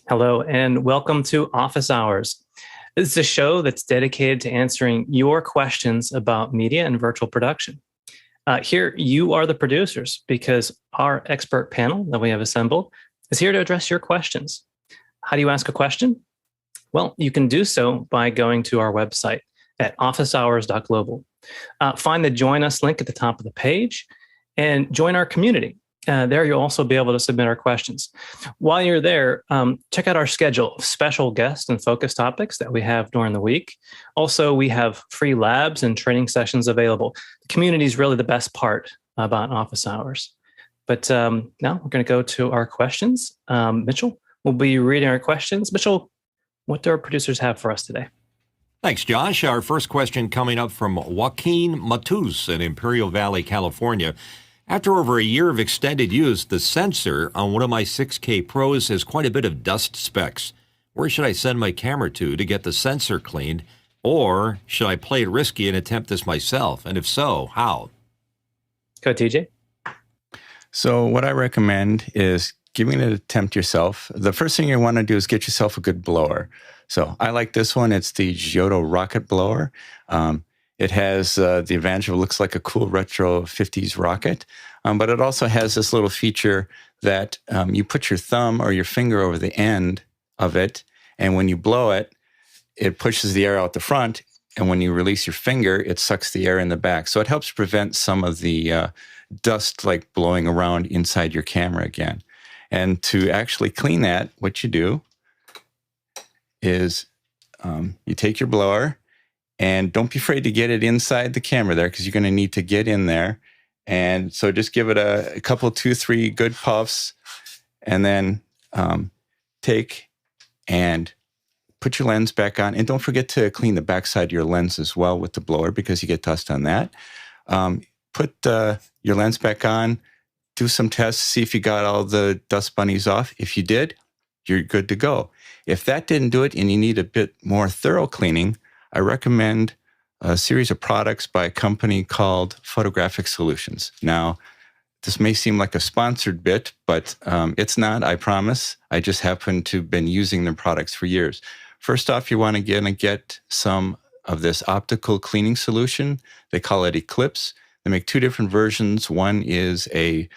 Hello, and welcome to Office Hours. This is a show that's dedicated to answering your questions about media and virtual production. Here, you are the producers because our expert panel that we have assembled is here to address your questions. How do you ask a question? Well, you can do so by going to our website at officehours.global. Find the Join Us link at the top of the page and join our community. There you'll also be able to submit our questions. While you're there, check out our schedule of special guests and focus topics that we have during the week. Also, we have free labs and training sessions available. The community is really the best part about office hours. But now we're going to go to our questions. Mitchell will be reading our questions. Mitchell, what do our producers have for us today? Thanks, Josh. Our first question coming up from Joaquin Matus in Imperial Valley, California. After over a year of extended use, the sensor on one of my 6K Pros has quite a bit of dust specks. Where should I send my camera to get the sensor cleaned? Or should I play it risky and attempt this myself? And if so, how? Go, TJ. So what I recommend is giving it an attempt yourself. The first thing you want to do is get yourself a good blower. So I like this one. It's the Giotto rocket blower. It has the advantage of it looks like a cool retro 50s rocket, but it also has this little feature that you put your thumb or your finger over the end of it, and when you blow it, it pushes the air out the front, and when you release your finger, it sucks the air in the back. So it helps prevent some of the dust like blowing around inside your camera again. And to actually clean that, what you do is you take your blower, and don't be afraid to get it inside the camera there because you're going to need to get in there. And so just give it a couple, 2-3 good puffs, and then take and put your lens back on. And don't forget to clean the backside of your lens as well with the blower because you get dust on that. Put your lens back on, do some tests, see if you got all the dust bunnies off. If you did, you're good to go. If that didn't do it and you need a bit more thorough cleaning, I recommend a series of products by a company called Photographic Solutions. Now, this may seem like a sponsored bit, but it's not, I promise. I just happen to have been using their products for years. First off, you want to get some of this optical cleaning solution. They call it Eclipse. They make two different versions. One is a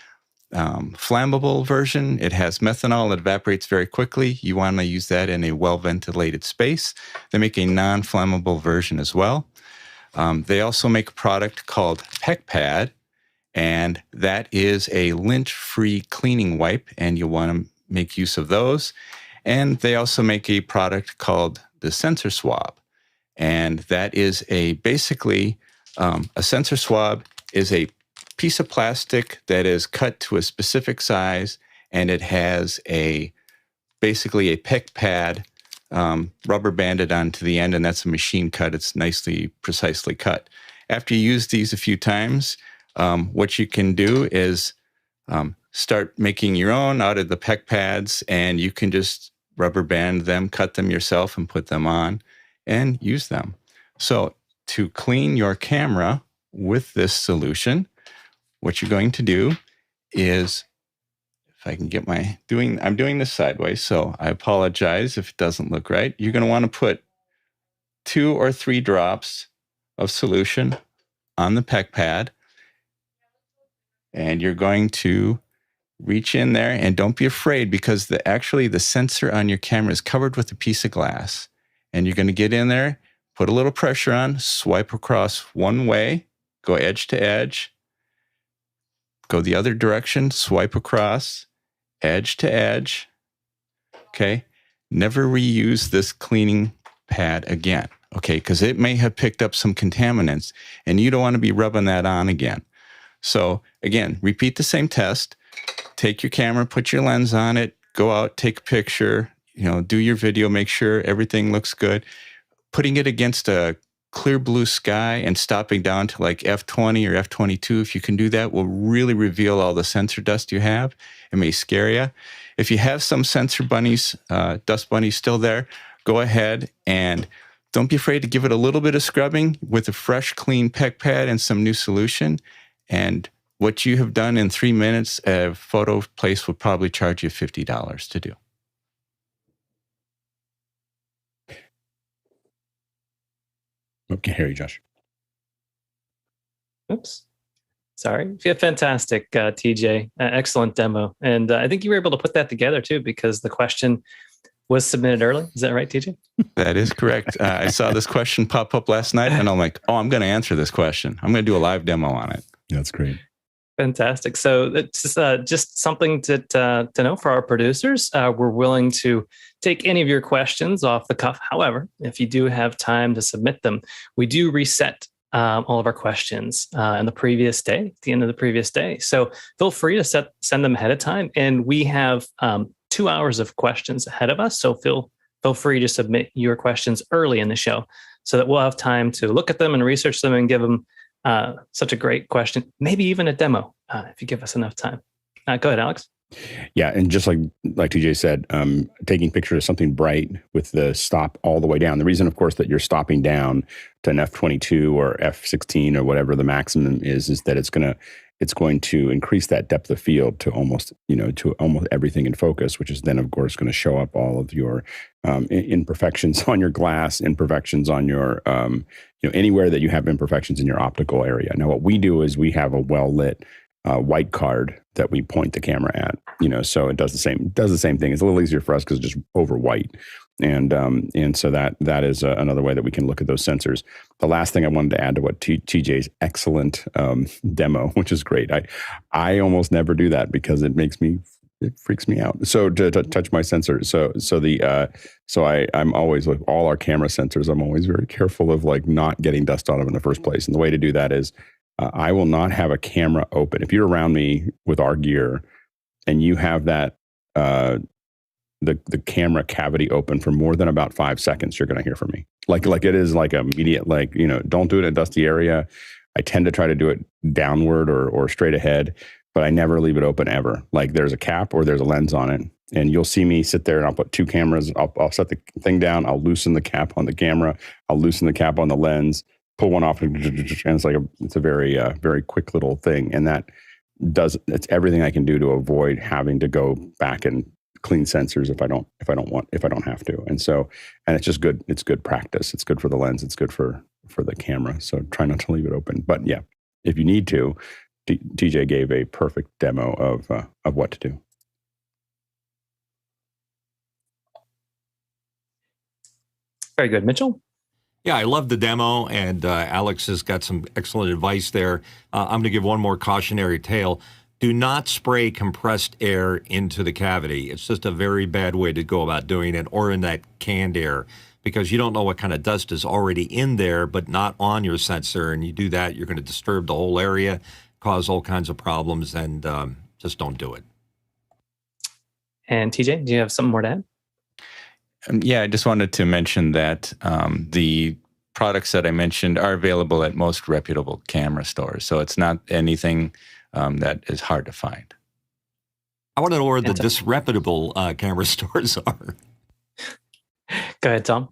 flammable version. It has methanol. It evaporates very quickly. You want to use that in a well-ventilated space. They make a non-flammable version as well. They also make a product called PEC-Pad, and that is a lint-free cleaning wipe, and you want to make use of those. And they also make a product called the Sensor Swab, and that is basically a sensor swab is a piece of plastic that is cut to a specific size, and it has basically a PEC pad rubber banded onto the end, and that's a machine cut. It's nicely, precisely cut. After you use these a few times, what you can do is start making your own out of the PEC pads, and you can just rubber band them, cut them yourself, and put them on and use them. So to clean your camera with this solution, what you're going to do is, if I can get I'm doing this sideways, so I apologize if it doesn't look right. You're going to want to put 2 or 3 drops of solution on the PEC pad, and you're going to reach in there, and don't be afraid because actually the sensor on your camera is covered with a piece of glass, and you're going to get in there, put a little pressure on, swipe across one way, go edge to edge, go the other direction, swipe across, edge to edge. Okay. Never reuse this cleaning pad again. Okay. Because it may have picked up some contaminants and you don't want to be rubbing that on again. So again, repeat the same test. Take your camera, put your lens on it, go out, take a picture, do your video, make sure everything looks good. Putting it against a clear blue sky and stopping down to like F20 or F22, if you can do that, will really reveal all the sensor dust you have. It may scare you. If you have some sensor bunnies, dust bunnies still there, go ahead and don't be afraid to give it a little bit of scrubbing with a fresh, clean PEC pad and some new solution. And what you have done in 3 minutes, a photo place will probably charge you $50 to do. Okay, hear you, Josh. Oops. Sorry. Yeah, fantastic, TJ. Excellent demo. And I think you were able to put that together too, because the question was submitted early. Is that right, TJ? That is correct. I saw this question pop up last night, and I'm like, oh, I'm going to answer this question. I'm going to do a live demo on it. That's great. Fantastic. So it's just something to know for our producers. We're willing to take any of your questions off the cuff. However, if you do have time to submit them, we do reset all of our questions on the previous day, at the end of the previous day. So feel free to send them ahead of time. And we have 2 hours of questions ahead of us. So feel free to submit your questions early in the show so that we'll have time to look at them and research them and give them such a great question, maybe even a demo if you give us enough time. Go ahead, Alex. Yeah, and just like TJ said, taking pictures of something bright with the stop all the way down. The reason, of course, that you're stopping down to an f/22 or f/16 or whatever the maximum is that it's going to increase that depth of field to almost everything in focus, which is then, of course, going to show up all of your imperfections on your glass, imperfections on your anywhere that you have imperfections in your optical area. Now, what we do is we have a well-lit white card that we point the camera at, so it does the same thing. It's a little easier for us because it's just over white. And so that is another way that we can look at those sensors. The last thing I wanted to add to what TJ's excellent demo, which is great. I almost never do that because it freaks me out. So to touch my sensor. I'm always with all our camera sensors. I'm always very careful of not getting dust on them in the first place. And the way to do that is I will not have a camera open. If you're around me with our gear and you have that the camera cavity open for more than about 5 seconds, you're going to hear from me. Like it is immediate. Don't do it in a dusty area. I tend to try to do it downward or straight ahead, but I never leave it open ever. There's a cap or there's a lens on it, and you'll see me sit there and I'll put two cameras. I'll set the thing down. I'll loosen the cap on the camera. I'll loosen the cap on the lens. Pull one off, and it's a very very quick little thing, and it's everything I can do to avoid having to go back and clean sensors if I don't have to. And it's just good. It's good practice. It's good for the lens. It's good for the camera. So try not to leave it open. But yeah, if you need to, TJ gave a perfect demo of what to do. Very good, Mitchell. Yeah, I love the demo, and Alex has got some excellent advice there. I'm going to give one more cautionary tale. Do not spray compressed air into the cavity. It's just a very bad way to go about doing it, or in that canned air, because you don't know what kind of dust is already in there, but not on your sensor. And you do that, you're going to disturb the whole area, cause all kinds of problems, and just don't do it. And TJ, do you have something more to add? Yeah, I just wanted to mention that the products that I mentioned are available at most reputable camera stores. So it's not anything that is hard to find. I want to know where the disreputable camera stores are. Go ahead, Tom.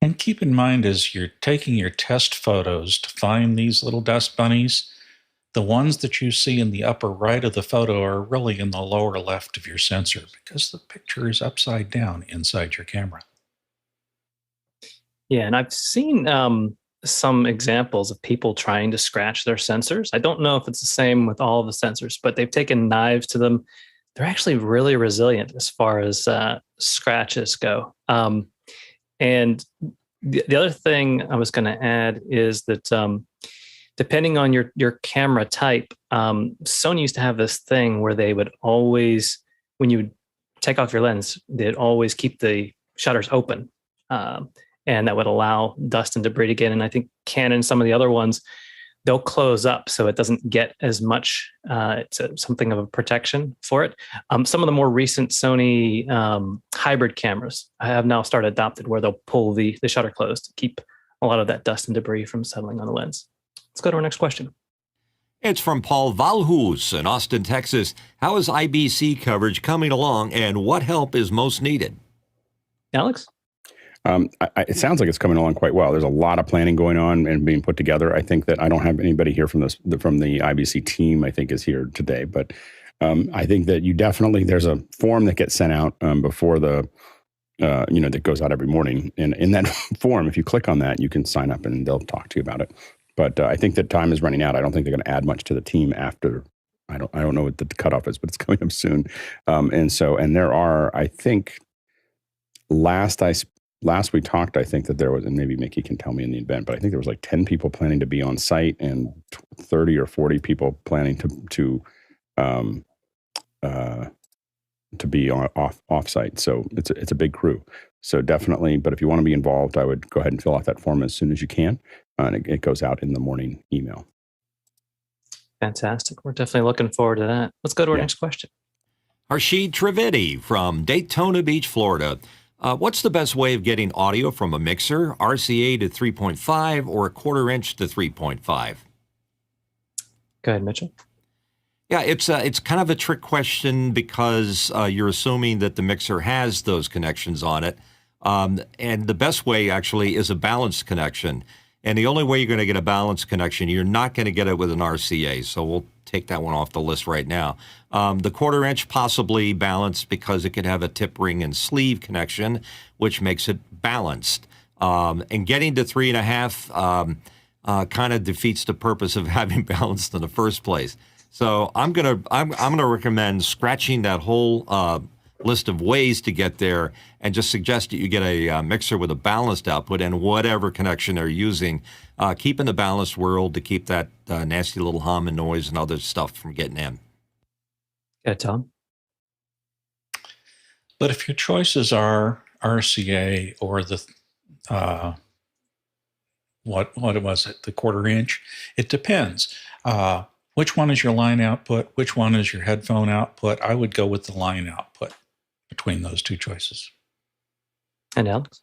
And keep in mind, as you're taking your test photos to find these little dust bunnies, the ones that you see in the upper right of the photo are really in the lower left of your sensor because the picture is upside down inside your camera. Yeah, and I've seen some examples of people trying to scratch their sensors. I don't know if it's the same with all of the sensors, but they've taken knives to them. They're actually really resilient as far as scratches go. And the other thing I was going to add is that depending on your camera type, Sony used to have this thing where they would always, when you would take off your lens, they'd always keep the shutters open. And that would allow dust and debris to get in. I think Canon, some of the other ones, they'll close up so it doesn't get as much. It's something of a protection for it. Some of the more recent Sony hybrid cameras I have now started adopted where they'll pull the shutter closed to keep a lot of that dust and debris from settling on the lens. Let's go to our next question. It's from Paul Valhus in Austin, Texas. How is IBC coverage coming along, and what help is most needed? Alex? It sounds like it's coming along quite well. There's a lot of planning going on and being put together. I think that I don't have anybody here from the IBC team, I think, is here today. But I think that there's a form that gets sent out before the that goes out every morning. And in that form, if you click on that, you can sign up and they'll talk to you about it. But I think that time is running out. I don't think they're going to add much to the team after. I don't know what the cutoff is, but it's coming up soon. And there are, I think, last we talked, I think that there was, and maybe Mickey can tell me in the event, but I think there was like 10 people planning to be on site and 30 or 40 people planning to be off site. So it's a big crew. So definitely, but if you want to be involved, I would go ahead and fill out that form as soon as you can. And it goes out in the morning email. Fantastic. We're definitely looking forward to that. Let's go to our next question. Harshid Trivedi from Daytona Beach, Florida. What's the best way of getting audio from a mixer, RCA to 3.5 or a 1/4 inch to 3.5? Go ahead, Mitchell. Yeah, it's kind of a trick question because you're assuming that the mixer has those connections on it. And the best way actually is a balanced connection. And the only way you're going to get a balanced connection, you're not going to get it with an RCA. So we'll take that one off the list right now. The 1/4 inch possibly balanced because it could have a tip ring and sleeve connection, which makes it balanced. And getting to 3.5 kind of defeats the purpose of having balanced in the first place. So I'm gonna recommend scratching that whole list of ways to get there and just suggest that you get a mixer with a balanced output and whatever connection they're using. Keep in the balanced world to keep that nasty little hum and noise and other stuff from getting in. Yeah, Tom. But if your choices are RCA or the what was it, the 1/4 inch, it depends. Which one is your line output? Which one is your headphone output? I would go with the line output between those two choices. And Alex?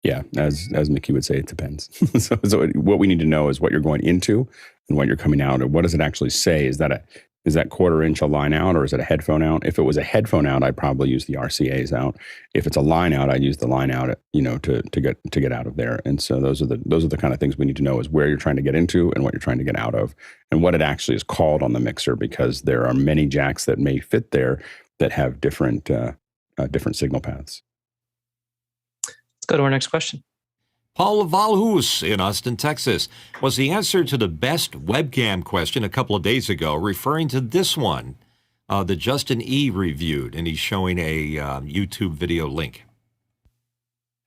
Yeah, as Mickey would say, it depends. so what we need to know is what you're going into and what you're coming out, and what does it actually say? Is that 1/4 inch a line out, or is it a headphone out? If it was a headphone out, I'd probably use the RCAs out. If it's a line out, I'd use the line out, to get out of there. And so those are the kind of things we need to know, is where you're trying to get into and what you're trying to get out of, and what it actually is called on the mixer, because there are many jacks that may fit there that have different signal paths. Let's go to our next question. Paul Valhus in Austin, Texas, was the answer to the best webcam question a couple of days ago, referring to this one that Justine E reviewed, and he's showing a YouTube video link.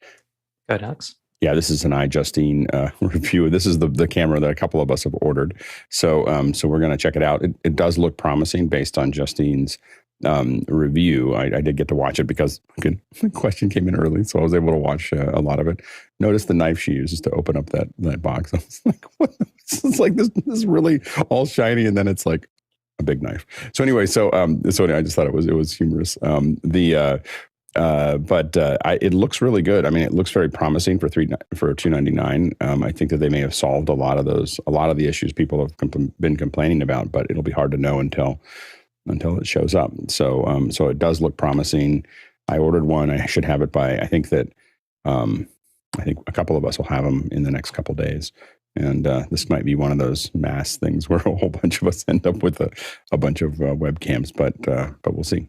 Go ahead, Alex. Yeah, this is an iJustine review. This is the camera that a couple of us have ordered. So we're going to check it out. It does look promising based on Justine's review. I did get to watch it because the question came in early, so I was able to watch a lot of it. Notice the knife she uses to open up that box. I was like, what? It's like this is really all shiny, and then it's like a big knife. So anyway, so I just thought it was humorous. It looks really good. I mean, it looks very promising for $299. I think that they may have solved a lot of the issues people have been complaining about, but it'll be hard to know until it shows up. So it does look promising. I ordered one. I should have it by, I think a couple of us will have them in the next couple of days. And this might be one of those mass things where a whole bunch of us end up with a bunch of webcams, but we'll see.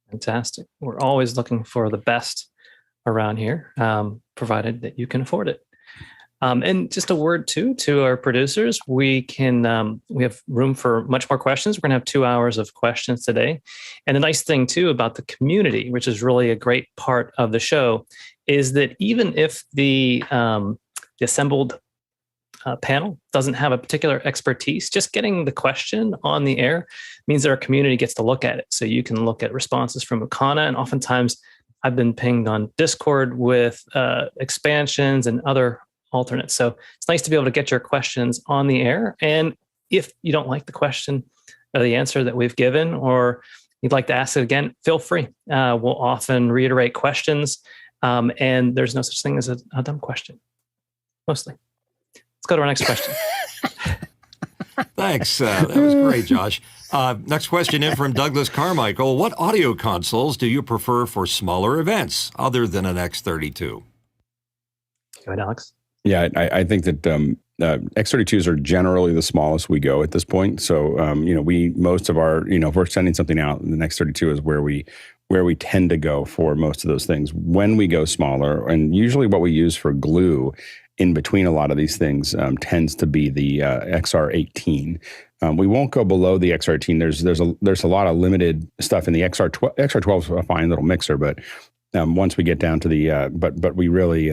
Fantastic. We're always looking for the best around here, provided that you can afford it. And just a word too to our producers, we have room for much more questions. We're going to have 2 hours of questions today. And the nice thing too about the community, which is really a great part of the show, is that even if the assembled panel doesn't have a particular expertise, just getting the question on the air means that our community gets to look at it. So you can look at responses from Mukana, and oftentimes I've been pinged on Discord with expansions and other alternates. So it's nice to be able to get your questions on the air. And if you don't like the question or the answer that we've given, or you'd like to ask it again, feel free. We'll often reiterate questions, and there's no such thing as a dumb question, mostly. Let's go to our next question. Thanks. That was great, Josh. Next question in from Douglas Carmichael. What audio consoles do you prefer for smaller events other than an X32? Go ahead, Alex. Yeah, I think that X32s are generally the smallest we go at this point. So, most of our, if we're sending something out, the X32 is where we where we tend to go for most of those things. When we go smaller, and usually what we use for glue in between a lot of these things tends to be the XR18. We won't go below the XR18. There's a lot of limited stuff in the XR12. XR12 is a fine little mixer, but once we get down to the but we really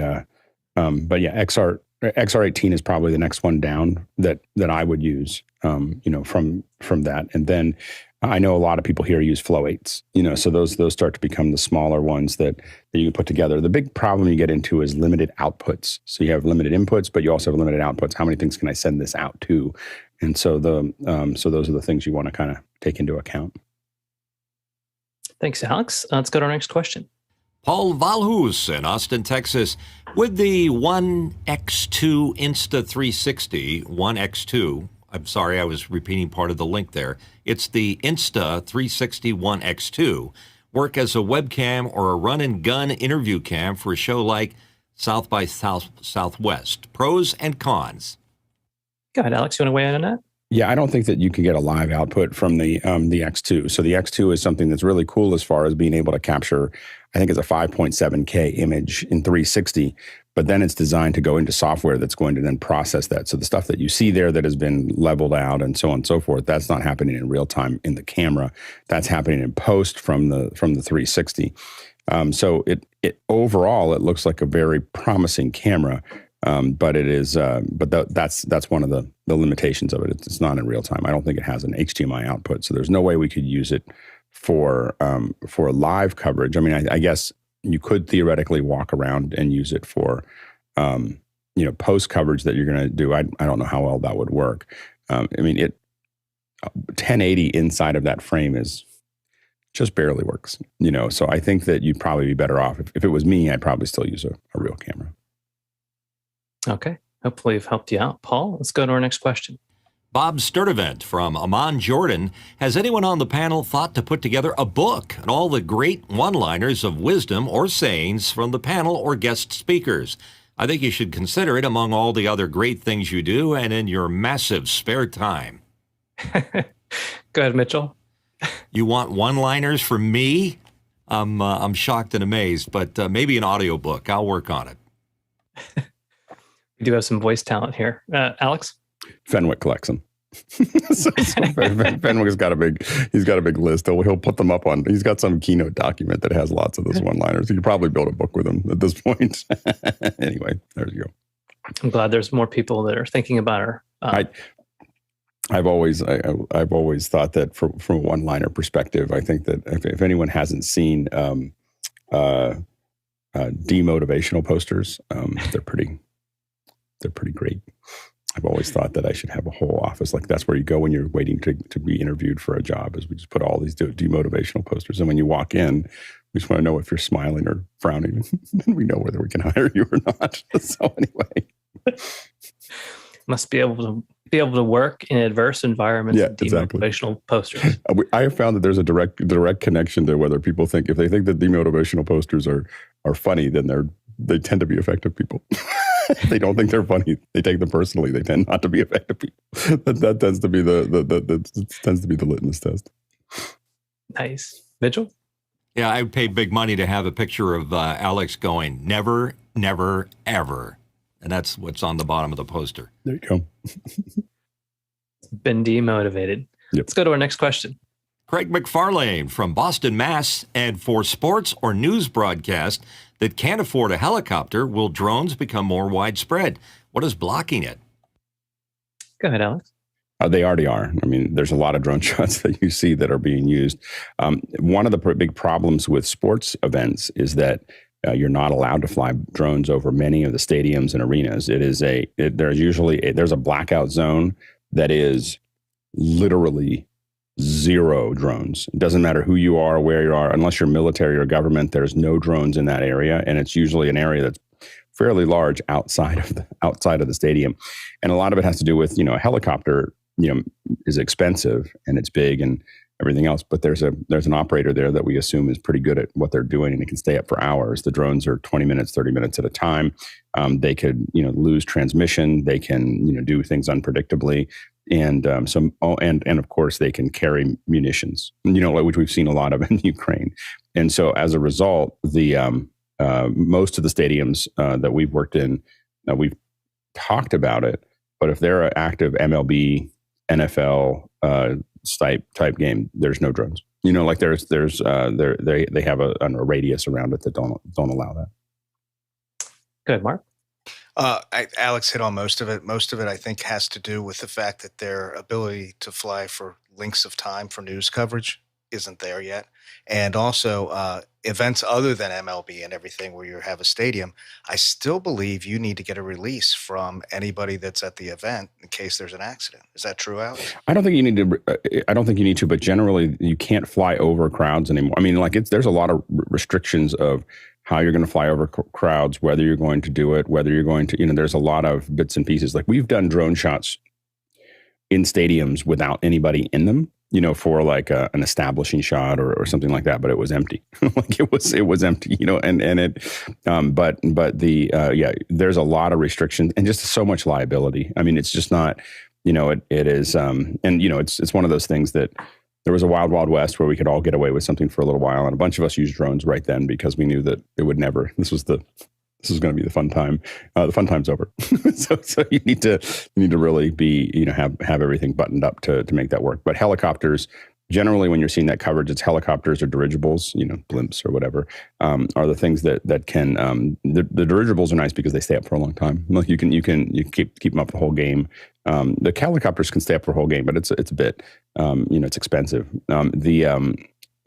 but yeah, XR18 is probably the next one down that I would use. From that, and then I know a lot of people here use flow 8s. So those start to become the smaller ones that you can put together. The big problem you get into is limited outputs. So you have limited inputs, but you also have limited outputs. How many things can I send this out to? And so so those are the things you want to kind of take into account. Thanks, Alex. Let's go to our next question. Paul Valhus in Austin, Texas. With the 1X2 Insta 360, 1X2, I'm sorry, I was repeating part of the link there. It's the Insta 360 1X2. Work as a webcam or a run-and-gun interview cam for a show like South by Southwest. Pros and cons. Go ahead, Alex. You want to weigh in on that? Yeah, I don't think that you can get a live output from the X2. So the X2 is something that's really cool as far as being able to capture, I think it's a 5.7K image in 360, but then it's designed to go into software that's going to then process that. So the stuff that you see there that has been leveled out and so on and so forth, that's not happening in real time in the camera. That's happening in post from the 360. So it overall, it looks like a very promising camera. But it is, that's one of the limitations of it. It's not in real time. I don't think it has an HDMI output, so there's no way we could use it for live coverage. I mean, I guess you could theoretically walk around and use it for, post coverage that you're going to do. I don't know how well that would work. 1080 inside of that frame is just barely works. So I think that you'd probably be better off if it was me. I'd probably still use a real camera. Okay. Hopefully we've helped you out. Paul, let's go to our next question. Bob Sturdivant from Amman, Jordan. Has anyone on the panel thought to put together a book on all the great one-liners of wisdom or sayings from the panel or guest speakers? I think you should consider it among all the other great things you do and in your massive spare time. Go ahead, Mitchell. You want one-liners from me? I'm shocked and amazed, but maybe an audiobook. I'll work on it. We do have some voice talent here. Alex? Fenwick collects them. Fenwick's got a big list. He'll put them up on, he's got some keynote document that has lots of those one-liners. You could probably build a book with him at this point. Anyway, there you go. I'm glad there's more people that are thinking about our... I've always thought that from a one-liner perspective, I think that if anyone hasn't seen demotivational posters, they're pretty great. I've always thought that I should have a whole office. Like that's where you go when you're waiting to be interviewed for a job, is we just put all these demotivational posters. And when you walk in, we just want to know if you're smiling or frowning. Then we know whether we can hire you or not. So anyway. Must be able to work in adverse environments. Yeah, with demotivational posters. I have found that there's a direct connection to whether people think, if they think that demotivational posters are funny, then they tend to be effective people. If they don't think they're funny, they take them personally. They tend not to be effective people. That tends to be the litmus test. Nice. Mitchell? Yeah, I would pay big money to have a picture of Alex going, never, never, ever. And that's what's on the bottom of the poster. There you go. Been demotivated. Yep. Let's go to our next question. Craig McFarlane from Boston, Mass. And for sports or news broadcast that can't afford a helicopter, will drones become more widespread? What is blocking it? Go ahead, Alex. They already are. I mean, there's a lot of drone shots that you see that are being used. One of the big problems with sports events is that you're not allowed to fly drones over many of the stadiums and arenas. There's a blackout zone that is literally zero drones. It doesn't matter who you are, where you are, unless you're military or government, there's no drones in that area. And it's usually an area that's fairly large outside of the stadium. And a lot of it has to do with, a helicopter, is expensive and it's big and everything else. But there's an operator there that we assume is pretty good at what they're doing, and it can stay up for hours. The drones are 20 minutes, 30 minutes at a time. They could, lose transmission. They can, do things unpredictably. And and of course they can carry munitions, which we've seen a lot of in Ukraine. And so as a result, the most of the stadiums that we've worked in, we've talked about it, but if they're an active MLB, NFL type game, there's no drones. They have a radius around it that don't allow that. Good, Mark. Alex hit on most of it. Most of it, I think, has to do with the fact that their ability to fly for lengths of time for news coverage isn't there yet. And also events other than MLB and everything where you have a stadium, I still believe you need to get a release from anybody that's at the event in case there's an accident. Is that true, Alex? I don't think you need to, but generally you can't fly over crowds anymore. I mean, there's a lot of restrictions of how you're going to fly over crowds, whether you're going to do it, whether you're going to, there's a lot of bits and pieces. Like we've done drone shots in stadiums without anybody in them, for like an establishing shot or something like that, but it was empty. it was empty, there's a lot of restrictions and just so much liability. I mean, it's just not, it is, it's one of those things that there was a wild, wild west where we could all get away with something for a little while. And a bunch of us used drones right then because we knew that it would never, this was going to be the fun time. The fun time's over. so you need to really be, have everything buttoned up to make that work. But helicopters, generally when you're seeing that coverage, it's helicopters or dirigibles, blimps or whatever, are the things that can, the dirigibles are nice because they stay up for a long time. Like you can keep them up the whole game. The helicopters can stay up for a whole game, but it's a bit, it's expensive. Now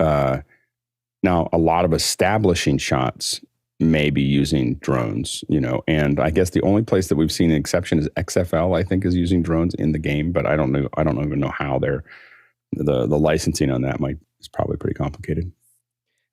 a lot of establishing shots may be using drones, and I guess the only place that we've seen an exception is XFL, I think, is using drones in the game, but I don't even know how they're, the licensing on that is probably pretty complicated.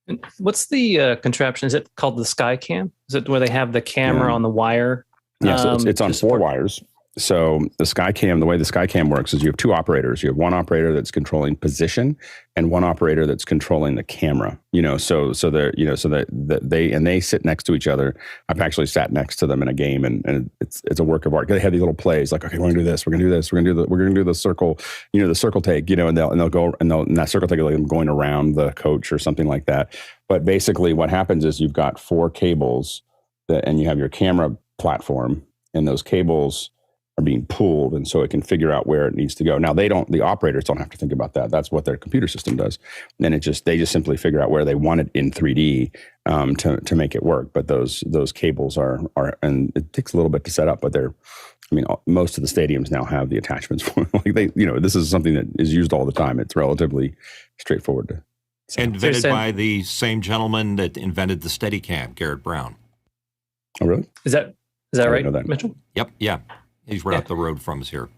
And what's the contraption? Is it called the Skycam? Is it where they have the camera on the wire? Yeah, so it's on 4 wires. So the Skycam, the way the Skycam works is you have 2 operators. You have one operator that's controlling position and one operator that's controlling the camera. So they sit next to each other. I've actually sat next to them in a game, and it's a work of art. They have these little plays like, okay, we're gonna do this, we're gonna do this, we're gonna do the circle, the circle take, and they'll go and that circle take, like them going around the coach or something like that. But basically, what happens is you've got 4 cables and you have your camera platform, and those cables are being pulled, and so it can figure out where it needs to go. Now the operators don't have to think about that. That's what their computer system does. And they just simply figure out where they want it in 3D to make it work. But those cables are, and it takes a little bit to set up, but most of the stadiums now have the attachments for this is something that is used all the time. It's relatively straightforward to set. Invented by the same gentleman that invented the Steadicam, Garrett Brown. Oh, really? Is that right, Mitchell? Yep. Yeah. He's right up the road from us here.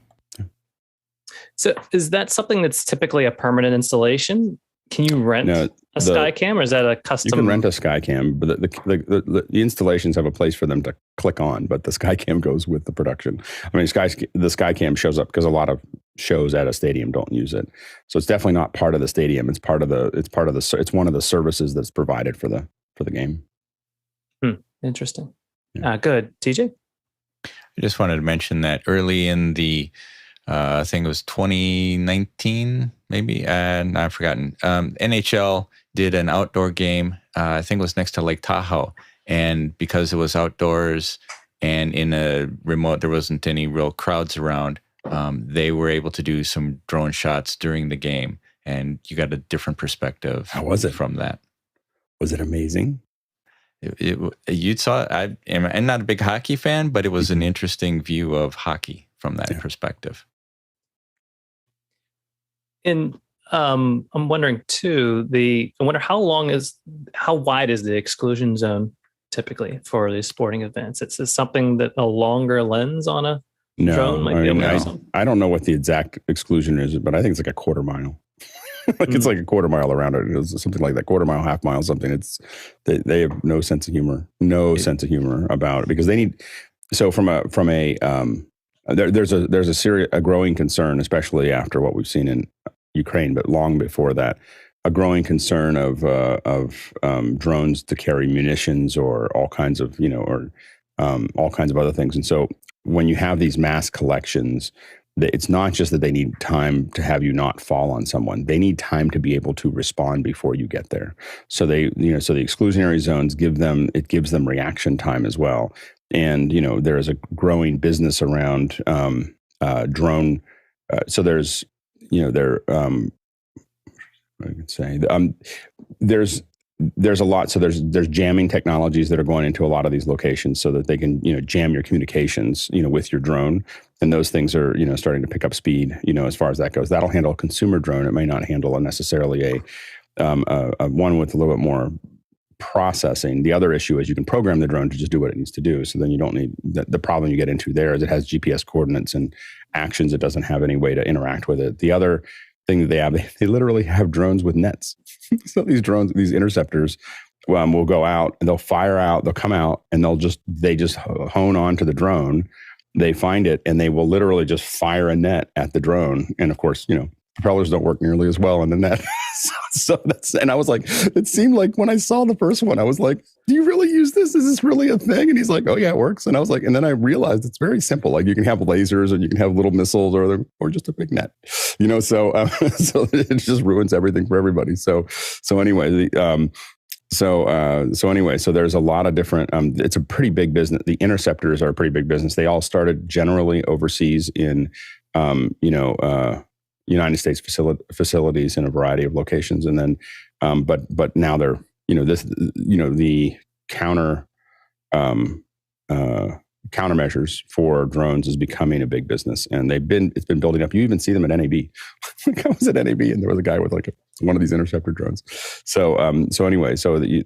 So is that something that's typically a permanent installation? Can you rent a Skycam, or is that a custom? You can rent a Skycam, but the installations have a place for them to click on, but the Skycam goes with the production. I mean, the Skycam shows up because a lot of shows at a stadium don't use it. So it's definitely not part of the stadium. It's one of the services that's provided for the game. Interesting. Yeah. Good. TJ? I just wanted to mention that early in the, I think it was 2019, maybe, and I've forgotten. NHL did an outdoor game. I think it was next to Lake Tahoe, and because it was outdoors and in a remote, there wasn't any real crowds around. They were able to do some drone shots during the game, and you got a different perspective. How was it from that? Was it amazing? You saw it. I'm not a big hockey fan, but it was an interesting view of hockey from that perspective. And I'm wondering too, how wide is the exclusion zone typically for these sporting events? It's something that a longer lens on a drone might be able to do. I don't know what the exact exclusion is, but I think it's like a quarter mile. It's like a quarter mile around it. It's something like that, quarter mile, half mile, something. They have no sense of humor, sense of humor about it, because they need. So there's a growing concern, especially after what we've seen in Ukraine, but long before that, a growing concern of drones to carry munitions or all kinds of all kinds of other things. And so when you have these mass collections, it's not just that they need time to have you not fall on someone. They need time to be able to respond before you get there. So so the exclusionary zones gives them reaction time as well. And, there is a growing business around drone. So there's, I could say, there's a lot. So there's jamming technologies that are going into a lot of these locations so that they can, jam your communications, with your drone. And those things are, starting to pick up speed, as far as that goes. That'll handle a consumer drone. It may not handle necessarily a one with a little bit more processing. The other issue is you can program the drone to just do what it needs to do. So then you don't need the problem you get into there is it has GPS coordinates and actions. It doesn't have any way to interact with it. The other thing that they have, they literally have drones with nets. So these drones, these interceptors, will go out and they'll fire out, they'll come out and they just hone on to the drone. They find it and they will literally just fire a net at the drone. And of course, propellers don't work nearly as well in the net. And I was like, it seemed like when I saw the first one, I was like, do you really use this? Is this really a thing? And he's like, oh yeah, it works. And I was like, and then I realized it's very simple. Like you can have lasers and you can have little missiles or just a big net, so, so it just ruins everything for everybody. So anyway, so there's a lot of different, it's a pretty big business. The interceptors are a pretty big business. They all started generally overseas in, United States facilities in a variety of locations. And then, but now they're, the countermeasures for drones is becoming a big business, and it's been building up. You even see them at NAB. I was at NAB and there was a guy with like one of these interceptor drones. So anyway,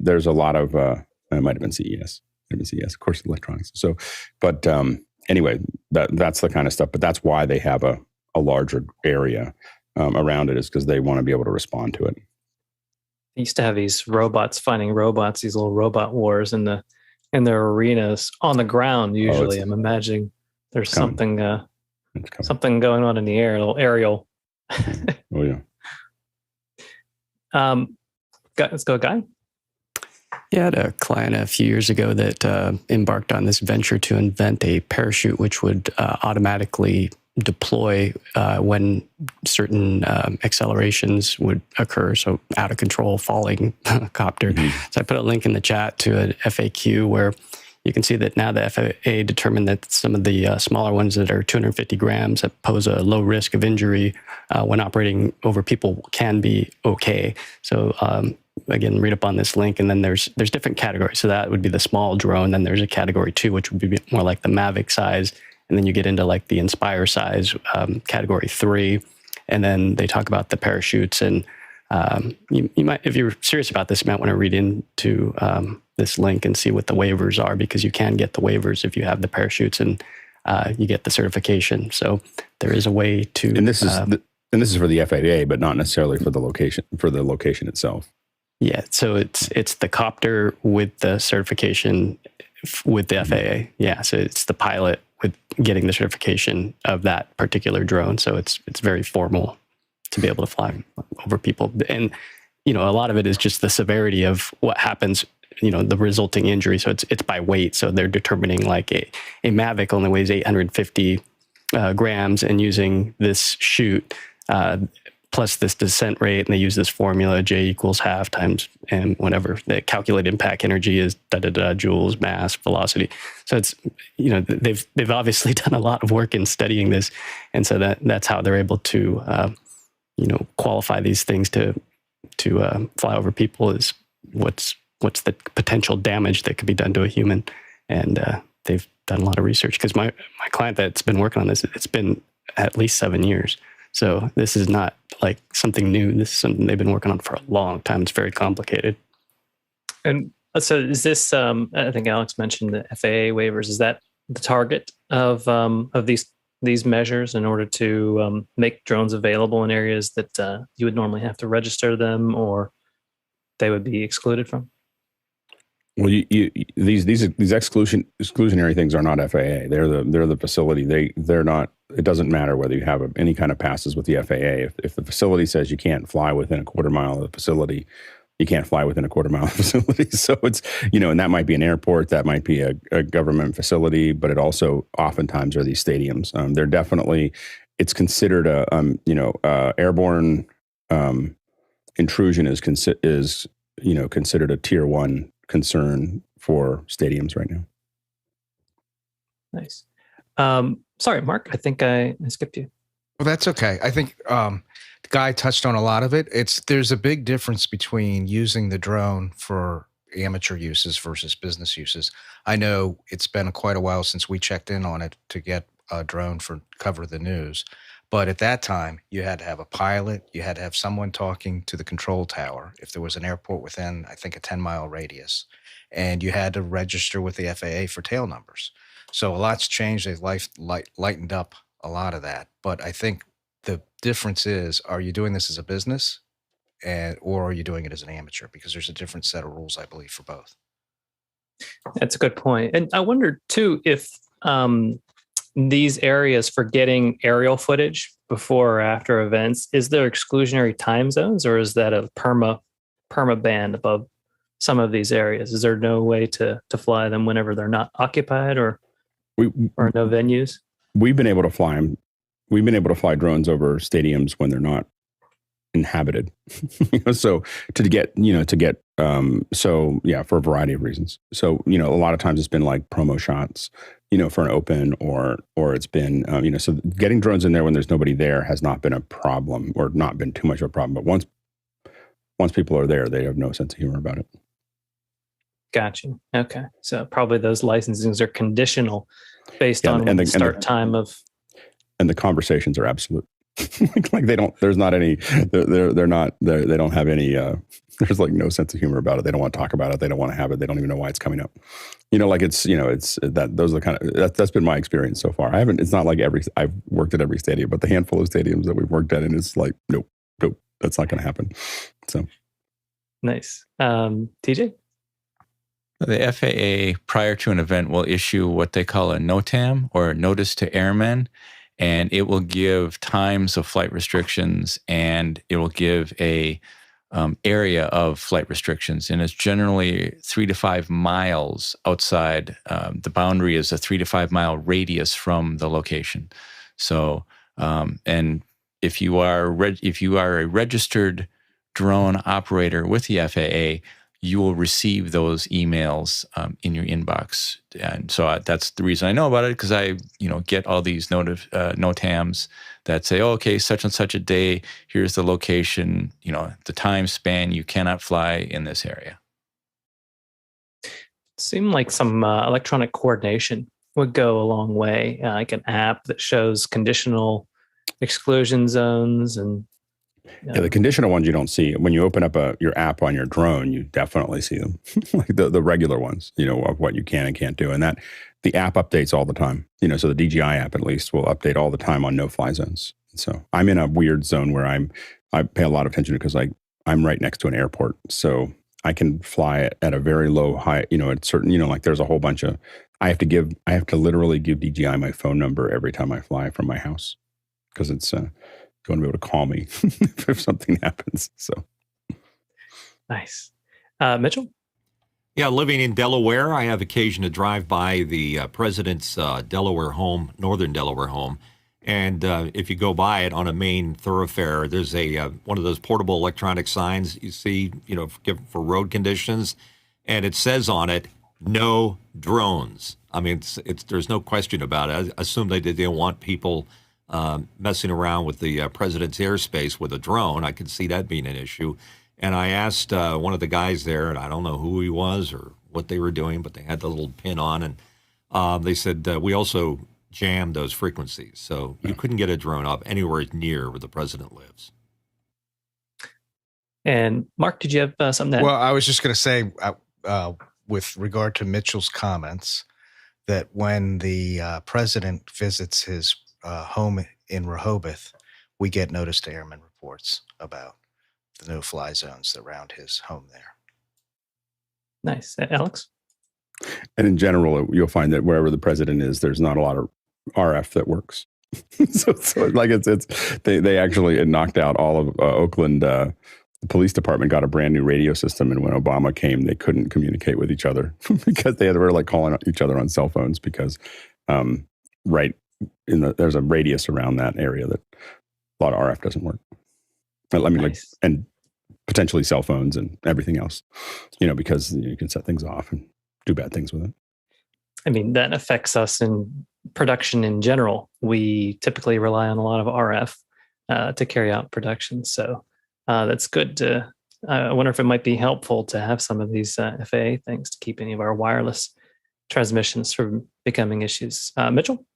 there's a lot of, it might've been CES, of course, electronics. So, but anyway, that's the kind of stuff, but that's why they have a larger area around it, is because they want to be able to respond to it. They used to have these robots fighting robots, these little robot wars in their arenas on the ground. Usually, I'm imagining there's something going on in the air, a little aerial. Oh yeah. Let's go, Guy. Yeah, I had a client a few years ago that embarked on this venture to invent a parachute which would automatically deploy when certain accelerations would occur. So out of control falling copter. Mm-hmm. So I put a link in the chat to an FAQ where you can see that now the FAA determined that some of the smaller ones that are 250 grams that pose a low risk of injury when operating over people can be okay. So again, read up on this link, and then there's different categories. So that would be the small drone. Then there's a category 2, which would be more like the Mavic size. And then you get into like the Inspire size, category 3. And then they talk about the parachutes. And you might, if you're serious about this, you might want to read into this link and see what the waivers are, because you can get the waivers if you have the parachutes and you get the certification. So there is a way to. And this is for the FAA, but not necessarily for the location itself. Yeah. So it's the copter with the certification with the FAA. Yeah. So it's the pilot with getting the certification of that particular drone. So it's very formal to be able to fly over people. And, a lot of it is just the severity of what happens, the resulting injury. So it's by weight. So they're determining like a Mavic only weighs 850 grams, and using this chute plus this descent rate, and they use this formula, J equals half times, and whatever the calculated impact energy is, joules, mass, velocity. So it's, they've obviously done a lot of work in studying this. And so that's how they're able to, qualify these things to fly over people, is what's the potential damage that could be done to a human. And they've done a lot of research, because my client that's been working on this, it's been at least 7 years. So this is not like something new. This is something they've been working on for a long time. It's very complicated. And so is this, I think Alex mentioned the FAA waivers. Is that the target of these measures in order to make drones available in areas that you would normally have to register them, or they would be excluded from? Well, these exclusionary things are not FAA. They're the facility. They're not. It doesn't matter whether you have any kind of passes with the FAA. If the facility says you can't fly within a quarter mile of the facility, you can't fly within a quarter mile of the facility. So it's, and that might be an airport, that might be a government facility, but it also oftentimes are these stadiums. They're definitely, it's considered a airborne intrusion is considered a tier 1 concern for stadiums right now. Nice. Sorry, Mark, I think I skipped you. Well, that's okay. I think the guy touched on a lot of it. There's a big difference between using the drone for amateur uses versus business uses. I know it's been quite a while since we checked in on it to get a drone for cover the news. But at that time, you had to have a pilot. You had to have someone talking to the control tower if there was an airport within, I think, a 10-mile radius. And you had to register with the FAA for tail numbers. So a lot's changed. They've lightened up a lot of that. But I think the difference is, are you doing this as a business or are you doing it as an amateur? Because there's a different set of rules, I believe, for both. That's a good point. And I wondered, too, if these areas for getting aerial footage before or after events, is there exclusionary time zones, or is that a perma band above some of these areas? Is there no way to fly them whenever they're not occupied or no venues? We've been able to fly them. We've been able to fly drones over stadiums when they're not inhabited. So for a variety of reasons. So, a lot of times it's been like promo shots, for an open or it's been, so getting drones in there when there's nobody there has not been a problem or not been too much of a problem. But once people are there, they have no sense of humor about it. Gotcha. Okay. So probably those licensings are conditional based on the start time of. And the conversations are absolute. Like they don't, there's not any, they don't have any, there's like no sense of humor about it. They don't want to talk about it. They don't want to have it. They don't even know why it's coming up. It's that those are the kind of, that's been my experience so far. It's not like I've worked at every stadium, but the handful of stadiums that we've worked at, and it's like, nope, that's not going to happen. So. Nice. TJ? The FAA, prior to an event, will issue what they call a NOTAM, or Notice to Airmen, and it will give times of flight restrictions, and it will give a area of flight restrictions, and it's generally 3 to 5 miles outside. The boundary is a 3 to 5 mile radius from the location. So, and if you are a registered drone operator with the FAA, you will receive those emails in your inbox. And so that's the reason I know about it, because I get all these NOTAMs that say, oh, okay, such and such a day, here's the location, the time span, you cannot fly in this area. Seemed like some electronic coordination would go a long way, like an app that shows conditional exclusion zones and Yeah, the conditional ones you don't see. When you open up your app on your drone, you definitely see them, like the regular ones, of what you can and can't do. And that the app updates all the time. So the DJI app at least will update all the time on no-fly zones. So I'm in a weird zone where I pay a lot of attention because I'm right next to an airport, so I can fly at a very low high. At certain, like there's a whole bunch of. I have to literally give DJI my phone number every time I fly from my house because it's. Going to be able to call me if something happens. So nice. Mitchell? Yeah, living in Delaware, I have occasion to drive by the president's Delaware home, northern Delaware home. And if you go by it on a main thoroughfare, there's one of those portable electronic signs you see, for road conditions. And it says on it, no drones. I mean, there's no question about it. I assume they didn't want people messing around with the president's airspace with a drone. I could see that being an issue. And I asked one of the guys there, and I don't know who he was or what they were doing, but they had the little pin on, and they said we also jammed those frequencies. So you couldn't get a drone up anywhere near where the president lives. And Mark, did you have something to add? Well, I was just going to say, with regard to Mitchell's comments, that when the president visits his home in Rehoboth, we get notice to airmen reports about the no-fly zones around his home there. Nice. Alex? And in general, you'll find that wherever the president is, there's not a lot of RF that works. so like they actually knocked out all of Oakland. The police department got a brand new radio system, and when Obama came, they couldn't communicate with each other because they were like calling each other on cell phones because there's a radius around that area that a lot of RF doesn't work. I mean, Nice. and potentially cell phones and everything else, because you can set things off and do bad things with it. I mean, that affects us in production in general. We typically rely on a lot of RF to carry out production. So that's good to, I wonder if it might be helpful to have some of these FAA things to keep any of our wireless transmissions from becoming issues. Mitchell?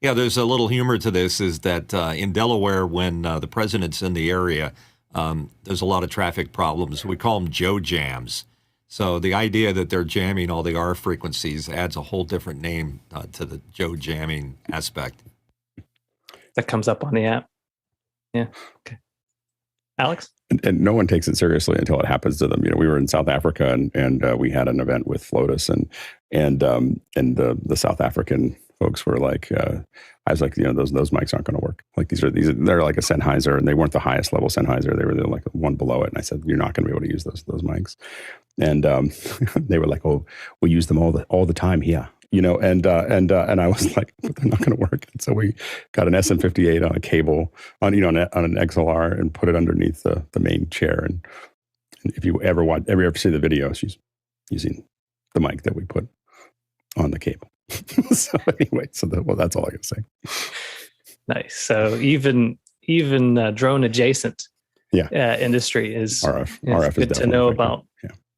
Yeah, there's a little humor to this, is that in Delaware, when the president's in the area, there's a lot of traffic problems. We call them Joe jams. So the idea that they're jamming all the RF frequencies adds a whole different name to the Joe jamming aspect. That comes up on the app. Yeah. Okay. Alex? And no one takes it seriously until it happens to them. We were in South Africa and we had an event with Flotus and the South African folks were like, I was like, those mics aren't going to work. Like they're like a Sennheiser, and they weren't the highest level Sennheiser. They were like one below it. And I said, you're not going to be able to use those mics. And they were like, oh, we use them all the time here. And I was like, but they're not going to work. And so we got an SM58 on a cable on an XLR and put it underneath the main chair. And if you ever see the video, she's using the mic that we put on the cable. So anyway, that's all I can say. Nice. So even drone adjacent industry is RF good is to know effective. about.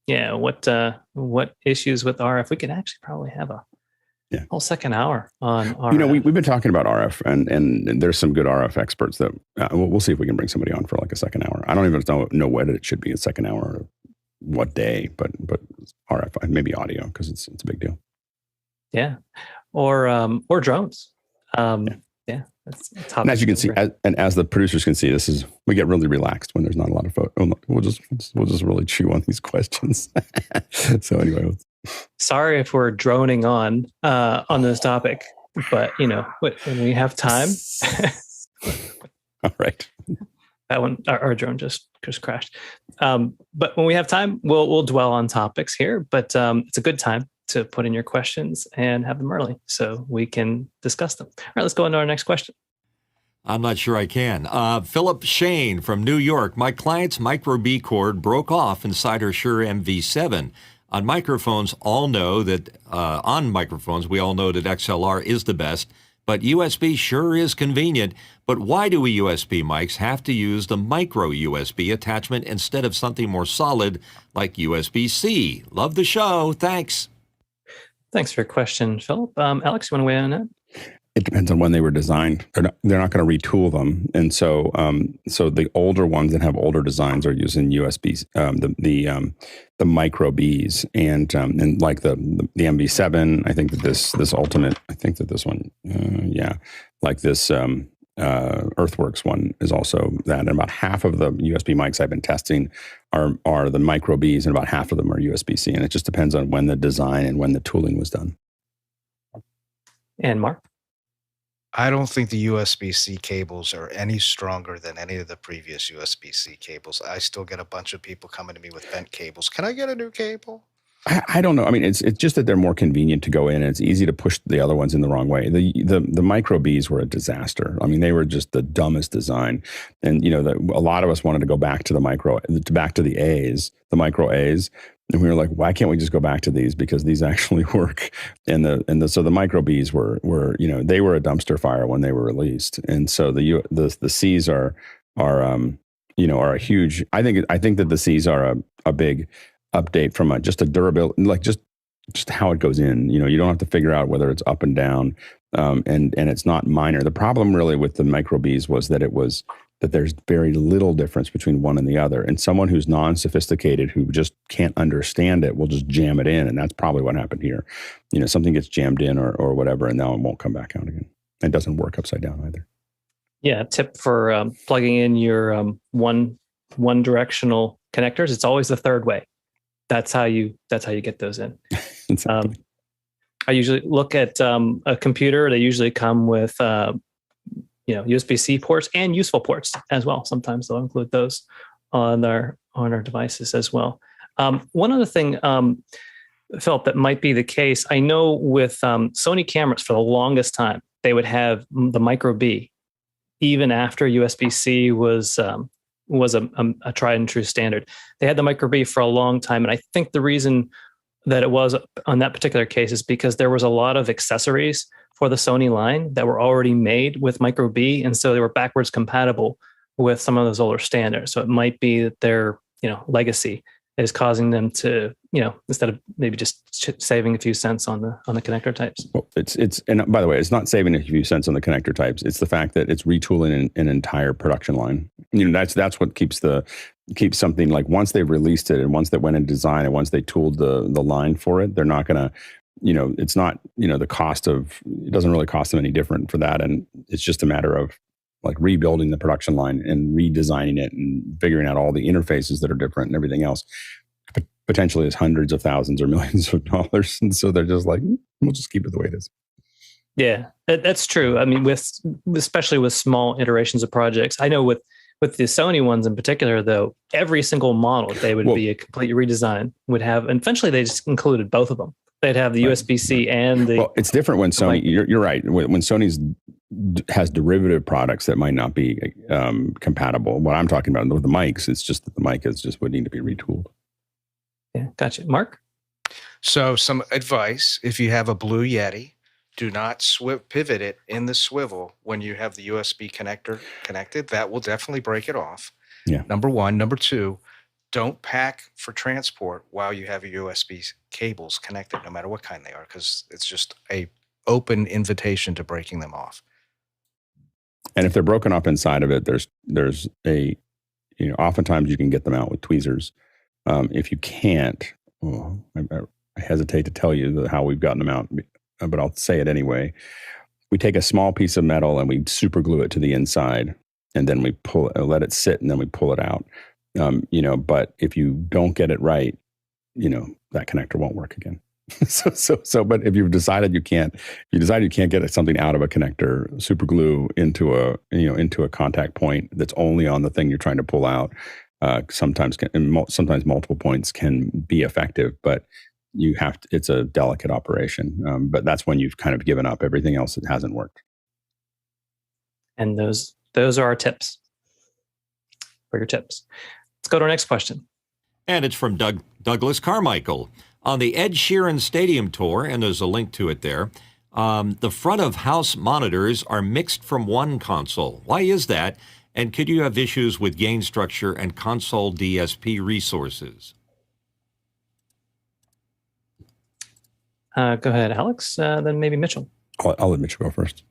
Yeah. What issues with RF? We could actually probably have a whole second hour on RF. We've been talking about RF, and there's some good RF experts that we'll see if we can bring somebody on for like a second hour. I don't even know what it should be, a second hour, or what day, but RF, maybe audio, because it's a big deal. Yeah, or drones. That's a topic. And as you can see, as the producers can see, we get really relaxed when there's not a lot of photos. We'll just really chew on these questions. So anyway, sorry if we're droning on this topic, but when we have time. All right. That one, our drone just crashed. But when we have time, we'll dwell on topics here. But it's a good time to put in your questions and have them early so we can discuss them. All right, let's go on to our next question. I'm not sure I can. Philip Shane from New York. My client's micro B cord broke off inside her Shure MV7. On microphones, we all know that XLR is the best, but USB sure is convenient. But why do we USB mics have to use the micro USB attachment instead of something more solid like USB-C? Love the show. Thanks. Thanks for your question, Philip. Alex, you want to weigh in on that? It depends on when they were designed. They're not going to retool them, and so the older ones that have older designs are using USBs, the micro Bs, and like the MV7. I think that this Ultimate. I think that this one, like this Earthworks one is also that. And about half of the USB mics I've been testing are the micro Bs, and about half of them are USB-C. And it just depends on when the design and when the tooling was done. And Mark? I don't think the USB-C cables are any stronger than any of the previous USB-C cables. I still get a bunch of people coming to me with bent cables. Can I get a new cable? I don't know. I mean, it's just that they're more convenient to go in, and it's easy to push the other ones in the wrong way. The micro Bs were a disaster. I mean, they were just the dumbest design. And a lot of us wanted to go back to the micro A's, and we were like, why can't we just go back to these, because these actually work? So the micro Bs were they were a dumpster fire when they were released, and so the C's are a huge. I think that the C's are a big update from just a durability, like just how it goes in. You don't have to figure out whether it's up and down, and it's not minor. The problem really with the micro Bs was that there's very little difference between one and the other, and someone who's non-sophisticated, who just can't understand it, will just jam it in, and that's probably what happened here. Something gets jammed in or whatever, and now it won't come back out again. It doesn't work upside down either. Yeah, tip for plugging in your one directional connectors. It's always the third way. That's how you get those in. Exactly. I usually look at a computer. They usually come with USB-C ports and useful ports as well. Sometimes they'll include those on our devices as well. One other thing, Philip, that might be the case. I know with Sony cameras for the longest time, they would have the micro B, even after USB-C was a tried and true standard. They had the micro B for a long time, and I think the reason that it was on that particular case is because there was a lot of accessories for the Sony line that were already made with micro B, and so they were backwards compatible with some of those older standards. So it might be that their legacy is causing them to, instead of maybe just saving a few cents on the connector types. Well, and by the way, it's not saving a few cents on the connector types. It's the fact that it's retooling an entire production line. That's what keeps something, like, once they've released it and once they went in design and once they tooled the line for it, they're not going to, it's not, the cost of, it doesn't really cost them any different for that. And it's just a matter of like rebuilding the production line and redesigning it and figuring out all the interfaces that are different and everything else. Potentially is hundreds of thousands or millions of dollars. And so they're just like, we'll just keep it the way it is. Yeah, that's true. I mean, especially with small iterations of projects. I know with the Sony ones in particular, though, every single model, they would be a complete redesign, would have, and eventually they just included both of them. They'd have the USB-C and the... Well, it's different when Sony, you're right. When Sony's has derivative products that might not be compatible. What I'm talking about with the mics, it's just that the mic would need to be retooled. Yeah, gotcha. Mark? So some advice, if you have a Blue Yeti, do not pivot it in the swivel when you have the USB connector connected. That will definitely break it off. Yeah. Number one. Number two, don't pack for transport while you have your USB cables connected, no matter what kind they are, because it's just a open invitation to breaking them off. And if they're broken up inside of it, there's a, oftentimes you can get them out with tweezers. If you can't, I hesitate to tell you how we've gotten them out, but I'll say it anyway. We take a small piece of metal and we super glue it to the inside, and then we let it sit, and then we pull it out. But if you don't get it right, that connector won't work again. But if you've decided you can't get something out of a connector, super glue into a contact point that's only on the thing you're trying to pull out. Sometimes multiple points can be effective, but it's a delicate operation. But that's when you've kind of given up. Everything else, it hasn't worked. And those are our tips. For your tips. Let's go to our next question. And it's from Douglas Carmichael. On the Ed Sheeran Stadium tour, and there's a link to it there, the front of house monitors are mixed from one console. Why is that? And could you have issues with gain structure and console DSP resources? Go ahead, Alex, then maybe Mitchell. I'll let Mitchell go first.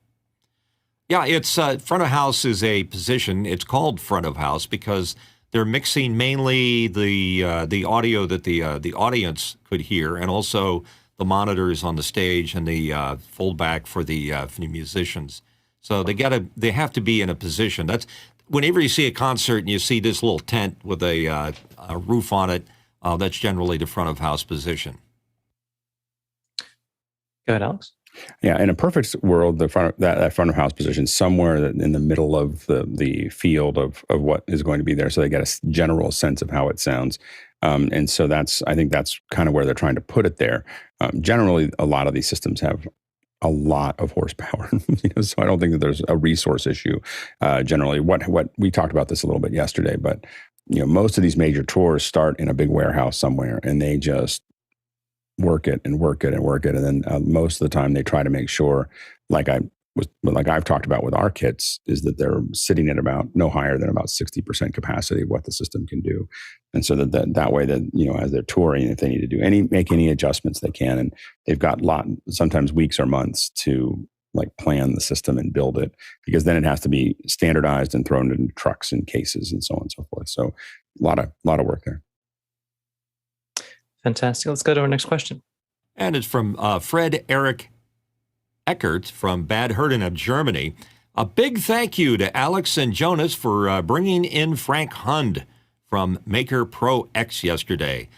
Yeah, it's front of house is a position. It's called front of house because they're mixing mainly the audio that the audience could hear, and also the monitors on the stage and the foldback for the musicians. So they have to be in a position. That's whenever you see a concert and you see this little tent with a roof on it, that's generally the front of house position. Go ahead, Alex. Yeah, in a perfect world, that front of house position somewhere in the middle of the field of what is going to be there, so they get a general sense of how it sounds. And so I think that's kind of where they're trying to put it there. Generally, a lot of these systems have a lot of horsepower, so I don't think that there's a resource issue. Generally, what we talked about this a little bit yesterday, but most of these major tours start in a big warehouse somewhere, and they just work it, and then most of the time they try to make sure, like I've talked about with our kits, is that they're sitting at about no higher than about 60% capacity of what the system can do, and so that way that as they're touring, if they need to make any adjustments, they can, and they've got sometimes weeks or months to plan the system and build it, because then it has to be standardized and thrown into trucks and cases and so on and so forth. So a lot of work there. Fantastic. Let's go to our next question. And it's from Fred Eric Eckert from Bad Herdenab, Germany. A big thank you to Alex and Jonas for bringing in Frank Hund from MakerProX yesterday.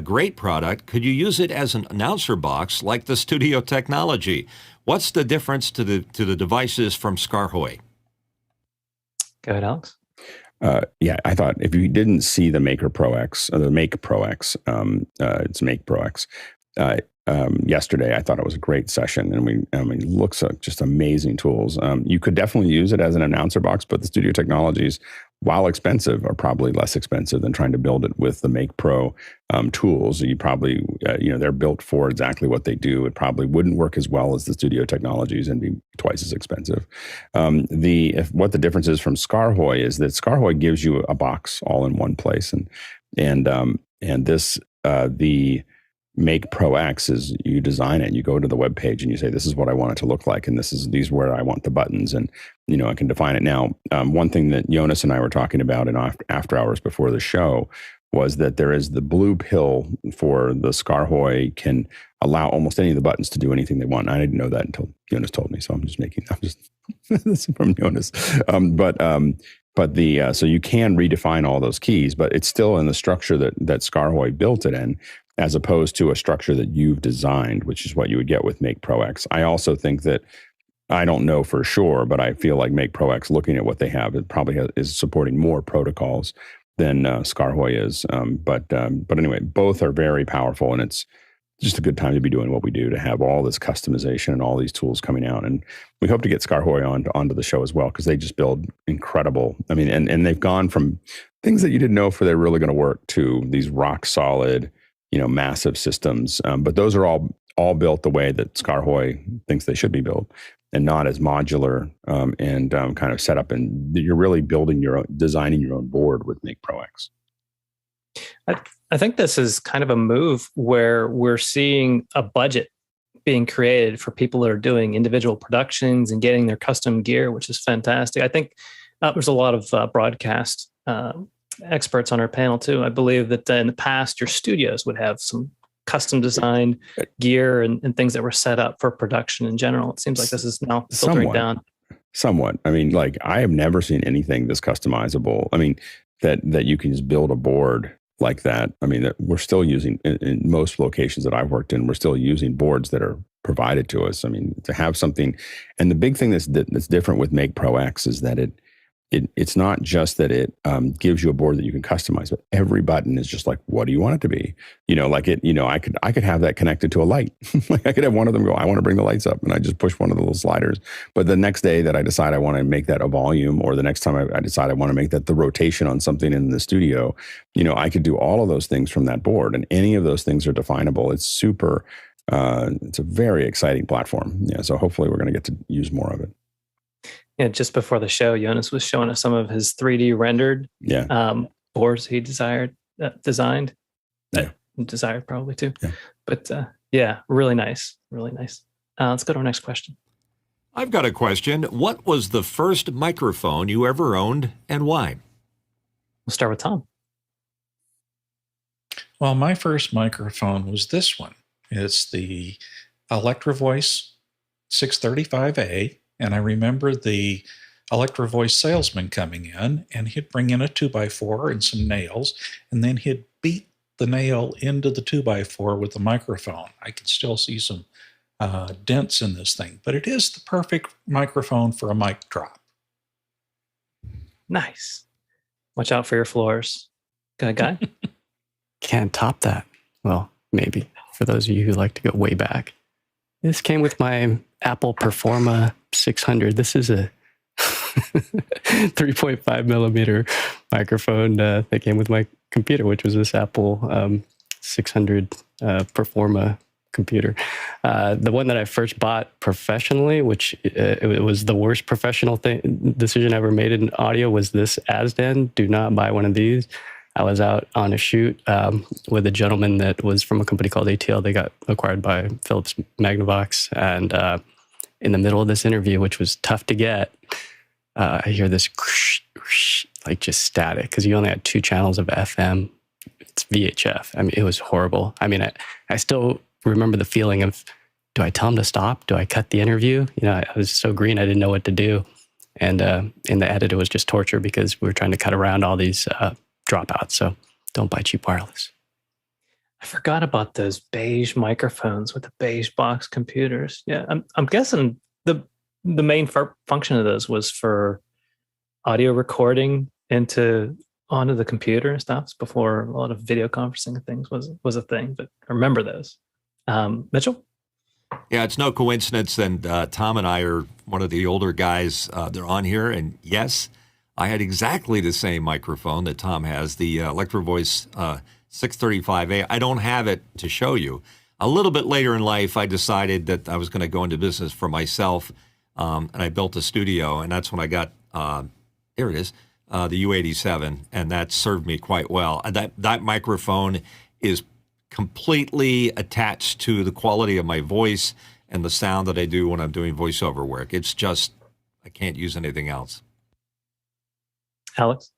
Great product. Could you use it as an announcer box like the Studio Technology? What's the difference to the devices from Skarhoy? Go ahead, Alex. Yeah, I thought if you didn't see the MakerProX, or the MakeProX, it's MakeProX. yesterday. I thought it was a great session, and it looks like just amazing tools. You could definitely use it as an announcer box, but the Studio Technologies, while expensive, are probably less expensive than trying to build it with the Make Pro tools. You probably, they're built for exactly what they do. It probably wouldn't work as well as the Studio Technologies and be twice as expensive. What the difference is from Scarhoy is that Scarhoy gives you a box all in one place, and this the MakeProX is you design it. You go to the web page and you say, "This is what I want it to look like, and these where I want the buttons." And I can define it. Now, one thing that Jonas and I were talking about in after hours before the show was that there is the blue pill for the Scarhoy can allow almost any of the buttons to do anything they want. And I didn't know that until Jonas told me, so I'm just this is from Jonas. So you can redefine all those keys, but it's still in the structure that Scarhoy built it in, as opposed to a structure that you've designed, which is what you would get with MakeProX. I also think that, I don't know for sure, but I feel like MakeProX, looking at what they have, it probably is supporting more protocols than Scarhoy is. But anyway, both are very powerful, and it's just a good time to be doing what we do, to have all this customization and all these tools coming out. And we hope to get Scarhoy onto the show as well, because they just build incredible. I mean, and they've gone from things that you didn't know if they're really going to work to these rock solid, massive systems. But those are all built the way that Scarhoy thinks they should be built, and not as modular and kind of set up. And you're really designing your own board with MakeProX. I think this is kind of a move where we're seeing a budget being created for people that are doing individual productions and getting their custom gear, which is fantastic. I think there's a lot of broadcast experts on our panel too. I believe that in the past, your studios would have some custom designed gear and things that were set up for production in general. It seems like this is now filtering down. Somewhat. I mean, like, I have never seen anything this customizable. I mean, that you can just build a board like that. I mean, that we're still using in most locations that I've worked in, we're still using boards that are provided to us. I mean, to have something, and the big thing that's different with MakeProX is that it's not just that it gives you a board that you can customize, but every button is just like, what do you want it to be? I could have that connected to a light. Like, I could have one of them go, I want to bring the lights up, and I just push one of the little sliders. But the next day that I decide I want to make that a volume, or the next time I decide I want to make that the rotation on something in the studio, I could do all of those things from that board, and any of those things are definable. It's super, it's a very exciting platform. Yeah. So hopefully we're going to get to use more of it. Yeah, just before the show, Jonas was showing us some of his 3D rendered boards he designed. Desired probably too. Yeah. But really nice. Really nice. Let's go to our next question. I've got a question. What was the first microphone you ever owned, and why? We'll start with Tom. Well, my first microphone was this one. It's the Electro Voice 635A. And I remember the Electro Voice salesman coming in, and he'd bring in a 2x4 and some nails, and then he'd beat the nail into the 2x4 with the microphone. I can still see some dents in this thing, but it is the perfect microphone for a mic drop. Nice. Watch out for your floors. Good guy. Can't top that. Well, maybe for those of you who like to go way back. This came with my Apple Performa 600. This is a 3.5 millimeter microphone that came with my computer, which was this Apple 600 Performa computer. The one that I first bought professionally, which it was the worst professional decision I ever made in audio, was this Asden. Do not buy one of these. I was out on a shoot with a gentleman that was from a company called ATL. They got acquired by Philips Magnavox. And in the middle of this interview, which was tough to get, I hear this like just static, because you only had 2 channels of FM. It's VHF. I mean, it was horrible. I mean, I still remember the feeling of, do I tell him to stop? Do I cut the interview? I was so green, I didn't know what to do. And in the edit, it was just torture, because we were trying to cut around all these dropouts. So don't buy cheap wireless. I forgot about those beige microphones with the beige box computers. Yeah, I'm guessing the main function of those was for audio recording onto the computer and stuff before a lot of video conferencing and things was a thing. But I remember those. Mitchell? Yeah, it's no coincidence. And Tom and I are one of the older guys that are on here. And yes, I had exactly the same microphone that Tom has, the Electro Voice 635A. I don't have it to show you. A little bit later in life, I decided that I was going to go into business for myself, and I built a studio, and that's when I got, here it is, the U87, and that served me quite well. And that microphone is completely attached to the quality of my voice and the sound that I do when I'm doing voiceover work. It's just, I can't use anything else. Alex?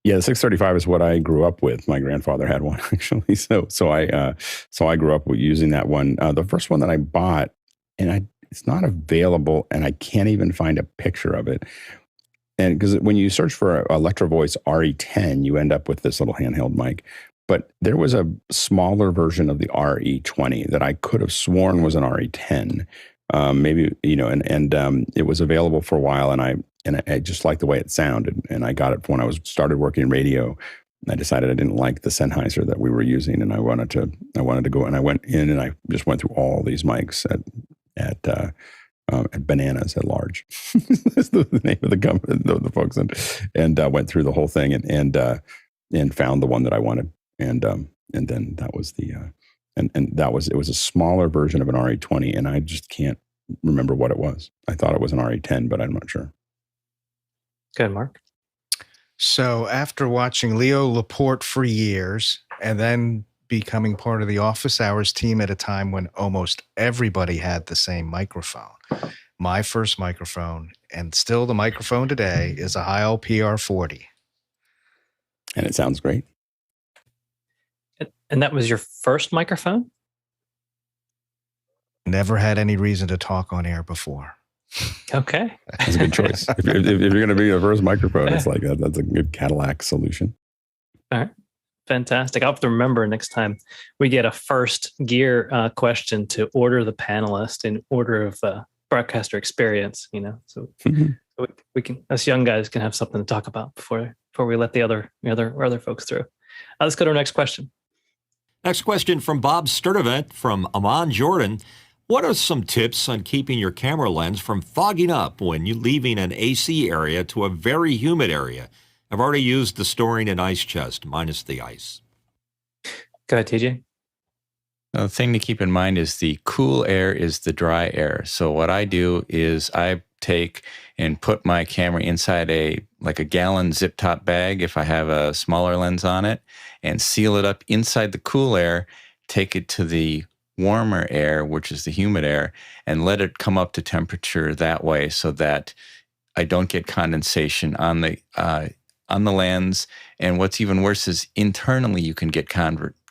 Yeah, the 635 is what I grew up with. My grandfather had one actually, so I grew up with using that one. The first one that I bought, and it's not available, and I can't even find a picture of it. And because when you search for Electro Voice RE10, you end up with this little handheld mic. But there was a smaller version of the RE20 that I could have sworn was an RE10. Maybe, and it was available for a while, and I just liked the way it sounded. And I got it when I started working in radio. I decided I didn't like the Sennheiser that we were using, and I wanted to go. And I went in and I just went through all these mics at Bananas at Large. That's the name of the company, the folks, and went through the whole thing and found the one that I wanted. And then that was it was a smaller version of an RE20, and I just can't remember what it was. I thought it was an RE10, but I'm not sure. Good, Mark. So after watching Leo Laporte for years and then becoming part of the Office Hours team at a time when almost everybody had the same microphone, my first microphone, and still the microphone today, is a Heil PR40. And it sounds great. And that was your first microphone? Never had any reason to talk on air before. Okay. That's a good choice. If you're going to be the first microphone, it's like that's a good Cadillac solution. All right. Fantastic. I'll have to remember next time we get a first gear question to order the panelist in order of broadcaster experience, so we can, us young guys, can have something to talk about before we let the other folks through. Let's go to our next question. Next question from Bob Sturdivant from Amman, Jordan. What are some tips on keeping your camera lens from fogging up when you're leaving an AC area to a very humid area? I've already used the storing in ice chest, minus the ice. Go ahead, TJ. The thing to keep in mind is the cool air is the dry air. So what I do is I take and put my camera inside a gallon zip top bag if I have a smaller lens on it, and seal it up inside the cool air, take it to the warmer air, which is the humid air, and let it come up to temperature that way so that I don't get condensation on the lens. And what's even worse is internally you can get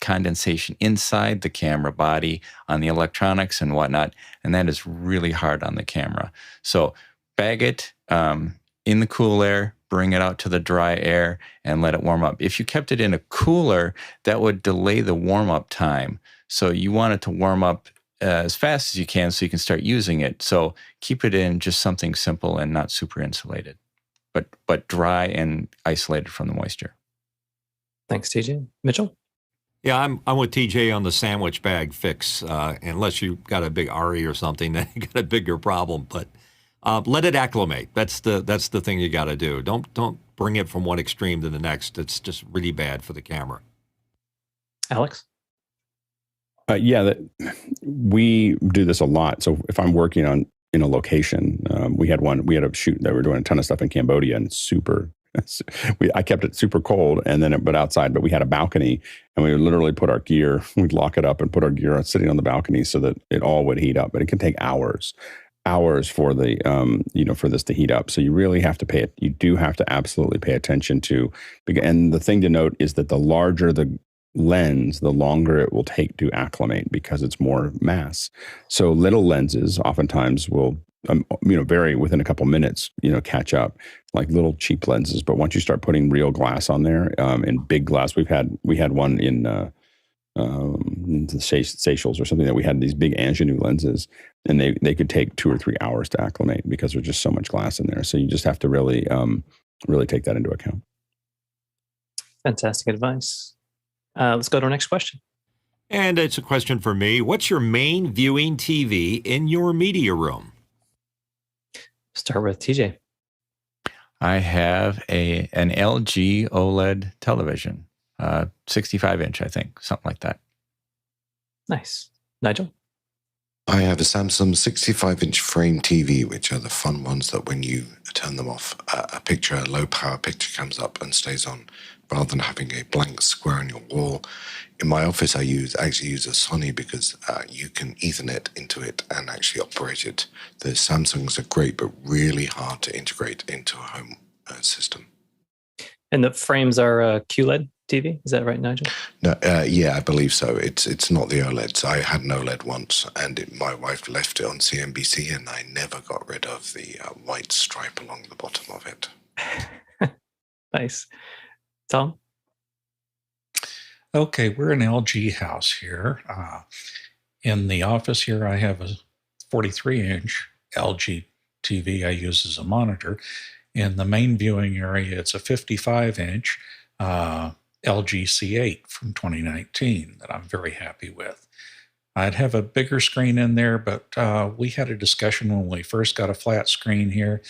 condensation inside the camera body on the electronics and whatnot, and that is really hard on the camera. So bag it in the cool air, bring it out to the dry air, and let it warm up. If you kept it in a cooler, that would delay the warm-up time. So you want it to warm up as fast as you can so you can start using it. So keep it in just something simple and not super insulated, but dry and isolated from the moisture. Thanks, TJ. Mitchell? Yeah, I'm with TJ on the sandwich bag fix. Unless you got a big RE or something, then you got a bigger problem. But let it acclimate. That's the thing you got to do. Don't bring it from one extreme to the next. It's just really bad for the camera. Alex? We do this a lot. So if I'm working in a location, we had a shoot that we were doing a ton of stuff in Cambodia, and I kept it super cold, but outside. But we had a balcony, and we would literally put our gear. We'd lock it up and put our gear sitting on the balcony so that it all would heat up. But it can take hours for the for this to heat up. So you really have to you do have to absolutely pay attention to. And the thing to note is that the larger the lens, the longer it will take to acclimate because it's more mass. So little lenses oftentimes will vary within a couple minutes, catch up, like little cheap lenses. But once you start putting real glass on there, and big glass, we had one in the Seychelles or something, that we had these big Angenieux lenses, and they could take 2 or 3 hours to acclimate because there's just so much glass in there. So you just have to really take that into account. Fantastic advice. Let's go to our next question. And it's a question for me. What's your main viewing TV in your media room? Start with TJ. I have an LG OLED television, 65-inch, I think, something like that. Nice. Nigel? I have a Samsung 65-inch frame TV, which are the fun ones that when you turn them off, a low power picture comes up and stays on, rather than having a blank square on your wall. In my office, I actually use a Sony because you can Ethernet into it and actually operate it. The Samsungs are great, but really hard to integrate into a home system. And the frames are QLED TV? Is that right, Nigel? No, yeah, I believe so. It's not the OLEDs. I had an OLED once, and my wife left it on CNBC, and I never got rid of the white stripe along the bottom of it. Nice. Tom? Okay, we're an LG house here. In the office here, I have a 43-inch LG TV I use as a monitor. In the main viewing area, it's a 55-inch LG C8 from 2019 that I'm very happy with. I'd have a bigger screen in there, but we had a discussion when we first got a flat screen here,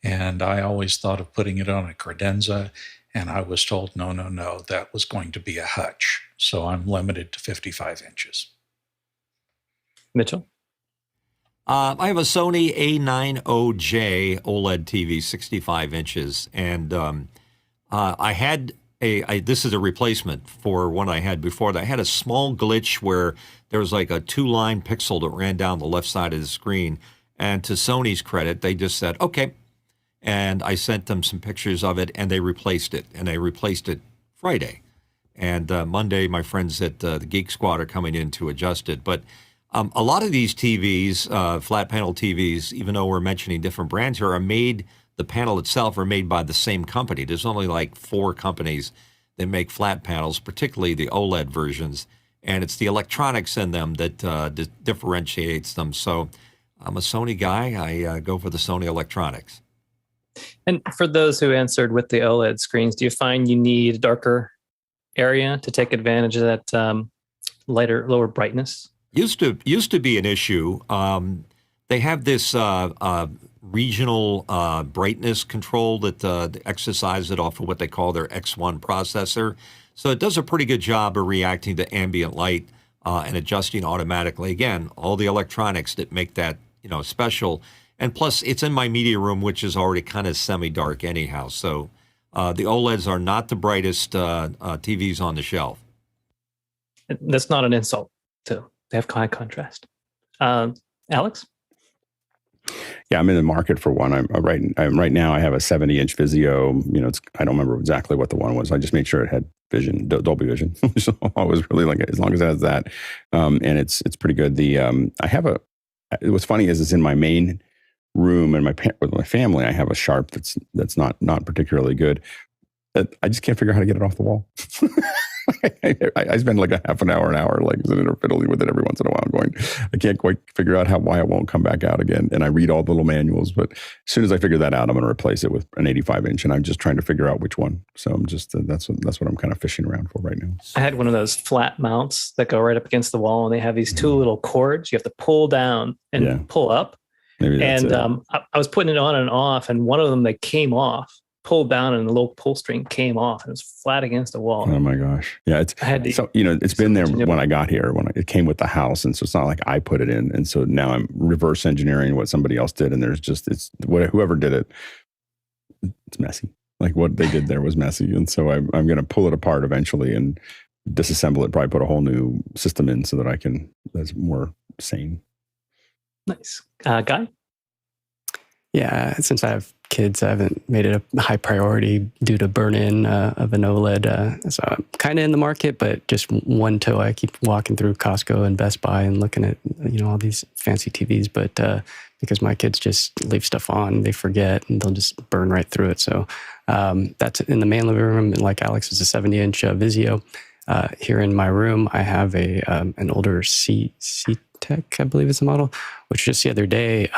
and I always thought of putting it on a credenza, and I was told, no, that was going to be a hutch. So I'm limited to 55 inches. Mitchell? I have a Sony A90J OLED TV, 65 inches, and I had this is a replacement for one I had before. That had a small glitch where there was like a 2-line pixel that ran down the left side of the screen, and to Sony's credit, they just said, okay, and I sent them some pictures of it, and they replaced it, and they replaced it Friday. And Monday, my friends at the Geek Squad are coming in to adjust it, but a lot of these TVs, flat panel TVs, even though we're mentioning different brands here, the panel itself are made by the same company. There's only like 4 companies that make flat panels, particularly the OLED versions, and it's the electronics in them that differentiates them. So I'm a Sony guy. I go for the Sony electronics. And for those who answered with the OLED screens, do you find you need a darker area to take advantage of that lower brightness? Used to be an issue. They have this regional brightness control that exercises it off of what they call their X1 processor. So it does a pretty good job of reacting to ambient light and adjusting automatically. Again, all the electronics that make that special. And plus, it's in my media room, which is already kind of semi-dark anyhow. So the OLEDs are not the brightest TVs on the shelf. That's not an insult, too. They have high contrast. Alex? Yeah, I'm in the market for one. Right now I have a 70-inch Vizio. I don't remember exactly what the one was. I just made sure it had vision, Dolby Vision. So I was really like, as long as it has that, and it's pretty good. What's funny is it's in my main room and with my family. I have a Sharp that's not particularly good. I just can't figure out how to get it off the wall. I spend like a half an hour, like sitting there fiddling with it every once in a while, going, I can't quite figure out why it won't come back out again. And I read all the little manuals, but as soon as I figure that out, I'm going to replace it with an 85-inch, and I'm just trying to figure out which one. So I'm just that's what I'm kind of fishing around for right now. I had one of those flat mounts that go right up against the wall, and they have these 2 little cords you have to pull down and pull up. Maybe that's it. I was putting it on and off, and one of them they came off. Pulled down and the little pull string came off and it was flat against the wall. Oh my gosh. Yeah. It's been there when I got here, it came with the house. And so it's not like I put it in. And so now I'm reverse engineering what somebody else did. And whoever did it, it's messy. Like what they did there was messy. And so I'm going to pull it apart eventually and disassemble it, probably put a whole new system in so that that's more sane. Nice. Guy? Yeah, since I have kids, I haven't made it a high priority due to burn-in of an OLED. So I'm kind of in the market, but just one toe. I keep walking through Costco and Best Buy and looking at all these fancy TVs, but because my kids just leave stuff on, they forget, and they'll just burn right through it. So that's in the main living room. And like Alex, is a 70-inch Vizio. Here in my room, I have an older C-Tech, I believe is the model, which just the other day,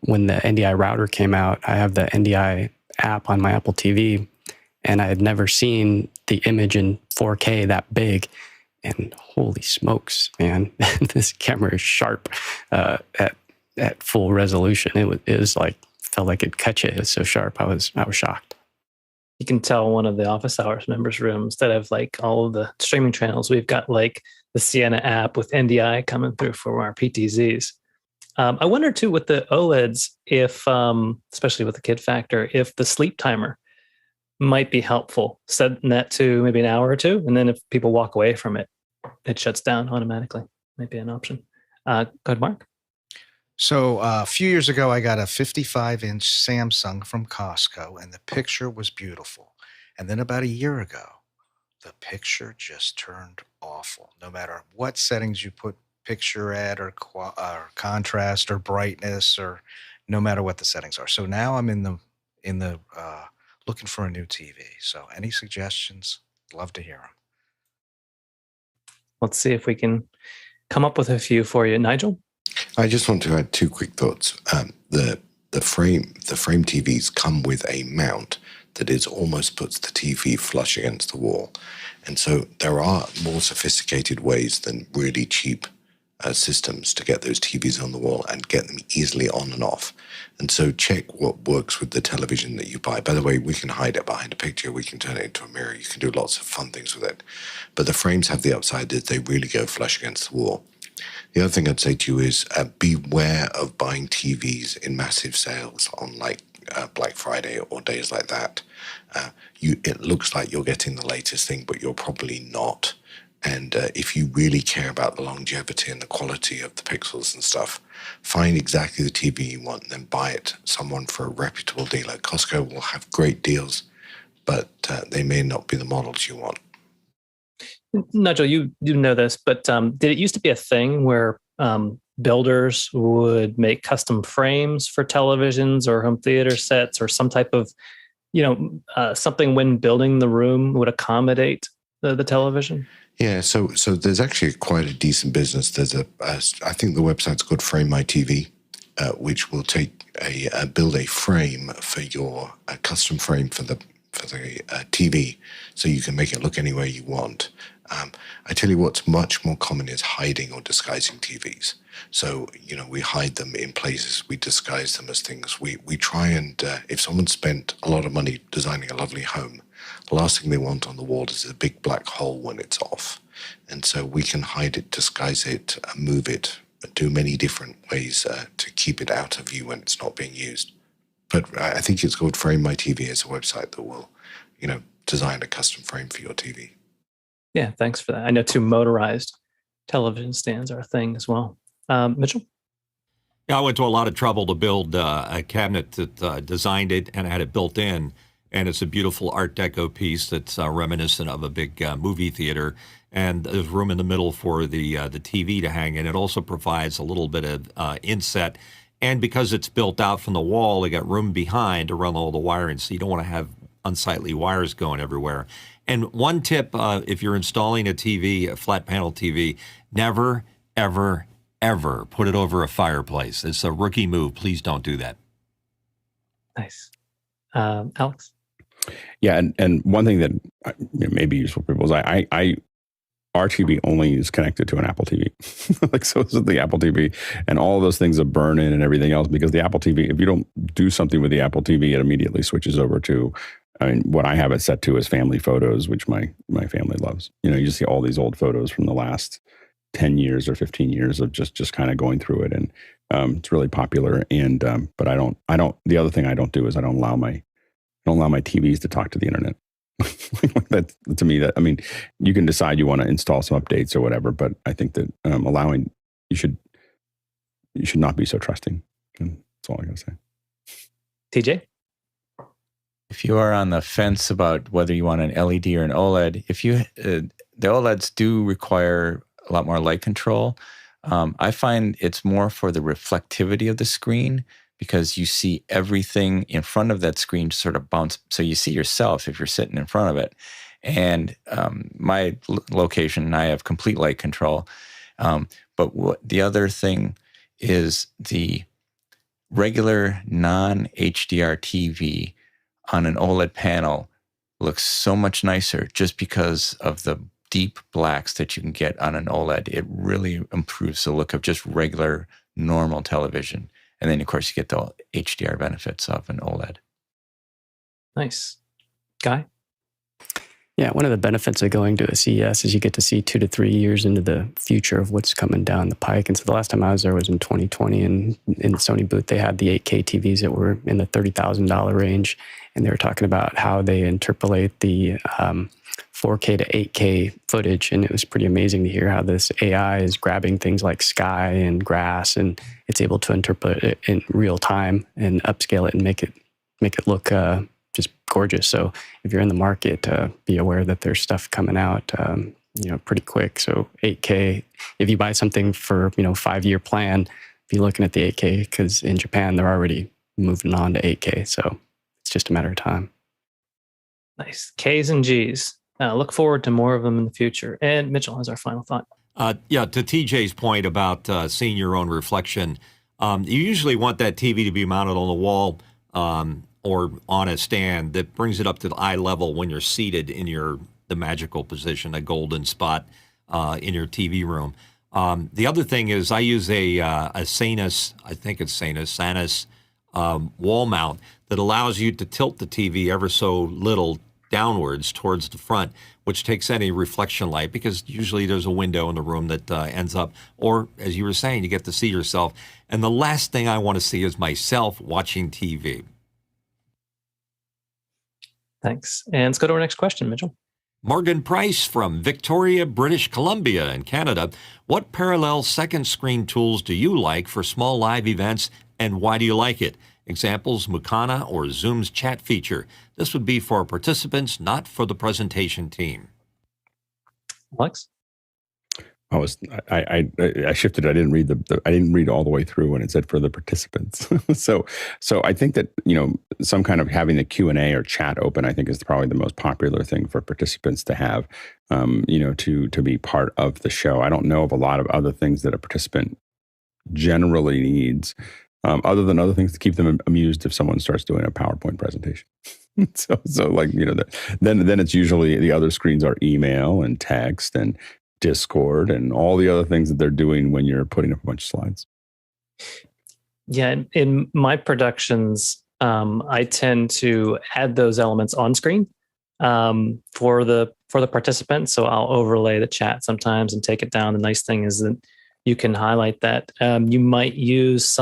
when the NDI router came out, I have the NDI app on my Apple TV, and I had never seen the image in 4K that big. And holy smokes, man, this camera is sharp at full resolution. It was like, felt like it'd cut you. It was so sharp. I was shocked. You can tell one of the office hours members' rooms that have like all of the streaming channels. We've got like the Sienna app with NDI coming through for our PTZs. I wonder too with the OLEDs, if, especially with the kid factor, if the sleep timer might be helpful. Setting that to maybe an hour or two. And then if people walk away from it, it shuts down automatically. Might be an option. Go ahead, Mark. So a few years ago, I got a 55-inch Samsung from Costco, and the picture was beautiful. And then about a year ago, the picture just turned awful. No matter what settings you put picture at, or contrast, or brightness, or no matter what the settings are. So now I'm in the looking for a new TV. So any suggestions? Love to hear them. Let's see if we can come up with a few for you, Nigel. I just want to add two quick thoughts. The frame TVs come with a mount that is almost puts the TV flush against the wall, and so there are more sophisticated ways than really cheap systems to get those TVs on the wall and get them easily on and off. And so check what works with the television that you buy. By the way, we can hide it behind a picture. We can turn it into a mirror. You can do lots of fun things with it. But the frames have the upside that they really go flush against the wall. The other thing I'd say to you is beware of buying TVs in massive sales on like Black Friday or days like that. It looks like you're getting the latest thing, but you're probably not. And if you really care about the longevity and the quality of the pixels and stuff, find exactly the TV you want and then buy it someone for a reputable dealer. Costco will have great deals, but they may not be the models you want. Nigel, you know this, but did it used to be a thing where builders would make custom frames for televisions or home theater sets or some type of, something when building the room would accommodate the television? Yeah, so there's actually quite a decent business. There's I think the website's called Frame My TV, which will build a frame for your custom frame for the TV, so you can make it look any way you want. I tell you what's much more common is hiding or disguising TVs. So, we hide them in places, we disguise them as things. We try and, if someone spent a lot of money designing a lovely home, the last thing they want on the wall is a big black hole when it's off. And so we can hide it, disguise it, move it, do many different ways to keep it out of view when it's not being used. But I think it's called Frame My TV as a website that will, design a custom frame for your TV. Yeah, thanks for that. I know too, motorized television stands are a thing as well. Mitchell? Yeah, I went to a lot of trouble to build a cabinet that designed it and had it built in. And it's a beautiful Art Deco piece that's reminiscent of a big movie theater. And there's room in the middle for the TV to hang in. It also provides a little bit of inset. And because it's built out from the wall, they got room behind to run all the wiring. So you don't want to have unsightly wires going everywhere. And one tip, if you're installing a TV, a flat panel TV, never, ever, ever put it over a fireplace. It's a rookie move. Please don't do that. Nice. Alex? Yeah, and one thing that may be useful for people is our TV only is connected to an Apple TV. Like, so is the Apple TV, and all of those things of burn-in and everything else, because the Apple TV, if you don't do something with the Apple TV, it immediately switches over to, what I have it set to is family photos, which my family loves. You just see all these old photos from the last 10 years or 15 years of just kind of going through it. And it's really popular. And, but I don't, the other thing I don't do is I don't allow my TVs to talk to the internet. That, to me, you can decide you want to install some updates or whatever, but I think that you should not be so trusting. And that's all I gotta say. TJ? If you are on the fence about whether you want an LED or an OLED, the OLEDs do require a lot more light control. I find it's more for the reflectivity of the screen, because you see everything in front of that screen sort of bounce. So you see yourself if you're sitting in front of it. And my location, I have complete light control. But the other thing is the regular non-HDR TV on an OLED panel looks so much nicer just because of the deep blacks that you can get on an OLED, it really improves the look of just regular, normal television. And then, of course, you get the HDR benefits of an OLED. Nice. Guy? Yeah, one of the benefits of going to a CES is you get to see 2 to 3 years into the future of what's coming down the pike. And so the last time I was there was in 2020, and in the Sony booth, they had the 8K TVs that were in the $30,000 range. And they were talking about how they interpolate the 4K to 8K footage. And it was pretty amazing to hear how this AI is grabbing things like sky and grass, and it's able to interpolate it in real time and upscale it and make it look just gorgeous. So if you're in the market, be aware that there's stuff coming out, pretty quick. So 8K, if you buy something for, 5-year plan, be looking at the 8K, because in Japan, they're already moving on to 8K. So it's just a matter of time. Nice. K's and G's. Look forward to more of them in the future. And Mitchell has our final thought. To TJ's point about seeing your own reflection, you usually want that TV to be mounted on the wall or on a stand that brings it up to the eye level when you're seated in the magical position, a golden spot in your TV room. The other thing is I use a Sanus, I think it's Sanus wall mount that allows you to tilt the TV ever so little downwards towards the front, which takes any reflection light, because usually there's a window in the room that ends up, or as you were saying, you get to see yourself. And the last thing I want to see is myself watching TV. Thanks. And let's go to our next question, Mitchell. Morgan Price from Victoria, British Columbia in Canada. What parallel second screen tools do you like for small live events, and why do you like it? Examples, Mukana or Zoom's chat feature. This would be for participants, not for the presentation team. Alex? I shifted. I didn't read I didn't read all the way through when it said for the participants. so I think that, some kind of having the Q&A or chat open, I think is probably the most popular thing for participants to have, to be part of the show. I don't know of a lot of other things that a participant generally needs, other than other things to keep them amused if someone starts doing a PowerPoint presentation. Then it's usually the other screens are email and text and Discord and all the other things that they're doing when you're putting up a bunch of slides. Yeah, in my productions, I tend to add those elements on screen for the participants. So I'll overlay the chat sometimes and take it down. The nice thing is that you can highlight that. You might use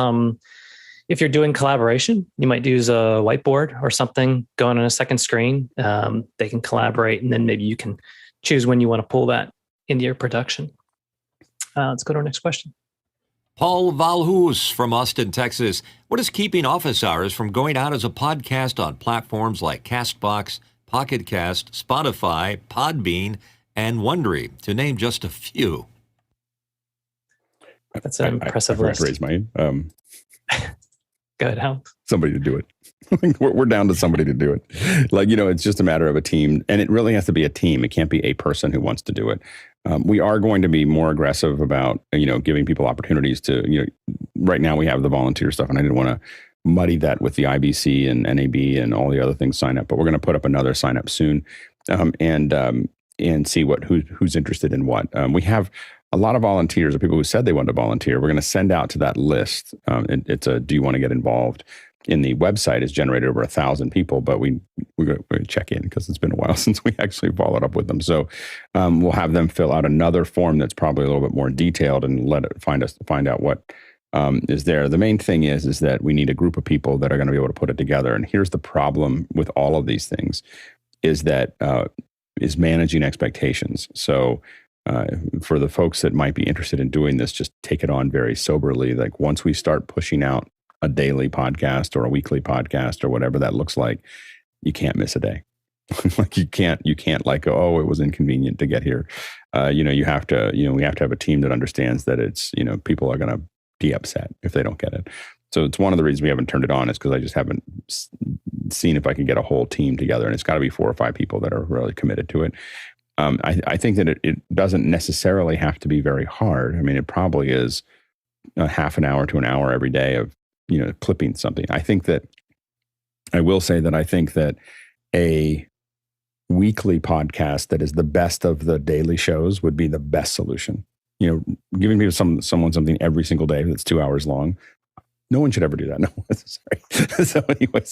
if you're doing collaboration, you might use a whiteboard or something going on a second screen. They can collaborate, and then maybe you can choose when you want to pull that into your production. Let's go to our next question. Paul Valhus from Austin, Texas. What is keeping Office Hours from going out as a podcast on platforms like Castbox, Pocketcast, Spotify, Podbean, and Wondery, to name just a few? That's an impressive list. I raise my hand. Go ahead, Alex. Somebody to do it. We're down to somebody to do it. It's just a matter of a team, and it really has to be a team. It can't be a person who wants to do it. We are going to be more aggressive about, giving people opportunities to, right now we have the volunteer stuff, and I didn't want to muddy that with the IBC and NAB and all the other things sign up, but we're going to put up another sign up soon, and see who's interested in what. We have a lot of volunteers or people who said they wanted to volunteer. We're going to send out to that list. It's do you want to get involved? In the website is generated over 1,000 people, but we're going to check in because it's been a while since we actually followed up with them. So we'll have them fill out another form that's probably a little bit more detailed and find out what is there. The main thing is that we need a group of people that are going to be able to put it together. And here's the problem with all of these things is managing expectations. So for the folks that might be interested in doing this, just take it on very soberly. Like once we start pushing out a daily podcast or a weekly podcast or whatever that looks like, you can't miss a day. you can't oh, it was inconvenient to get here. You have to, we have to have a team that understands that it's, people are going to be upset if they don't get it. So it's one of the reasons we haven't turned it on is because I just haven't seen if I can get a whole team together, and it's got to be 4 or 5 people that are really committed to it. I think that it doesn't necessarily have to be very hard. I mean, it probably is a half an hour to an hour every day of, clipping something. I will say that I think that a weekly podcast that is the best of the daily shows would be the best solution. Giving people someone something every single day that's 2 hours long. No one should ever do that. No, sorry. So anyway,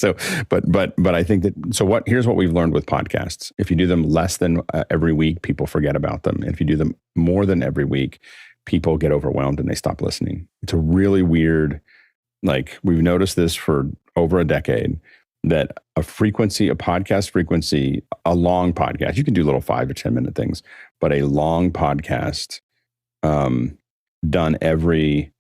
but I think that, here's what we've learned with podcasts. If you do them less than every week, people forget about them. And if you do them more than every week, people get overwhelmed and they stop listening. It's a really weird, we've noticed this for over a decade, that a podcast frequency, a long podcast, you can do little 5 or 10 minute things, but a long podcast done every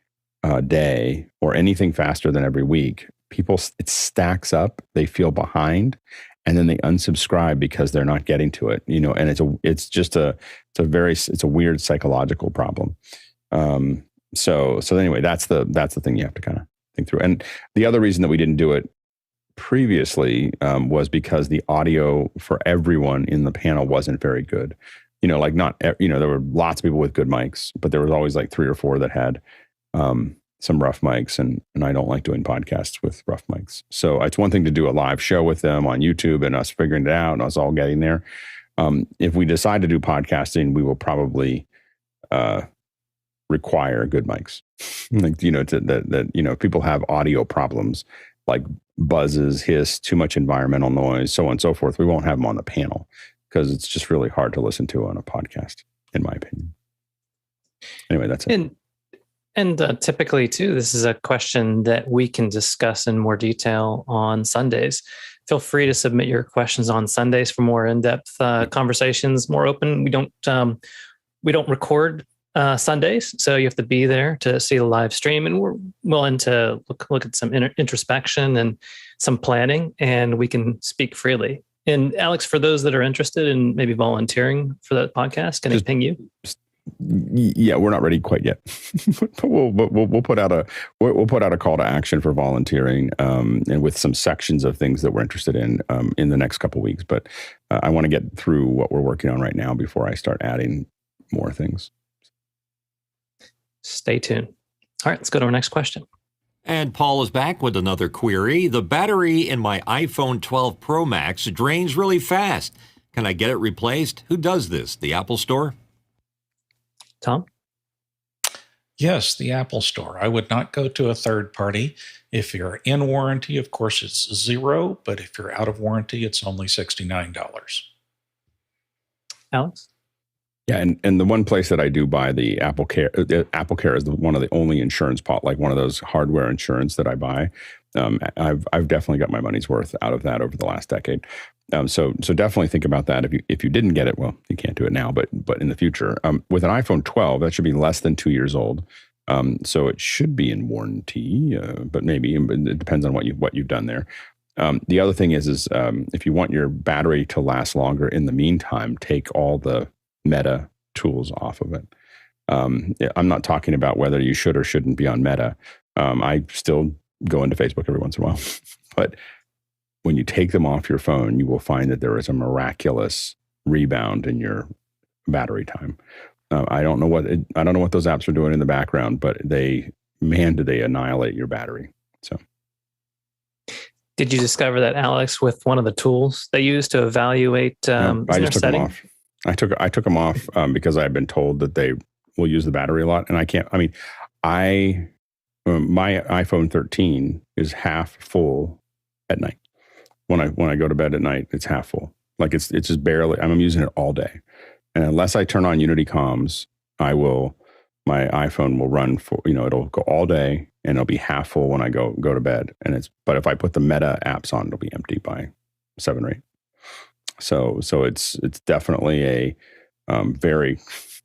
day or anything faster than every week, it stacks up, they feel behind, and then they unsubscribe because they're not getting to it, and it's a weird psychological problem. So anyway, that's the thing you have to kind of think through. And the other reason that we didn't do it previously was because the audio for everyone in the panel wasn't very good. There were lots of people with good mics, but there was always 3 or 4 that had some rough mics, and I don't like doing podcasts with rough mics. So it's one thing to do a live show with them on YouTube and us figuring it out and us all getting there. If we decide to do podcasting, we will probably require good mics. If people have audio problems like buzzes, hiss, too much environmental noise, so on and so forth, we won't have them on the panel because it's just really hard to listen to on a podcast, in my opinion. Anyway, that's it. And typically, too, this is a question that we can discuss in more detail on Sundays. Feel free to submit your questions on Sundays for more in-depth conversations, more open. We don't record Sundays, so you have to be there to see the live stream. And we're willing to look at some introspection and some planning, and we can speak freely. And Alex, for those that are interested in maybe volunteering for that podcast, can I ping you? Yeah, we're not ready quite yet. we'll put out a call to action for volunteering, and with some sections of things that we're interested in the next couple of weeks. But I want to get through what we're working on right now before I start adding more things. Stay tuned. All right, let's go to our next question. And Paul is back with another query. The battery in my iPhone 12 Pro Max drains really fast. Can I get it replaced? Who does this? The Apple Store? Tom? Yes, the Apple Store. I would not go to a third party. If you're in warranty, of course, it's $0, but if you're out of warranty, it's only $69. Alex? Yeah, and the one place that I do buy the Apple Care is one of the only insurance one of those hardware insurance that I buy. I've definitely got my money's worth out of that over the last decade. So definitely think about that. If you didn't get it, well, you can't do it now, but in the future, with an iPhone 12, that should be less than 2 years old. So it should be in warranty, but maybe it depends on what you've done there. The other thing is if you want your battery to last longer, in the meantime, take all the Meta tools off of it. I'm not talking about whether you should or shouldn't be on Meta. I still go into Facebook every once in a while, but when you take them off your phone, you will find that there is a miraculous rebound in your battery time. I don't know what those apps are doing in the background, but do they annihilate your battery? So, did you discover that, Alex, with one of the tools they use to evaluate? I just took them off. I took them off because I had been told that they will use the battery a lot, and I can't. I mean, my iPhone 13 is half full at night. When I go to bed at night, it's half full. Like it's just barely. I'm using it all day, and unless I turn on Unity comms, my iPhone will run for it'll go all day, and it'll be half full when I go to bed. But if I put the Meta apps on, it'll be empty by 7 or 8. So it's definitely a very,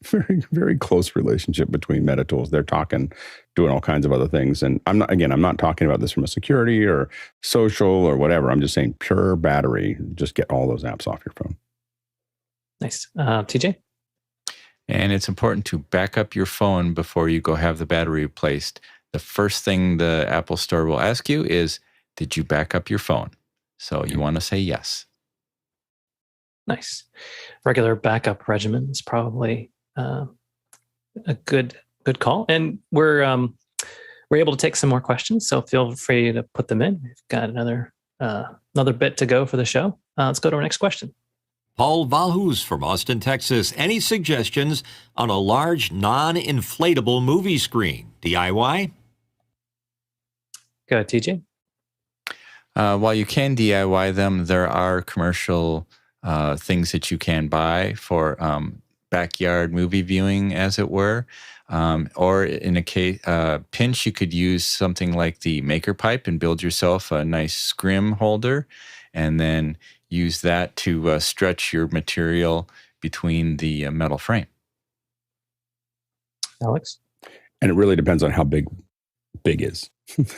very, very close relationship between Meta tools. They're doing all kinds of other things. And I'm not talking about this from a security or social or whatever. I'm just saying pure battery, just get all those apps off your phone. Nice. TJ? And it's important to back up your phone before you go have the battery replaced. The first thing the Apple Store will ask you is, did you back up your phone? So you want to say yes. Nice. Regular backup regimen is probably a good call. And we're able to take some more questions, so feel free to put them in. We've got another bit to go for the show. Let's go to our next question. Paul Valhus from Austin, Texas. Any suggestions on a large non-inflatable movie screen? DIY? Go ahead, TJ. While you can DIY them, there are commercial things that you can buy for backyard movie viewing, as it were. Or in a case pinch, you could use something like the MakerPipe and build yourself a nice scrim holder, and then use that to stretch your material between the metal frame. Alex? And it really depends on how big is.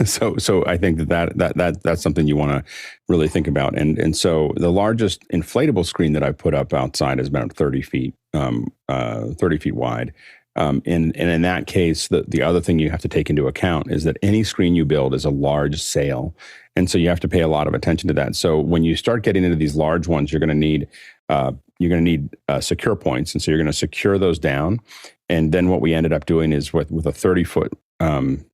So I think that's something you want to really think about. And so the largest inflatable screen that I put up outside is about 30 feet wide. And in that case, the other thing you have to take into account is that any screen you build is a large sail. And so you have to pay a lot of attention to that. So when you start getting into these large ones, you're going to need secure points. And so you're going to secure those down. And then what we ended up doing is with a 30-foot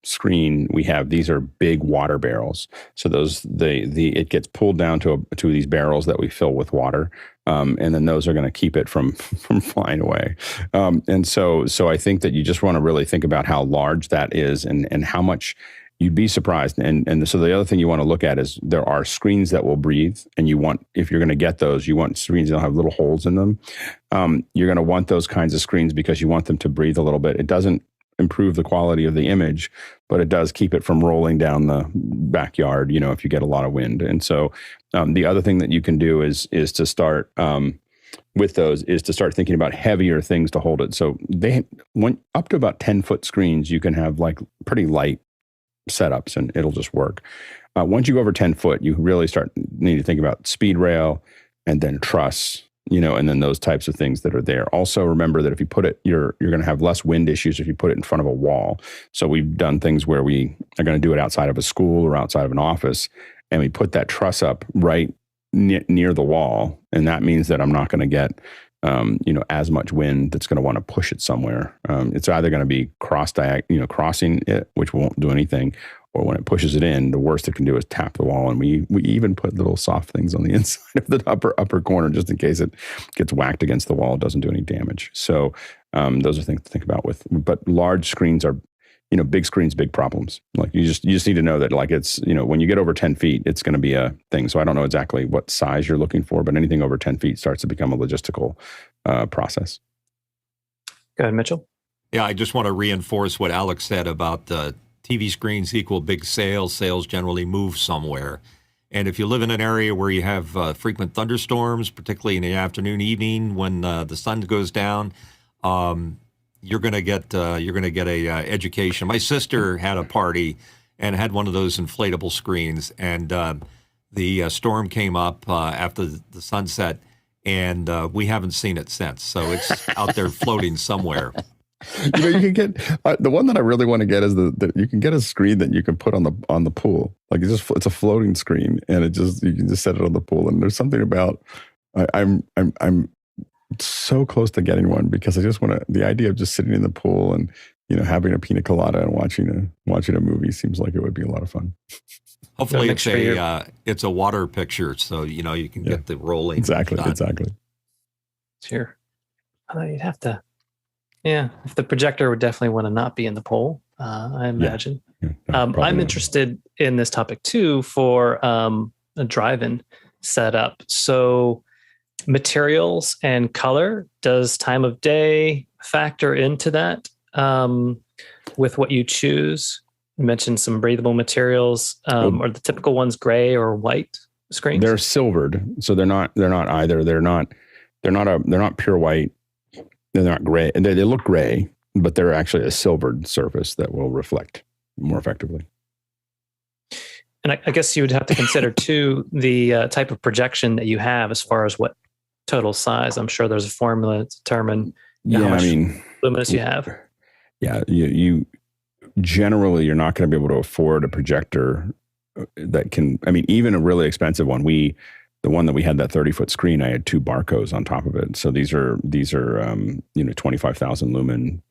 screen, these are big water barrels. So it gets pulled down to these barrels that we fill with water. And then those are going to keep it from flying away. And so I think that you just want to really think about how large that is and how much you'd be surprised. And so the other thing you want to look at is there are screens that will breathe, and if you're going to get those, you want screens that'll have little holes in them. You're going to want those kinds of screens because you want them to breathe a little bit. It doesn't improve the quality of the image, but it does keep it from rolling down the backyard, if you get a lot of wind. And so the other thing that you can do is to start with those is to start thinking about heavier things to hold it. So they went up to about 10-foot screens. You can have like pretty light setups and it'll just work. Once you go over 10 foot, you really need to think about speed rail and then truss, and then those types of things that are there. Also, remember that if you put it, you're going to have less wind issues if you put it in front of a wall. So we've done things where we are going to do it outside of a school or outside of an office, and we put that truss up right near the wall. And that means that I'm not going to get, as much wind that's going to want to push it somewhere. It's either going to be crossing it, which won't do anything, or when it pushes it in, the worst it can do is tap the wall. And we even put little soft things on the inside of the upper corner just in case it gets whacked against the wall. It doesn't do any damage. So those are things to think about but large screens are, big screens, big problems. Like you just need to know that it's, when you get over 10 feet, it's going to be a thing. So I don't know exactly what size you're looking for, but anything over 10 feet starts to become a logistical process. Go ahead, Mitchell. Yeah, I just want to reinforce what Alex said about TV screens equal big sails. Sails generally move somewhere. And if you live in an area where you have frequent thunderstorms, particularly in the afternoon, evening, when the sun goes down, you're going to get a education. My sister had a party and had one of those inflatable screens, and the storm came up after the sunset, and we haven't seen it since. So it's out there floating somewhere. You can get the one that I really want to get is that you can get a screen that you can put on the pool. Like it's a floating screen, and you can just set it on the pool. And there's something about I'm so close to getting one because I just want the idea of just sitting in the pool and having a pina colada and watching a movie seems like it would be a lot of fun. Hopefully it's a water picture, so you can get the rolling. Exactly. Sure. You'd have to. Yeah, if the projector would definitely want to not be in the pool, I imagine. Yeah, I'm interested in this topic too for a drive-in setup. So materials and color, does time of day factor into that with what you choose? You mentioned some breathable materials. Are the typical ones gray or white screens? They're silvered, so they're not either. They're not pure white. They're not gray, and they look gray, but they're actually a silvered surface that will reflect more effectively. And I guess you would have to consider too the type of projection that you have as far as what total size. I'm sure there's a formula to determine how much luminous you have. Yeah, you generally you're not going to be able to afford a projector that can. Even a really expensive one. The one that we had, that 30-foot screen, I had 2 barcodes on top of it. So these are 25,000 lumen,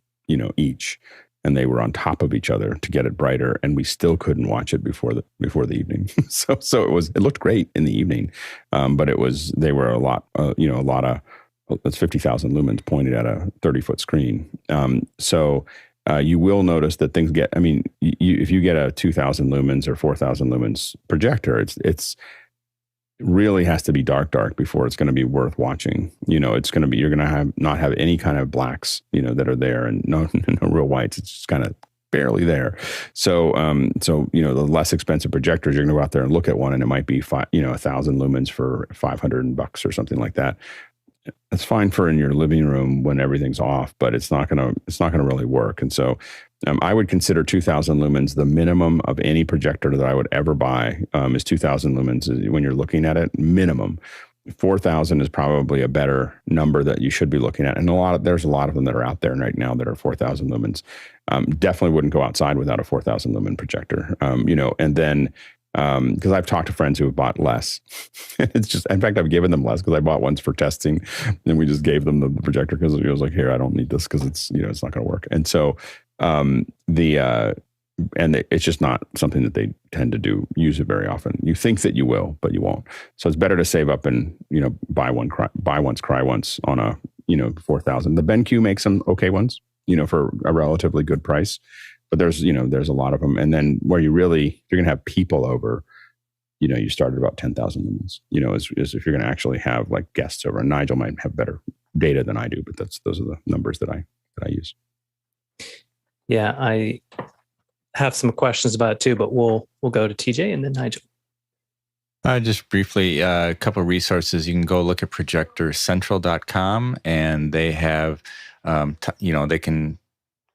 each. and they were on top of each other to get it brighter, and we still couldn't watch it before the evening. so it looked great in the evening, but they were a lot of, that's 50,000 lumens pointed at a 30-foot screen. You will notice that things get, if you get a 2,000 lumens or 4,000 lumens projector, it's really has to be dark before it's going to be worth watching. It's going to be, you're going to not have any kind of blacks, that are there, and no real whites. It's just kind of barely there. So the less expensive projectors, you're going to go out there and look at one, and it might be 1,000 lumens for $500 or something like that. That's fine for in your living room when everything's off, but it's not gonna really work. And so, I would consider 2,000 lumens the minimum of any projector that I would ever buy. Is 2,000 lumens when you're looking at it, minimum. 4,000 is probably a better number that you should be looking at, and there's a lot of them that are out there right now that are 4,000 lumens. Definitely wouldn't go outside without a 4,000 lumen projector. And then. Because I've talked to friends who have bought less. It's just, in fact, I've given them less because I bought ones for testing, and we just gave them the projector because it was like, here, I don't need this because it's not going to work. And so it's just not something that they tend to use it very often. You think that you will, but you won't. So it's better to save up and buy once, cry once on a 4,000. The BenQ makes some okay ones, for a relatively good price. But there's a lot of them. And then where you're going to have people over, you start at about 10,000 lumens, as if you're going to actually have like guests over. And Nigel might have better data than I do, but those are the numbers that I use. Yeah, I have some questions about it too, but we'll go to TJ and then Nigel. Just briefly, a couple of resources. You can go look at projectorcentral.com, and they have, they can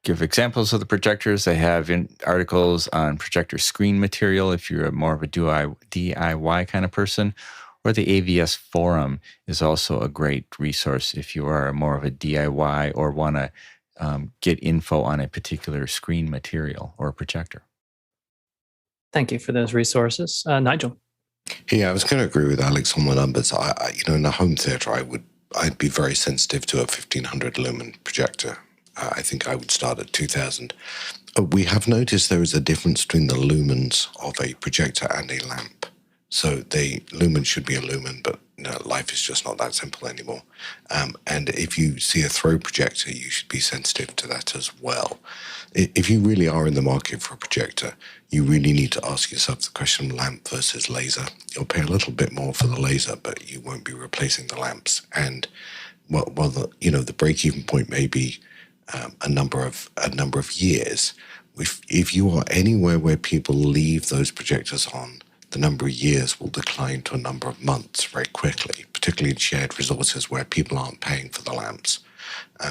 give examples of the projectors. They have articles on projector screen material if you're more of a DIY kind of person, or the AVS forum is also a great resource if you are more of a DIY or want to get info on a particular screen material or projector. Thank you for those resources. Nigel. Yeah, I was going to agree with Alex on the numbers. In a home theater, I'd be very sensitive to a 1,500 lumen projector. I think I would start at 2,000. We have noticed there is a difference between the lumens of a projector and a lamp. So the lumen should be a lumen, but life is just not that simple anymore. And if you see a throw projector, you should be sensitive to that as well. If you really are in the market for a projector, you really need to ask yourself the question, lamp versus laser. You'll pay a little bit more for the laser, but you won't be replacing the lamps. And the break-even point may be a number of years. If you are anywhere where people leave those projectors on, the number of years will decline to a number of months very quickly, particularly in shared resources where people aren't paying for the lamps.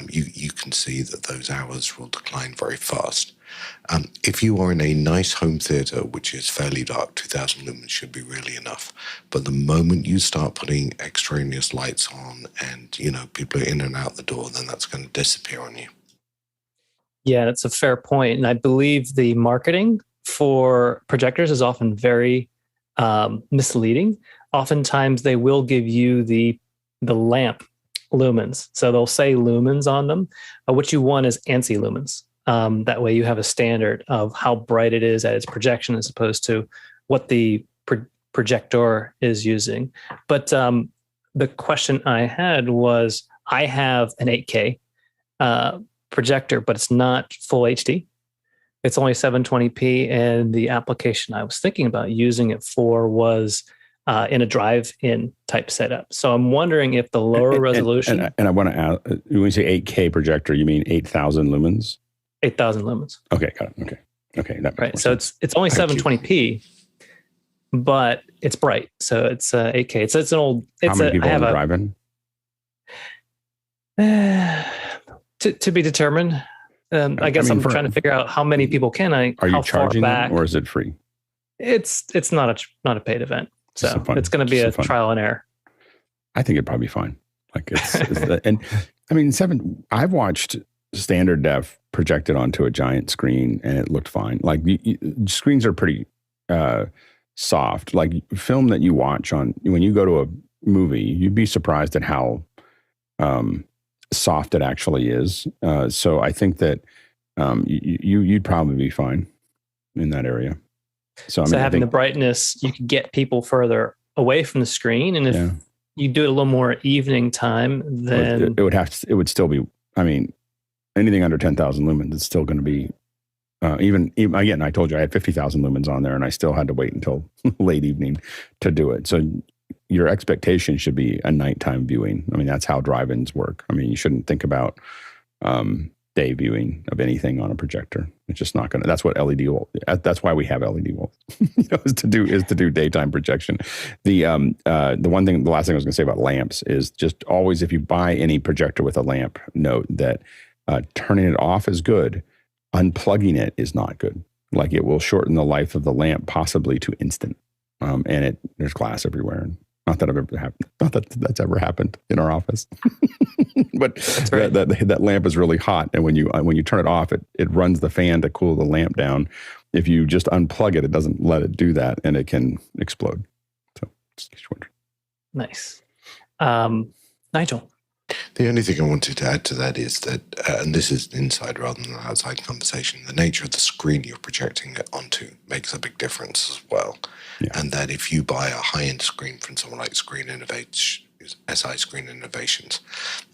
You can see that those hours will decline very fast. If you are in a nice home theater, which is fairly dark, 2,000 lumens should be really enough. But the moment you start putting extraneous lights on and, people are in and out the door, then that's going to disappear on you. Yeah, that's a fair point. And I believe the marketing for projectors is often very misleading. Oftentimes they will give you the lamp lumens. So they'll say lumens on them. What you want is ANSI lumens. That way you have a standard of how bright it is at its projection as opposed to what the projector is using. But the question I had was, I have an 8K projector, but it's not full HD. It's only 720p, and the application I was thinking about using it for was in a drive-in type setup. So I'm wondering if the lower resolution... And I want to add, when you say 8K projector, you mean 8,000 lumens? 8,000 lumens. Okay, got it. Okay. That right. So it's only 720p, but it's bright. So it's 8K. So it's an old... How many people on the drive-in? To be determined. I guess I'm trying to figure out how many people can I. Are you charging them, or is it free? It's not a paid event, so it's going to be a trial and error. I think it'd probably be fine. Like and I mean, I've watched standard def projected onto a giant screen, and it looked fine. Like screens are pretty soft. Like film that you watch on when you go to a movie, you'd be surprised at how soft it actually is. So I think that you'd probably be fine in that area. So, So having the brightness, you could get people further away from the screen, and if you do it a little more evening time, then it would still be. I mean, anything under 10,000 lumens is still going to be. Even again, I told you I had 50,000 lumens on there, and I still had to wait until late evening to do it. So your expectation should be a nighttime viewing. I mean, that's how drive-ins work. I mean, you shouldn't think about day viewing of anything on a projector. It's just not going to. That's what LED will. That's why we have LED will. is to do daytime projection. The one thing, the last thing I was going to say about lamps is just always, if you buy any projector with a lamp, note that turning it off is good. Unplugging it is not good. Like, it will shorten the life of the lamp possibly to instant. And there's glass everywhere. Not that that's ever happened in our office. But right. that lamp is really hot, and when you turn it off, it runs the fan to cool the lamp down. If you just unplug it, it doesn't let it do that, and it can explode. So, just wondering. Nice, Nigel. The only thing I wanted to add to that is that, and this is an inside rather than an outside conversation, the nature of the screen you're projecting it onto makes a big difference as well. Yeah. And that if you buy a high-end screen from someone like SI Screen Innovations,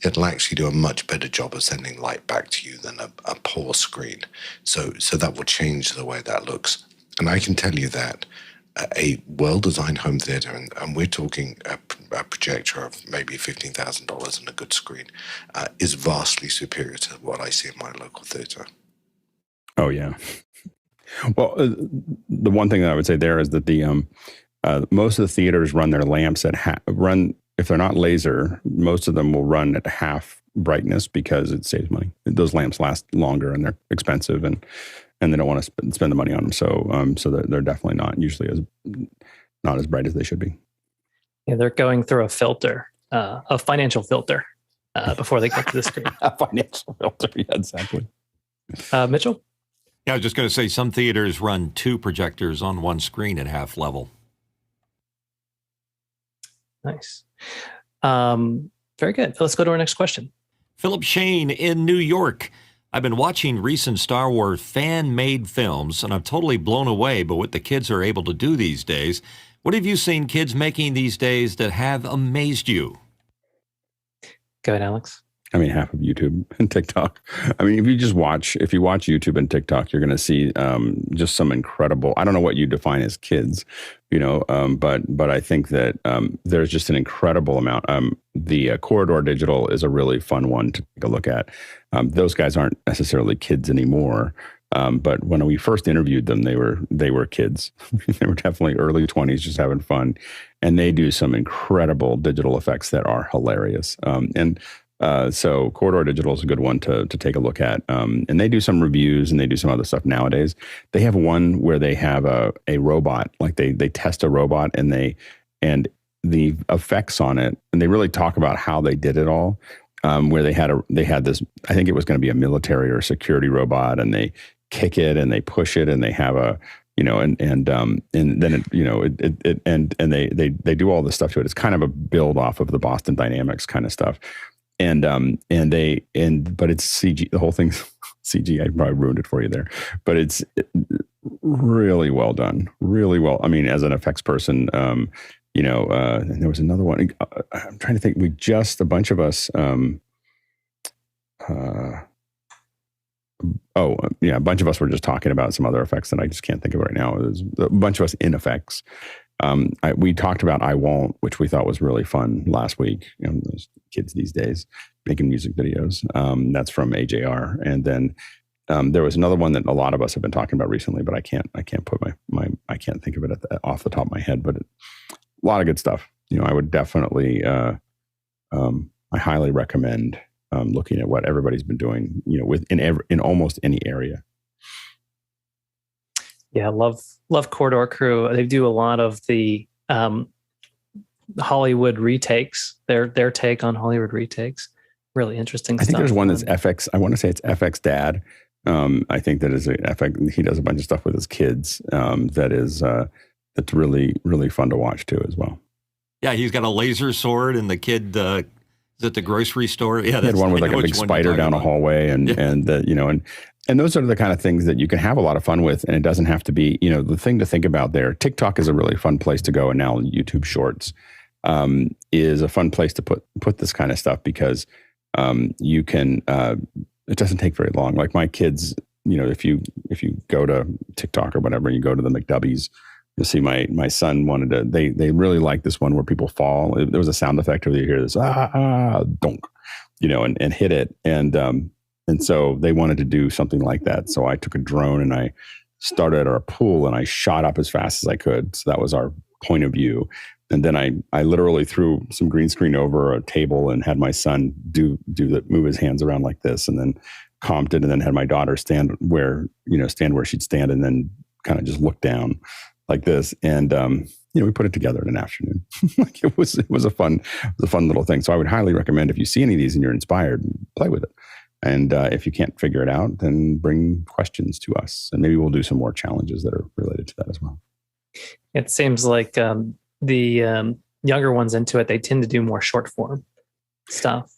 it'll actually do a much better job of sending light back to you than a poor screen. So that will change the way that looks. And I can tell you that a well-designed home theater, and we're talking a projector of maybe $15,000 and a good screen, is vastly superior to what I see in my local theater. Oh, yeah. Well, the one thing that I would say there is that the most of the theaters run their lamps at if they're not laser, most of them will run at half brightness because it saves money. Those lamps last longer and they're expensive, and they don't want to spend the money on them. So they're definitely not usually not as bright as they should be. Yeah, they're going through a financial filter before they get to the screen. A financial filter, yeah, exactly. Mitchell? Yeah, I was just going to say some theaters run 2 projectors on one screen at half level. Nice. Very good. Let's go to our next question. Philip Shane in New York. I've been watching recent Star Wars fan-made films, and I'm totally blown away by what the kids are able to do these days. What have you seen kids making these days that have amazed you? Go ahead, Alex. I mean, half of YouTube and TikTok. I mean, if you watch YouTube and TikTok, you're going to see just some incredible, I don't know what you define as kids, but I think that there's just an incredible amount. The Corridor Digital is a really fun one to take a look at. Those guys aren't necessarily kids anymore. But when we first interviewed them, they were kids. They were definitely early 20s, just having fun. And they do some incredible digital effects that are hilarious. So Corridor Digital is a good one to take a look at. And they do some reviews and they do some other stuff nowadays. They have one where they have a robot, like they test a robot and the effects on it, and they really talk about how they did it all. Where they had this, I think it was going to be a military or security robot, and they kick it and they push it and they have a, and then they do all this stuff to it. It's kind of a build off of the Boston Dynamics kind of stuff. But it's CG, the whole thing's CG. I probably ruined it for you there, but it's really well done. Really well. I mean, as an effects person, and there was another one. I'm trying to think. A bunch of us, a bunch of us were just talking about some other effects that I just can't think of right now. There's a bunch of us in effects. We talked about I Won't, which we thought was really fun last week. Those kids these days making music videos. That's from AJR. And then there was another one that a lot of us have been talking about recently, but I can't put I can't think of it off the top of my head. But a lot of good stuff. I would definitely I highly recommend looking at what everybody's been doing. In almost any area. Yeah, love Corridor Crew. They do a lot of the Hollywood retakes. Their take on Hollywood retakes. Really interesting stuff. I think there's one that's FX. I want to say it's FX Dad. I think that is FX. He does a bunch of stuff with his kids. That's really, really fun to watch too as well. Yeah, he's got a laser sword, and the kid is at the grocery store. Yeah, he had one with like a big spider down a hallway, and And those are the kind of things that you can have a lot of fun with, and it doesn't have to be, the thing to think about there. TikTok is a really fun place to go, and now YouTube Shorts is a fun place to put this kind of stuff because you can. It doesn't take very long. Like my kids, if you go to TikTok or whatever, you go to the McDubbies, you'll see my son wanted to. They really like this one where people fall. There was a sound effect where you hear this donk, and hit it and so they wanted to do something like that. So I took a drone and I started at our pool and I shot up as fast as I could. So that was our point of view. And then I literally threw some green screen over a table and had my son move his hands around like this, and then comped it, and then had my daughter stand where she'd stand, and then kind of just look down like this. And we put it together in an afternoon. Like it was a fun little thing. So I would highly recommend, if you see any of these and you're inspired, play with it. And if you can't figure it out, then bring questions to us, and maybe we'll do some more challenges that are related to that as well. It seems like the younger ones into it, they tend to do more short form stuff.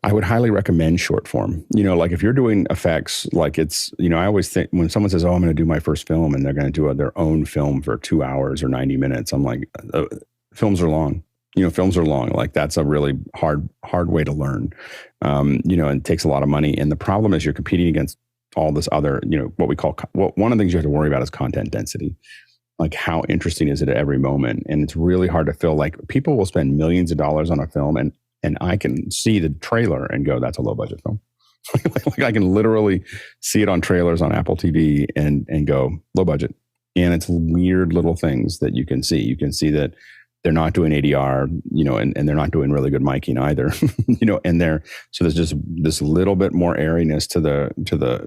I would highly recommend short form. Like if you're doing effects, like it's, I always think when someone says, "Oh, I'm going to do my first film," and they're going to do their own film for 2 hours or 90 minutes, I'm like, films are long. Films are long. Like that's a really hard way to learn. And it takes a lot of money. And the problem is you're competing against all this other, what we call, one of the things you have to worry about is content density. Like how interesting is it at every moment? And it's really hard to feel like people will spend millions of dollars on a film and I can see the trailer and go, that's a low budget film. Like I can literally see it on trailers on Apple TV and go low budget. And it's weird little things that you can see. You can see that they're not doing ADR, and they're not doing really good miking either, so there's just this little bit more airiness to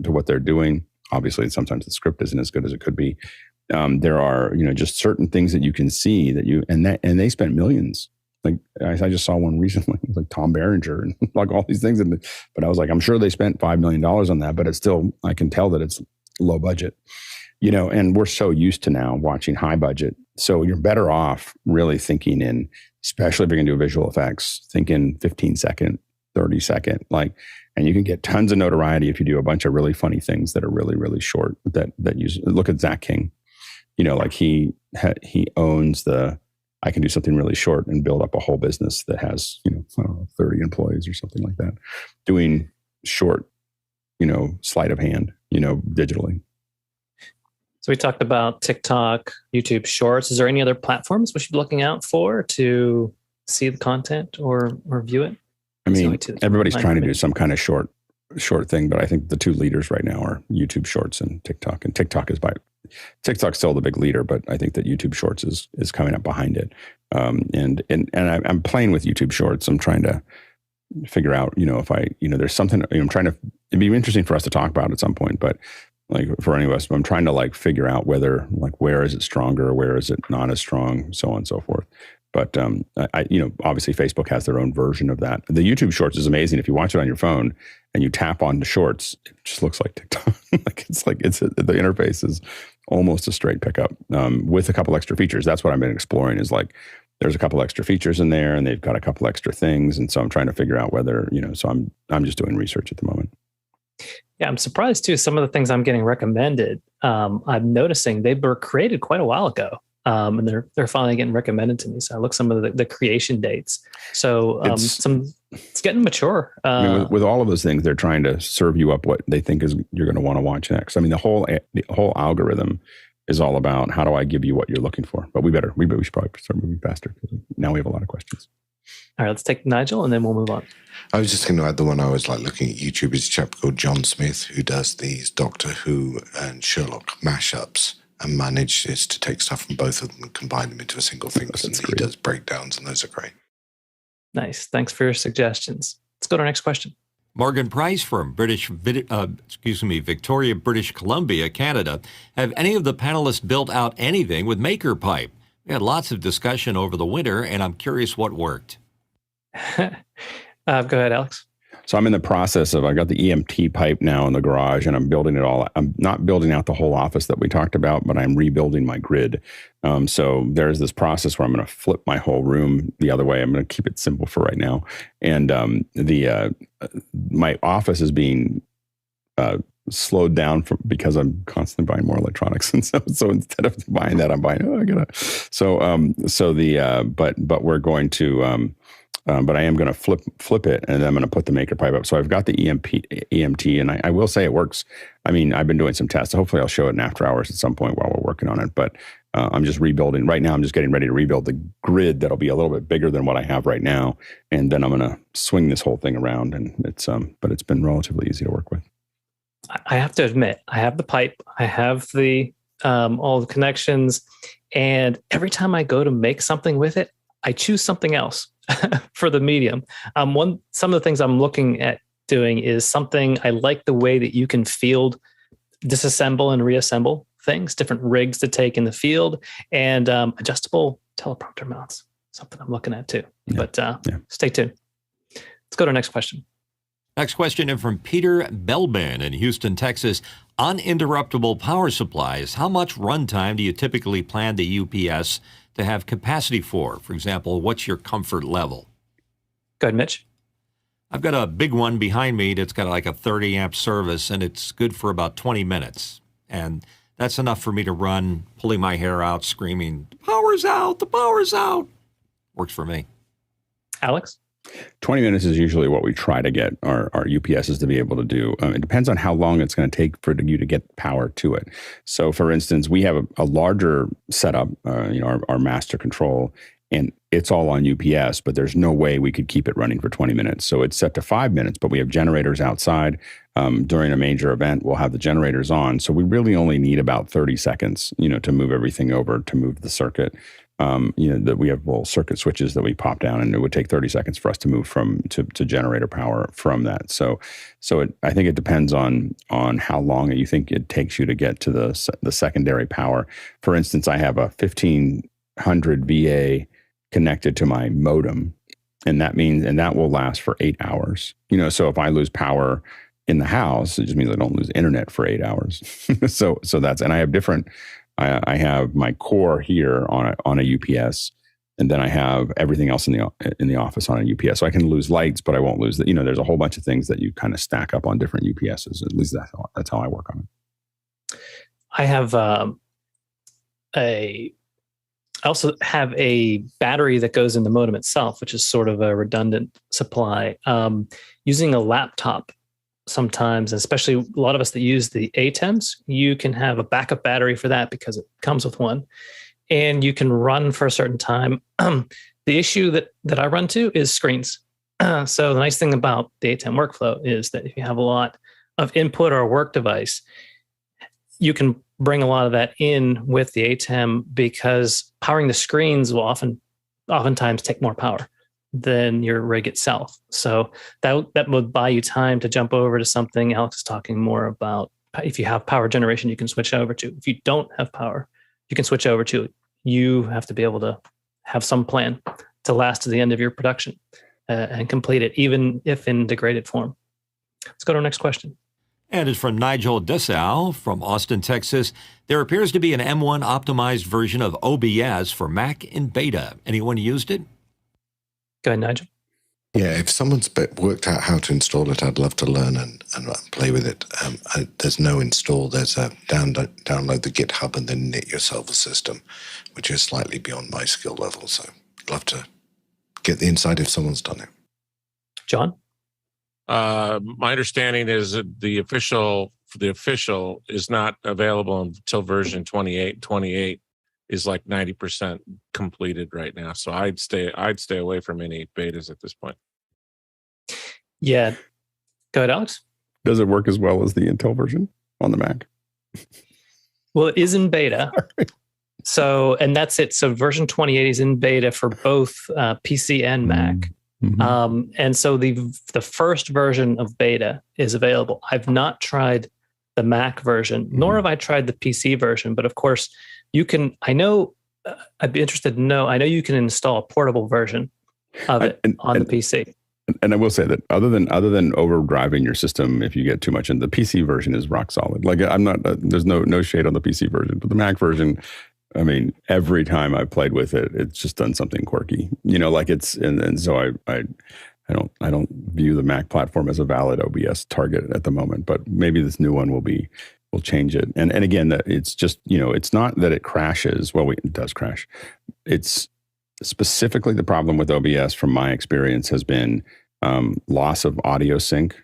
what they're doing. Obviously, sometimes the script isn't as good as it could be. There are, just certain things that you can see and they spent millions. Like I just saw one recently, it was like Tom Berenger and like all these things. But I was like, I'm sure they spent $5 million on that, but it's still, I can tell that it's low budget, and we're so used to now watching high budget. So you're better off really thinking in, especially if you're going to do visual effects, thinking 15-second, 30-second, and you can get tons of notoriety if you do a bunch of really funny things that are really, really short that use, look at Zach King, like he owns I can do something really short and build up a whole business that has, 30 employees or something like that, doing short, sleight of hand, digitally. So we talked about TikTok, YouTube Shorts. Is there any other platforms we should be looking out for to see the content or view it? I mean, everybody's trying to do some kind of short thing, but I think the two leaders right now are YouTube Shorts and TikTok. And TikTok's still the big leader, but I think that YouTube Shorts is coming up behind it. And I'm playing with YouTube Shorts. I'm trying to figure out, if there's something it'd be interesting for us to talk about at some point, but like for any of us, I'm trying to figure out whether where is it stronger, where is it not as strong, so on and so forth. But obviously Facebook has their own version of that. The YouTube Shorts is amazing. If you watch it on your phone and you tap on the Shorts, it just looks like TikTok. The interface is almost a straight pickup with a couple extra features. That's what I've been exploring. Is there's a couple extra features in there, and they've got a couple extra things, and so I'm trying to figure out whether So I'm just doing research at the moment. Yeah, I'm surprised too. Some of the things I'm getting recommended, I'm noticing they were created quite a while ago, and they're finally getting recommended to me. So I look some of the creation dates. So it's getting mature. With all of those things, they're trying to serve you up what they think is you're going to want to watch next. I mean, the whole algorithm is all about how do I give you what you're looking for. But we should probably start moving faster because now we have a lot of questions. All right, let's take Nigel and then we'll move on. I was just going to add the one I was looking at YouTube is a chap called John Smith who does these Doctor Who and Sherlock mashups and manages to take stuff from both of them and combine them into a single thing. And he does breakdowns, and those are great. Nice. Thanks for your suggestions. Let's go to our next question. Morgan Price from Victoria, British Columbia, Canada. Have any of the panelists built out anything with MakerPipe? We had lots of discussion over the winter, and I'm curious what worked. Go ahead, Alex. So I'm in the process I got the EMT pipe now in the garage, and I'm building it all. I'm not building out the whole office that we talked about, but I'm rebuilding my grid. So there's this process where I'm going to flip my whole room the other way. I'm going to keep it simple for right now. And my office is being slowed down because I'm constantly buying more electronics, and so instead of buying that, I'm buying. But we're going to. But I am going to flip it, and then I'm going to put the maker pipe up. So I've got the EMT, and I will say it works. I mean, I've been doing some tests. Hopefully, I'll show it in after hours at some point while we're working on it. But I'm just rebuilding. Right now, I'm just getting ready to rebuild the grid that'll be a little bit bigger than what I have right now. And then I'm going to swing this whole thing around. And but it's been relatively easy to work with. I have to admit, I have the pipe, I have the all the connections, and every time I go to make something with it, I choose something else for the medium. Some of the things I'm looking at doing is something I like the way that you can field, disassemble and reassemble things, different rigs to take in the field, and adjustable teleprompter mounts. Something I'm looking at too. Yeah. But stay tuned. Let's go to our next question. Next question is from Peter Belbin in Houston, Texas. Uninterruptible power supplies, how much runtime do you typically plan the UPS to have capacity for? For example, what's your comfort level? Go ahead, Mitch. I've got a big one behind me that's got like a 30 amp service, and it's good for about 20 minutes. And that's enough for me to run, pulling my hair out, screaming, "The power's out, the power's out." Works for me. Alex? 20 minutes is usually what we try to get our UPSs to be able to do. It depends on how long it's going to take for you to get power to it. So, for instance, we have a larger setup, our master control, and it's all on UPS, but there's no way we could keep it running for 20 minutes. So it's set to 5 minutes, but we have generators outside. During a major event, we'll have the generators on. So we really only need about 30 seconds, to move everything over, to move the circuit. That we have little circuit switches that we pop down, and it would take 30 seconds for us to move to generator power from that. So I think it depends on how long you think it takes you to get to the secondary power. For instance, I have a 1500 VA connected to my modem, and that will last for 8 hours. So if I lose power in the house, it just means I don't lose internet for 8 hours. so that's, and I have different. I have my core here on a UPS, and then I have everything else in the office on a UPS. So I can lose lights, but I won't lose the. There's a whole bunch of things that you kind of stack up on different UPSs. At least that's how I work on it. I have I also have a battery that goes in the modem itself, which is sort of a redundant supply. Using a laptop. Sometimes, especially a lot of us that use the ATEMs, you can have a backup battery for that because it comes with one, and you can run for a certain time. The issue that I run to is screens. So the nice thing about the ATEM workflow is that if you have a lot of input or a work device, you can bring a lot of that in with the ATEM, because powering the screens will oftentimes take more power than your rig itself. So that would buy you time to jump over to something Alex is talking more about. If you have power generation, you can switch over to. If you don't have power, you can switch over to. You have to be able to have some plan to last to the end of your production and complete it, even if in degraded form. Let's go to our next question. And it's from Nigel Dessau from Austin, Texas. There appears to be an M1 optimized version of OBS for Mac in beta. Anyone used it? Go ahead, Nigel. Yeah, if someone's worked out how to install it, I'd love to learn and play with it. There's no install. There's a download the GitHub and then knit yourself a system, which is slightly beyond my skill level. So I'd love to get the inside if someone's done it. John? My understanding is that the official is not available until version 28. 28 is like 90% completed right now. So I'd stay away from any betas at this point. Yeah. Go ahead, Alex. Does it work as well as the Intel version on the Mac? Well, it is in beta. So, and that's it. So version 28 is in beta for both PC and Mac. Mm-hmm. And so the first version of beta is available. I've not tried the Mac version, nor have I tried the PC version, but of course you can, I'd be interested to know, I know you can install a portable version of it on the PC. And I will say that other than overdriving your system, if you get too much in, the PC version is rock solid. Like I'm not, there's no shade on the PC version, but the Mac version, I mean, every time I've played with it, it's just done something quirky, like it's, and so I don't view the Mac platform as a valid OBS target at the moment, but maybe this new one will change it. And again, that it's just, it's not that it crashes. Well, it does crash. It's specifically the problem with OBS from my experience has been loss of audio sync,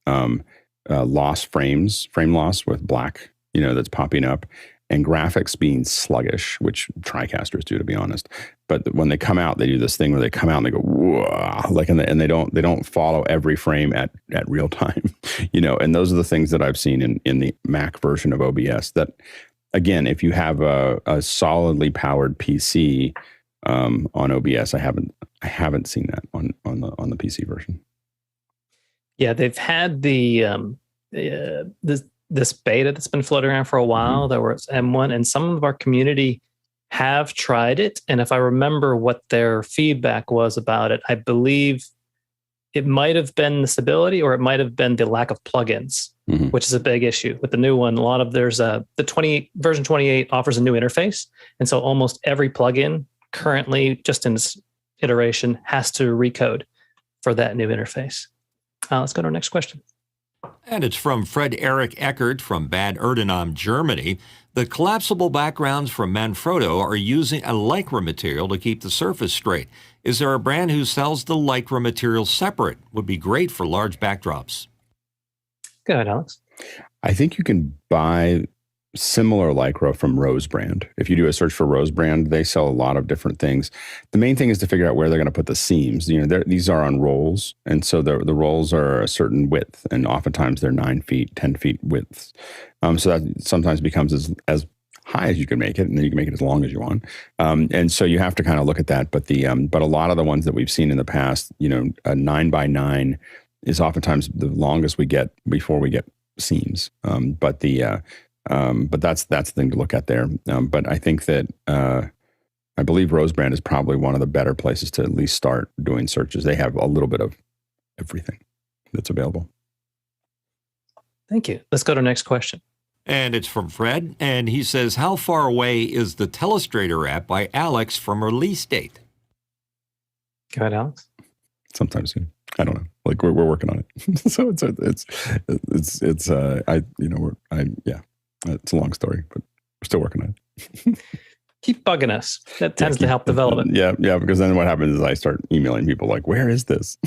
frame loss with black, that's popping up, and graphics being sluggish, which TriCasters do, to be honest. But when they come out, they do this thing where they come out and they go, whoa, and they don't follow every frame at real time, and those are the things that I've seen in the Mac version of OBS. That, again, if you have a solidly powered PC on OBS, I haven't seen that on the PC version. Yeah, they've had this beta that's been floating around for a while. There was M1, and some of our community have tried it. And if I remember what their feedback was about it, I believe it might have been the stability, or it might have been the lack of plugins, which is a big issue with the new one. A lot of version 28 offers a new interface, and so almost every plugin currently, just in this iteration, has to recode for that new interface. Let's go to our next question. And it's from Fred Eric Eckert from Bad Erdenam, Germany. The collapsible backgrounds from Manfrotto are using a lycra material to keep the surface straight. Is there a brand who sells the lycra material separate? Would be great for large backdrops. Go ahead, Alex. I think you can buy similar lycra from Rose Brand. If you do a search for Rose Brand, they sell a lot of different things. The main thing is to figure out where they're going to put the seams. These are on rolls, and so the rolls are a certain width, and oftentimes they're 9 feet, 10 feet widths. So that sometimes becomes as high as you can make it, and then you can make it as long as you want. And so you have to kind of look at that. But but a lot of the ones that we've seen in the past, a 9x9 is oftentimes the longest we get before we get seams. But that's the thing to look at there. But I think that I believe Rose Brand is probably one of the better places to at least start doing searches. They have a little bit of everything that's available. Thank you. Let's go to our next question. And it's from Fred, and he says, how far away is the Telestrator app by Alex from release date? Go ahead, Alex. Sometime soon. I don't know. Like we're working on it. So it's a long story, but we're still working on it. Keep bugging us. That tends to help develop it. Yeah, because then what happens is I start emailing people like, where is this?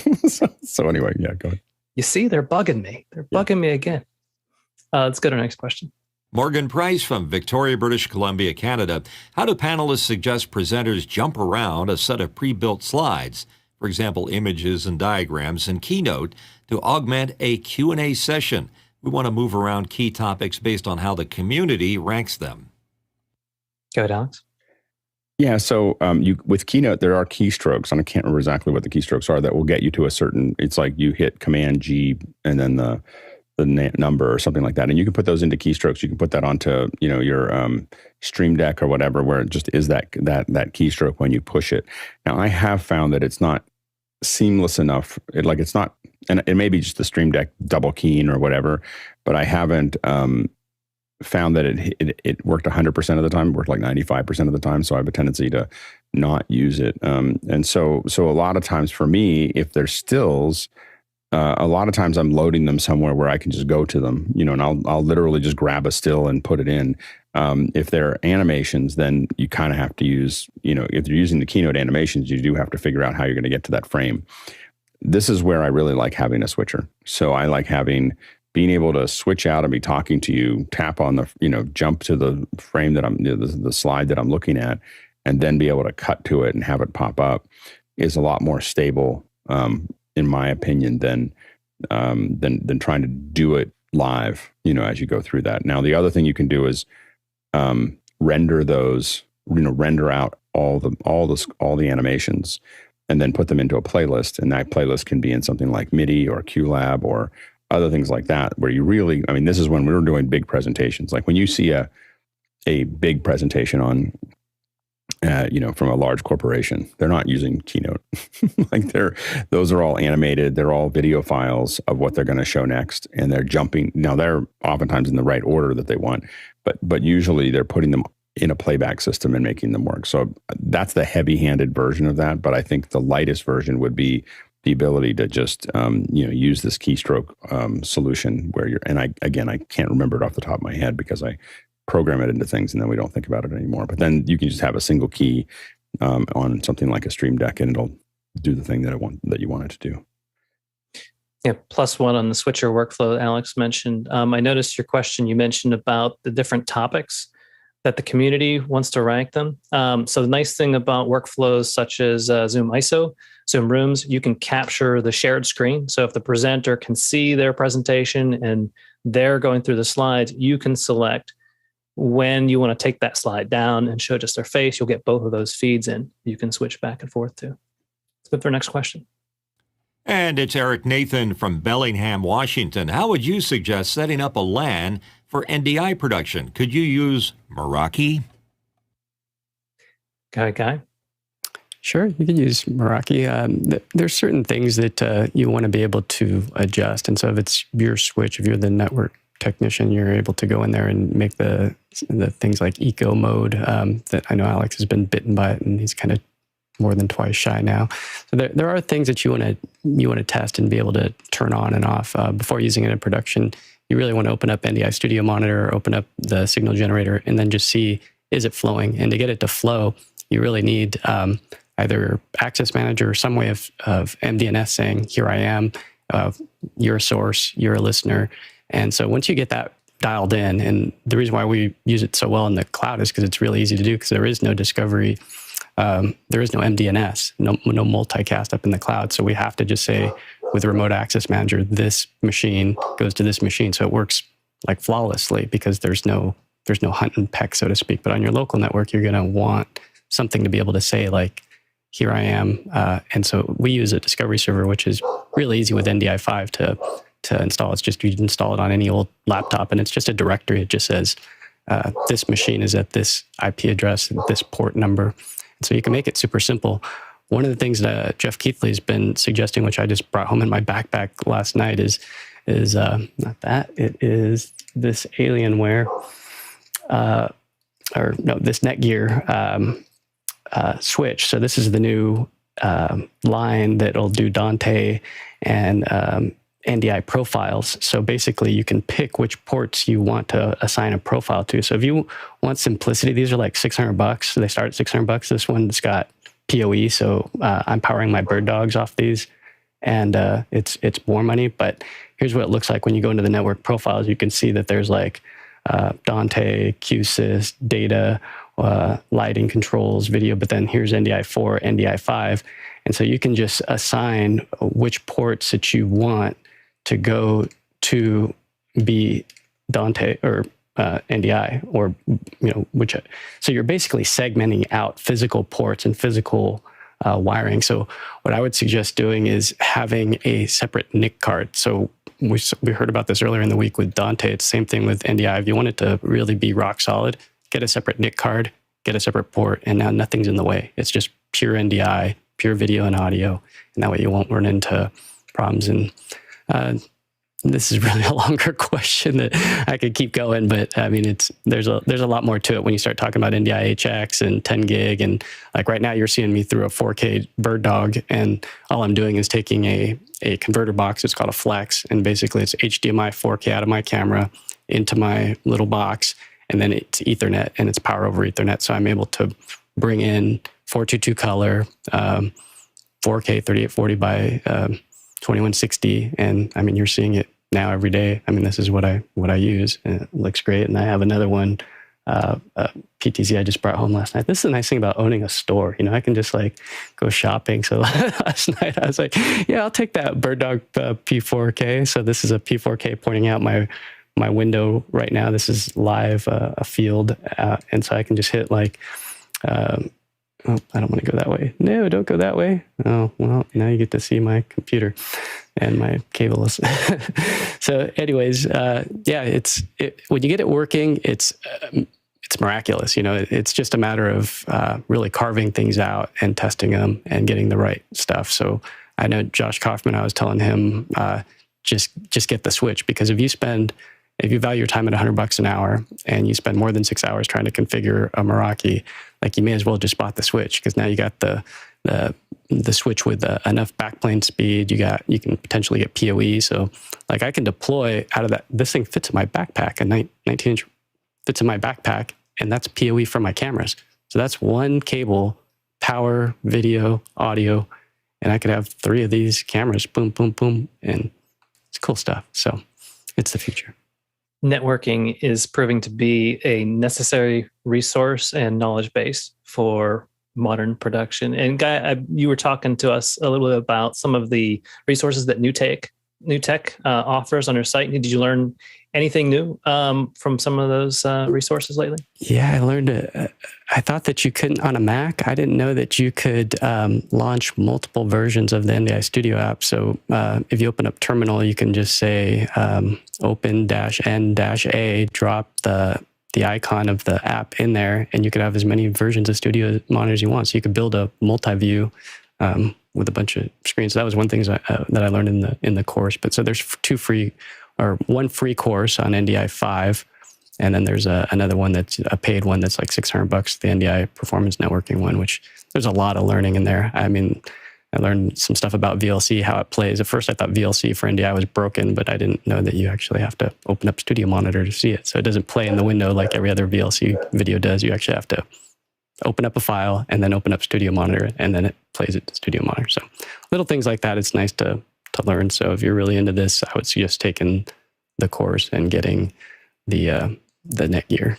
so anyway, yeah, go ahead. You see, they're bugging me. They're bugging me again. Let's go to our next question. Morgan Price from Victoria, British Columbia, Canada. How do panelists suggest presenters jump around a set of pre-built slides, for example, images and diagrams in Keynote, to augment a Q&A session? We want to move around key topics based on how the community ranks them. Go ahead, Alex. Yeah, so with Keynote, there are keystrokes, and I can't remember exactly what the keystrokes are, that will get you to a certain, it's like you hit Command G and then the number or something like that. And you can put those into keystrokes. You can put that onto, your Stream Deck or whatever, where it just is that keystroke when you push it. Now, I have found that it's not seamless enough. It's not, and it may be just the Stream Deck double keying or whatever, but I haven't found that it worked 100% of the time. It worked like 95% of the time. So I have a tendency to not use it. And so a lot of times for me, if there's stills, a lot of times I'm loading them somewhere where I can just go to them, and I'll literally just grab a still and put it in. If they're animations, then you kind of have to use, if you're using the Keynote animations, you do have to figure out how you're going to get to that frame. This is where I really like having a switcher. So I like being able to switch out and be talking to you, tap on the, jump to the frame that the slide that I'm looking at, and then be able to cut to it and have it pop up is a lot more stable, in my opinion, than trying to do it live, as you go through that. Now, the other thing you can do is render those, render out all the animations and then put them into a playlist. And that playlist can be in something like MIDI or QLab or other things like that, where you really, this is when we were doing big presentations. Like when you see a big presentation on, from a large corporation, they're not using Keynote. Those are all animated. They're all video files of what they're going to show next. And they're jumping. Now they're oftentimes in the right order that they want, but usually they're putting them in a playback system and making them work. So that's the heavy-handed version of that. But I think the lightest version would be the ability to just use this keystroke solution where I can't remember it off the top of my head because I program it into things and then we don't think about it anymore. But then you can just have a single key on something like a Stream Deck and it'll do the thing that you want it to do. Yeah, +1 on the switcher workflow Alex mentioned. I noticed your question, you mentioned about the different topics that the community wants to rank them. So the nice thing about workflows such as Zoom ISO, Zoom Rooms, you can capture the shared screen. So if the presenter can see their presentation and they're going through the slides, you can select when you want to take that slide down and show just their face. You'll get both of those feeds in. You can switch back and forth to. Let's go for our next question. And it's Eric Nathan from Bellingham, Washington. How would you suggest setting up a LAN for NDI production? Could you use Meraki? Guy? Sure, you can use Meraki. There's certain things that you want to be able to adjust. And so if it's your switch, if you're the network technician, you're able to go in there and make the things like eco mode that I know Alex has been bitten by it and he's kind of more than twice shy now. So there are things that you want to test and be able to turn on and off before using it in production. You really want to open up NDI Studio Monitor, open up the signal generator, and then just see, is it flowing? And to get it to flow, you really need either Access Manager or some way of MDNS saying, here I am, you're a source, you're a listener. And so once you get that dialed in, and the reason why we use it so well in the cloud is because it's really easy to do because there is no discovery. There is no MDNS, no multicast up in the cloud. So we have to just say with Remote Access Manager, this machine goes to this machine. So it works like flawlessly because there's no hunt and peck, so to speak. But on your local network, you're going to want something to be able to say like, here I am. And so we use a discovery server, which is really easy with NDI5 to install. It's just, you install it on any old laptop and it's just a directory. It just says, this machine is at this IP address, this port number. So you can make it super simple. One of the things that Jeff Keithley's been suggesting, which I just brought home in my backpack last night, is not that. It is this Alienware, this Netgear switch. So this is the new line that'll do Dante and NDI profiles. So basically you can pick which ports you want to assign a profile to. So if you want simplicity, these are like $600. So they start at $600. This one's got PoE. So I'm powering my bird dogs off these and it's more money, but here's what it looks like when you go into the network profiles. You can see that there's like Dante, QSys, data, lighting controls, video, but then here's NDI4, NDI5. And so you can just assign which ports that you want to go to be Dante or NDI or, which. So you're basically segmenting out physical ports and physical wiring. So what I would suggest doing is having a separate NIC card. So we heard about this earlier in the week with Dante. It's the same thing with NDI. If you want it to really be rock solid, get a separate NIC card, get a separate port, and now nothing's in the way. It's just pure NDI, pure video and audio, and that way you won't run into problems. And this is really a longer question that I could keep going, but I mean, there's a lot more to it when you start talking about NDI HX and 10 gig. And like right now you're seeing me through a 4K bird dog, and all I'm doing is taking a converter box. It's called a Flex. And basically it's HDMI 4K out of my camera into my little box. And then it's Ethernet and it's power over Ethernet. So I'm able to bring in 422 color, 4K 3840 by 2160. And I mean, you're seeing it now every day. I mean, this is what I use, and it looks great. And I have another one, PTZ I just brought home last night. This is the nice thing about owning a store. I can just like go shopping. So last night I was like, yeah, I'll take that Bird Dog P4K. So this is a P4K pointing out my window right now. This is live, a field. And so I can just hit like, oh, I don't want to go that way. No, don't go that way. Oh, well, now you get to see my computer and my cables. So anyways, yeah, when you get it working, it's miraculous. It's just a matter of really carving things out and testing them and getting the right stuff. So I know Josh Kaufman, I was telling him, just get the switch, because if you value your time at $100 an hour and you spend more than 6 hours trying to configure a Meraki, like you may as well just bought the switch, because now you got the switch with enough backplane speed. You can potentially get PoE. So like I can deploy out of that. This thing fits in my backpack. A 19-inch fits in my backpack, and that's PoE for my cameras. So that's one cable, power, video, audio, and I could have 3 of these cameras, boom, boom, boom, and it's cool stuff. So it's the future. Networking is proving to be a necessary resource and knowledge base for modern production. And Guy, you were talking to us a little bit about some of the resources that New Tech offers on their site. Did you learn anything new from some of those resources lately? Yeah, I learned I thought that you couldn't on a Mac. I didn't know that you could launch multiple versions of the NDI Studio app. So if you open up Terminal, you can just say open-n-a, drop the icon of the app in there, and you could have as many versions of Studio monitors you want. So you could build a multi-view with a bunch of screens. So that was one thing that I learned in the course. But so there's one free course on NDI 5, and then there's another one that's a paid one that's like $600, the NDI Performance Networking one, which there's a lot of learning in there. I mean, I learned some stuff about VLC, how it plays. At first, I thought VLC for NDI was broken, but I didn't know that you actually have to open up Studio Monitor to see it. So it doesn't play in the window like every other VLC video does. You actually have to open up a file and then open up Studio Monitor, and then it plays it to Studio Monitor. So little things like that, it's nice to learn. So if you're really into this, I would suggest taking the course and getting the Netgear,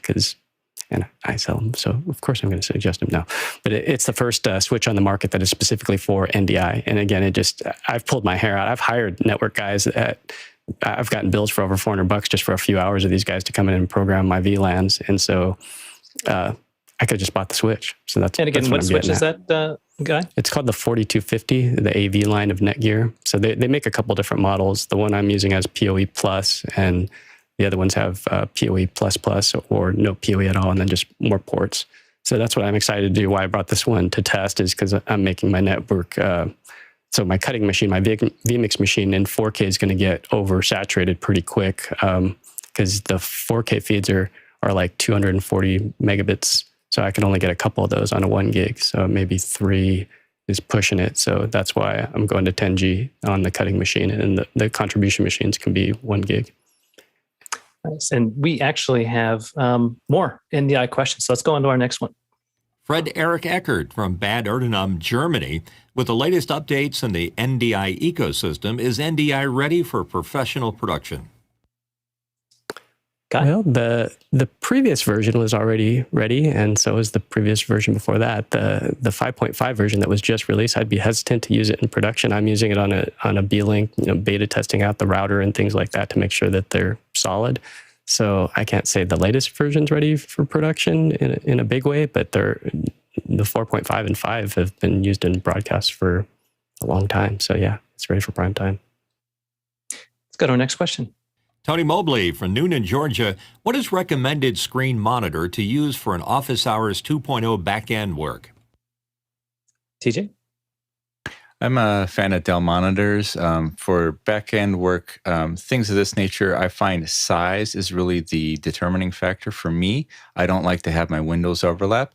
and I sell them, so of course I'm going to suggest them now. But it's the first switch on the market that is specifically for NDI. And again, I've pulled my hair out. I've hired network guys I've gotten bills for over $400 just for a few hours of these guys to come in and program my VLANs. And so I could have just bought the switch. So that's and again, what switch is that, Guy? It's called the 4250, the AV line of Netgear. So they make a couple different models. The one I'm using has PoE Plus, and the other ones have PoE Plus Plus or no PoE at all, and then just more ports. So that's what I'm excited to do. Why I brought this one to test is because I'm making my network. So my cutting machine, my vMix machine in 4K is going to get oversaturated pretty quick because the 4K feeds are like 240 megabits. So I can only get a couple of those on a 1 gig. So maybe 3 is pushing it. So that's why I'm going to 10G on the cutting machine, and the contribution machines can be 1 gig. Nice. And we actually have more NDI questions. So let's go on to our next one. Fred Eric Eckert from Bad Erdenam, Germany. With the latest updates in the NDI ecosystem, is NDI ready for professional production? Well, the previous version was already ready, and so was the previous version before that. The 5.5 version that was just released, I'd be hesitant to use it in production. I'm using it on a B-Link, beta testing out the router and things like that to make sure that they're solid. So I can't say the latest version's ready for production in a big way, but the 4.5 and 5 have been used in broadcasts for a long time. So yeah, it's ready for prime time. Let's go to our next question. Tony Mobley from Noonan, Georgia. What is recommended screen monitor to use for an office hours 2.0 backend work? TJ? I'm a fan of Dell monitors. For back-end work, things of this nature, I find size is really the determining factor for me. I don't like to have my windows overlap.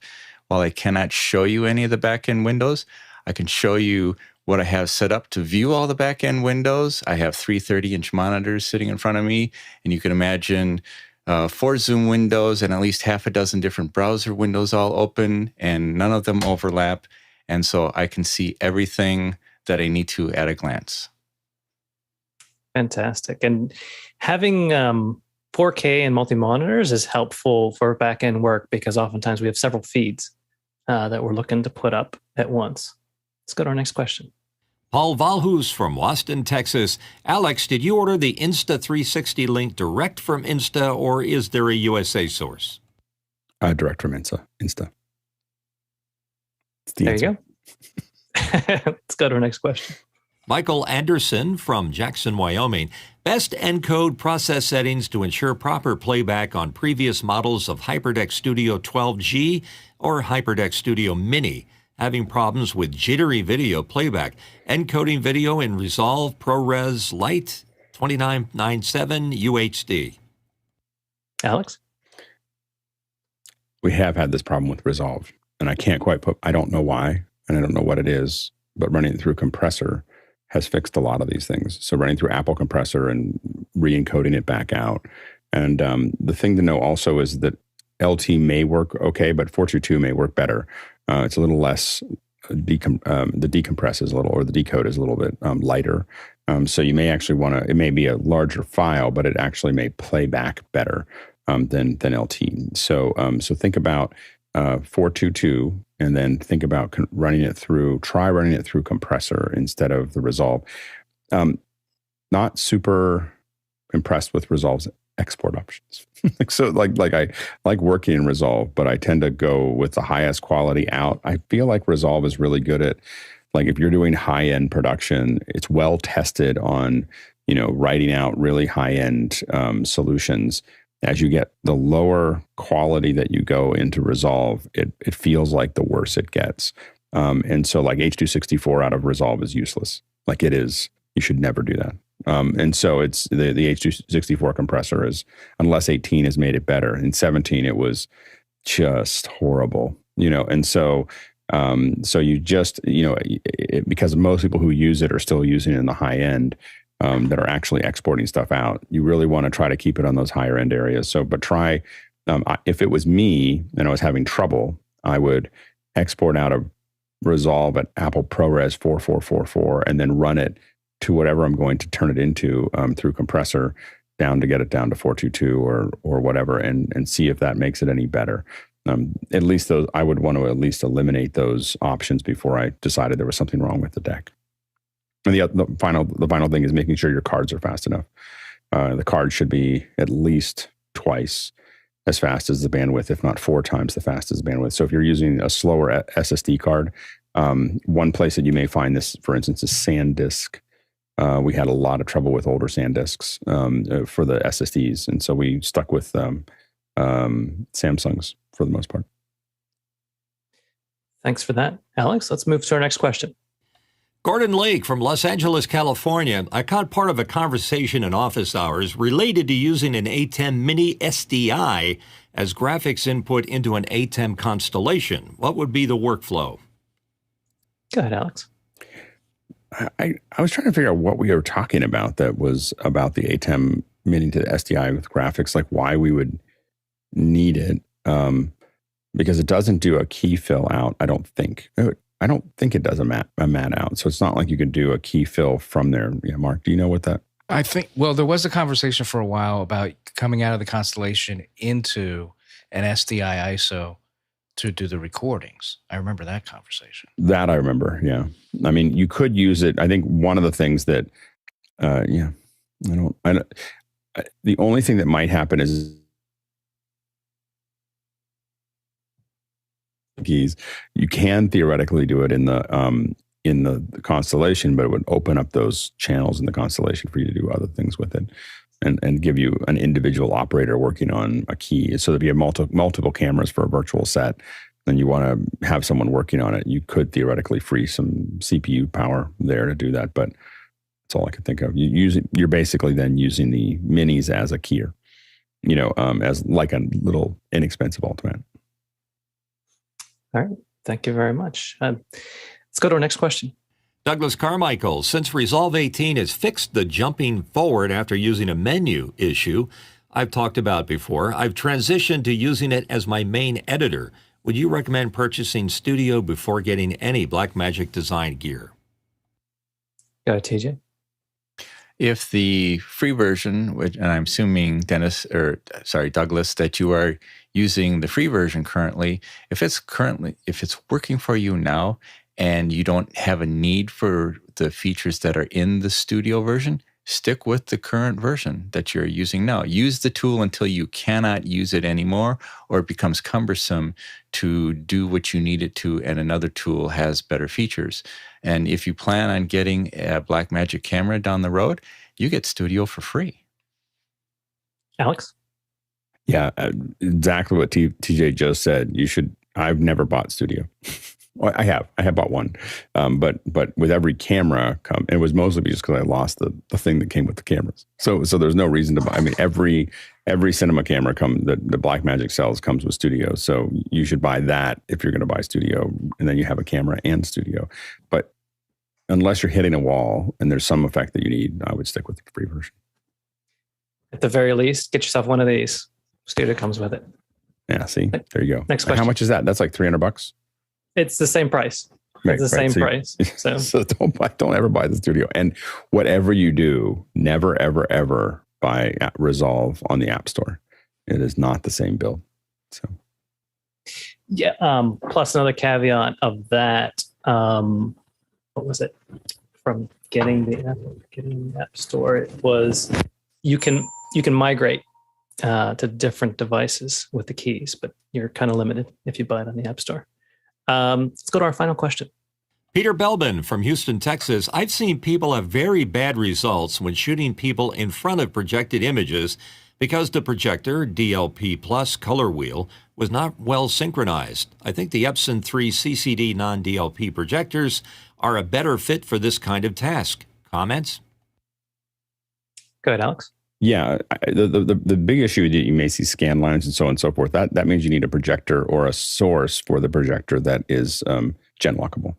While I cannot show you any of the back-end windows, I can show you what I have set up to view all the back-end windows. I have 3 30-inch monitors sitting in front of me, and you can imagine 4 Zoom windows and at least half a dozen different browser windows all open, and none of them overlap. And so I can see everything that I need to at a glance. Fantastic. And having 4K and multi-monitors is helpful for back-end work because oftentimes we have several feeds that we're looking to put up at once. Let's go to our next question. Paul Valhus from Austin, Texas. Alex, did you order the Insta 360 link direct from Insta, or is there a USA source? Direct from Insta. There you go. Let's go to our next question. Michael Anderson from Jackson, Wyoming. Best encode process settings to ensure proper playback on previous models of HyperDeck Studio 12G or HyperDeck Studio Mini. Having problems with jittery video playback. Encoding video in Resolve ProRes Lite 2997 UHD. Alex? We have had this problem with Resolve. and I can't quite I don't know why, and I don't know what it is, but running it through compressor has fixed a lot of these things. So running through Apple compressor and re-encoding it back out. And the thing to know also is that LT may work okay, but 422 may work better. It's a little less, the decompress is a little, or the decode is a little bit lighter. So you may actually want to, it may be a larger file, but it actually may play back better than LT. So think about 422, and then think about try running it through compressor instead of the Resolve. Not super impressed with Resolve's export options. I like working in Resolve, but I tend to go with the highest quality out. I feel like Resolve is really good at, like, if you're doing high-end production, it's well tested on, writing out really high-end solutions. As you get the lower quality that you go into Resolve, it feels like the worse it gets. And so like H.264 out of Resolve is useless. Like it is, you should never do that. And so it's the H.264 compressor is, unless 18 has made it better. In 17, it was just horrible, and so you just, because most people who use it are still using it in the high end, that are actually exporting stuff out. You really want to try to keep it on those higher end areas. So, but try, if it was me and I was having trouble, I would export out of Resolve at Apple ProRes 4444 and then run it to whatever I'm going to turn it into through compressor down to get it down to 422 or whatever, and see if that makes it any better. At least I would want to at least eliminate those options before I decided there was something wrong with the deck. And the final thing is making sure your cards are fast enough. The card should be at least twice as fast as the bandwidth, if not 4 times the fastest bandwidth. So if you're using a slower SSD card, one place that you may find this, for instance, is SanDisk. We had a lot of trouble with older SanDisks for the SSDs, and so we stuck with Samsungs for the most part. Thanks for that, Alex. Let's move to our next question. Gordon Lake from Los Angeles, California. I caught part of a conversation in office hours related to using an ATEM Mini SDI as graphics input into an ATEM constellation. What would be the workflow? Go ahead, Alex. I was trying to figure out what we were talking about that was about the ATEM Mini to the SDI with graphics, like why we would need it, because it doesn't do a key fill out, I don't think. I don't think it does a matte out. So it's not like you could do a key fill from there. Yeah, Mark, do you know what that? I think, there was a conversation for a while about coming out of the Constellation into an SDI ISO to do the recordings. I remember that conversation. That I remember, yeah. I mean, you could use it. I think one of the things that, the only thing that might happen is keys. You can theoretically do it in the constellation, but it would open up those channels in the constellation for you to do other things with it, and give you an individual operator working on a key. So if you have multiple cameras for a virtual set, then you want to have someone working on it. You could theoretically free some CPU power there to do that, but that's all I could think of. You're basically then using the minis as a keyer, as like a little inexpensive ultimate. All right. Thank you very much. Let's go to our next question. Douglas Carmichael, since Resolve 18 has fixed the jumping forward after using a menu issue I've talked about before, I've transitioned to using it as my main editor. Would you recommend purchasing Studio before getting any Blackmagic design gear? Go ahead, TJ. If the free version, and I'm assuming Douglas, that you are using the free version currently, if it's working for you now and you don't have a need for the features that are in the Studio version, stick with the current version that you're using now. Use the tool until you cannot use it anymore, or it becomes cumbersome to do what you need it to, and another tool has better features. And if you plan on getting a Blackmagic camera down the road, you get Studio for free. Alex? Yeah, exactly what TJ just said. I've never bought Studio. Well, I have bought one, but with every camera it was mostly just because I lost the thing that came with the cameras. So there's no reason to buy. I mean, every cinema camera the Blackmagic sells comes with studio. So you should buy that if you're going to buy studio, and then you have a camera and studio. But unless you're hitting a wall and there's some effect that you need, I would stick with the free version. At the very least, get yourself one of these. Studio comes with it. Yeah, see, there you go. Next question. How much is that? That's like $300. It's the same price. Right, it's the same price. So don't ever buy the studio. And whatever you do, never, ever, ever buy Resolve on the App Store. It is not the same build. So yeah. Plus another caveat of that. What was it? From getting the App Store, it was you can migrate to different devices with the keys, but you're kind of limited if you buy it on the App Store. Let's go to our final question. Peter Belbin from Houston, Texas. I've seen people have very bad results when shooting people in front of projected images because the projector DLP Plus color wheel was not well synchronized. I think the Epson 3 CCD non-DLP projectors are a better fit for this kind of task. Comments? Go ahead, Alex. Yeah, the big issue that you may see scan lines and so on and so forth. That means you need a projector or a source for the projector that is gen lockable,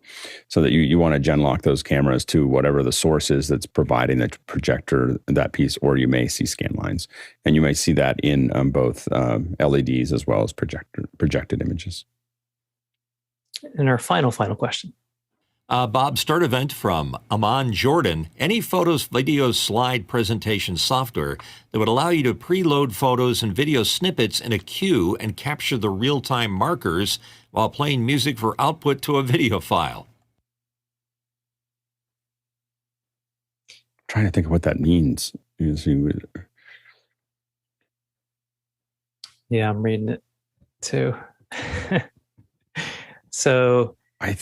so that you want to gen lock those cameras to whatever the source is that's providing the projector that piece, or you may see scan lines, and you may see that in both LEDs as well as projected images. And our final question. Bob Sturdivant from Amman, Jordan. Any photos, videos, slide presentation software that would allow you to preload photos and video snippets in a queue and capture the real-time markers while playing music for output to a video file? I'm trying to think of what that means. Yeah, I'm reading it too. So I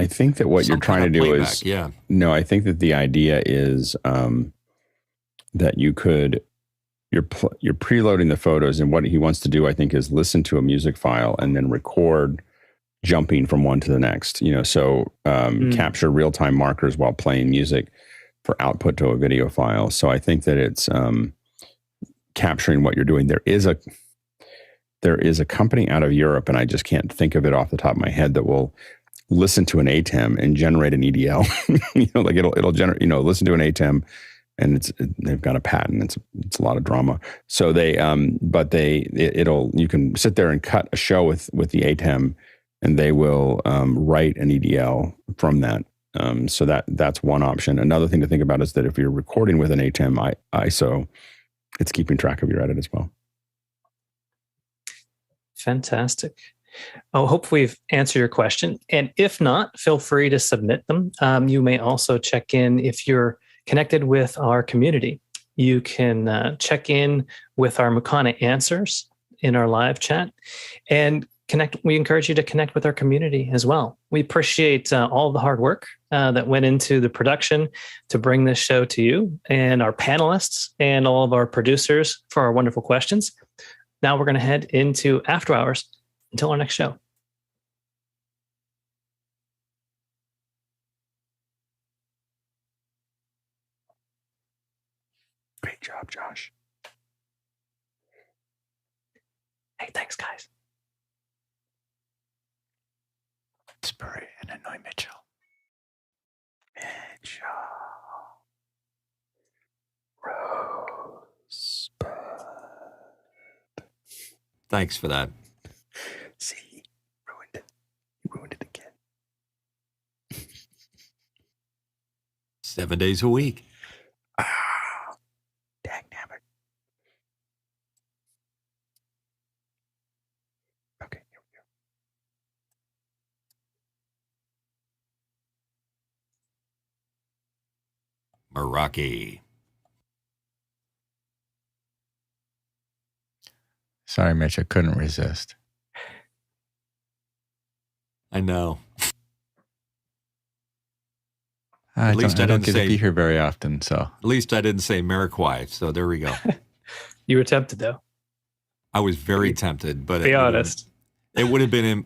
think that what you're trying to do playback, is, yeah. No, I think that the idea is that you're preloading the photos, and what he wants to do, I think, is listen to a music file and then record jumping from one to the next. Capture real-time markers while playing music for output to a video file. So I think that it's capturing what you're doing. There is a company out of Europe, and I just can't think of it off the top of my head, that will listen to an ATEM and generate an EDL. It'll generate, listen to an ATEM, and they've got a patent. It's a lot of drama. So you can sit there and cut a show with the ATEM, and they will write an EDL from that. So that's one option. Another thing to think about is that if you're recording with an ATEM ISO, it's keeping track of your edit as well. Fantastic. I hope we've answered your question. And if not, feel free to submit them. You may also check in if you're connected with our community. You can check in with our Mukana answers in our live chat and connect. We encourage you to connect with our community as well. We appreciate all the hard work that went into the production to bring this show to you, and our panelists and all of our producers for our wonderful questions. Now we're going to head into after hours. Until our next show. Great job, Josh. Hey, thanks, guys. Spurry and annoy Mitchell. Rosebud. Thanks for that. See, ruined it. You ruined it again. 7 days a week. Dagnabbit. Okay, here we go. Meraki. Sorry, Mitch, I couldn't resist. I know. I least I don't didn't get say- to be here very often, so. At least I didn't say Meraki, so there we go. You were tempted, though. I was very tempted, but Be honest. It would have been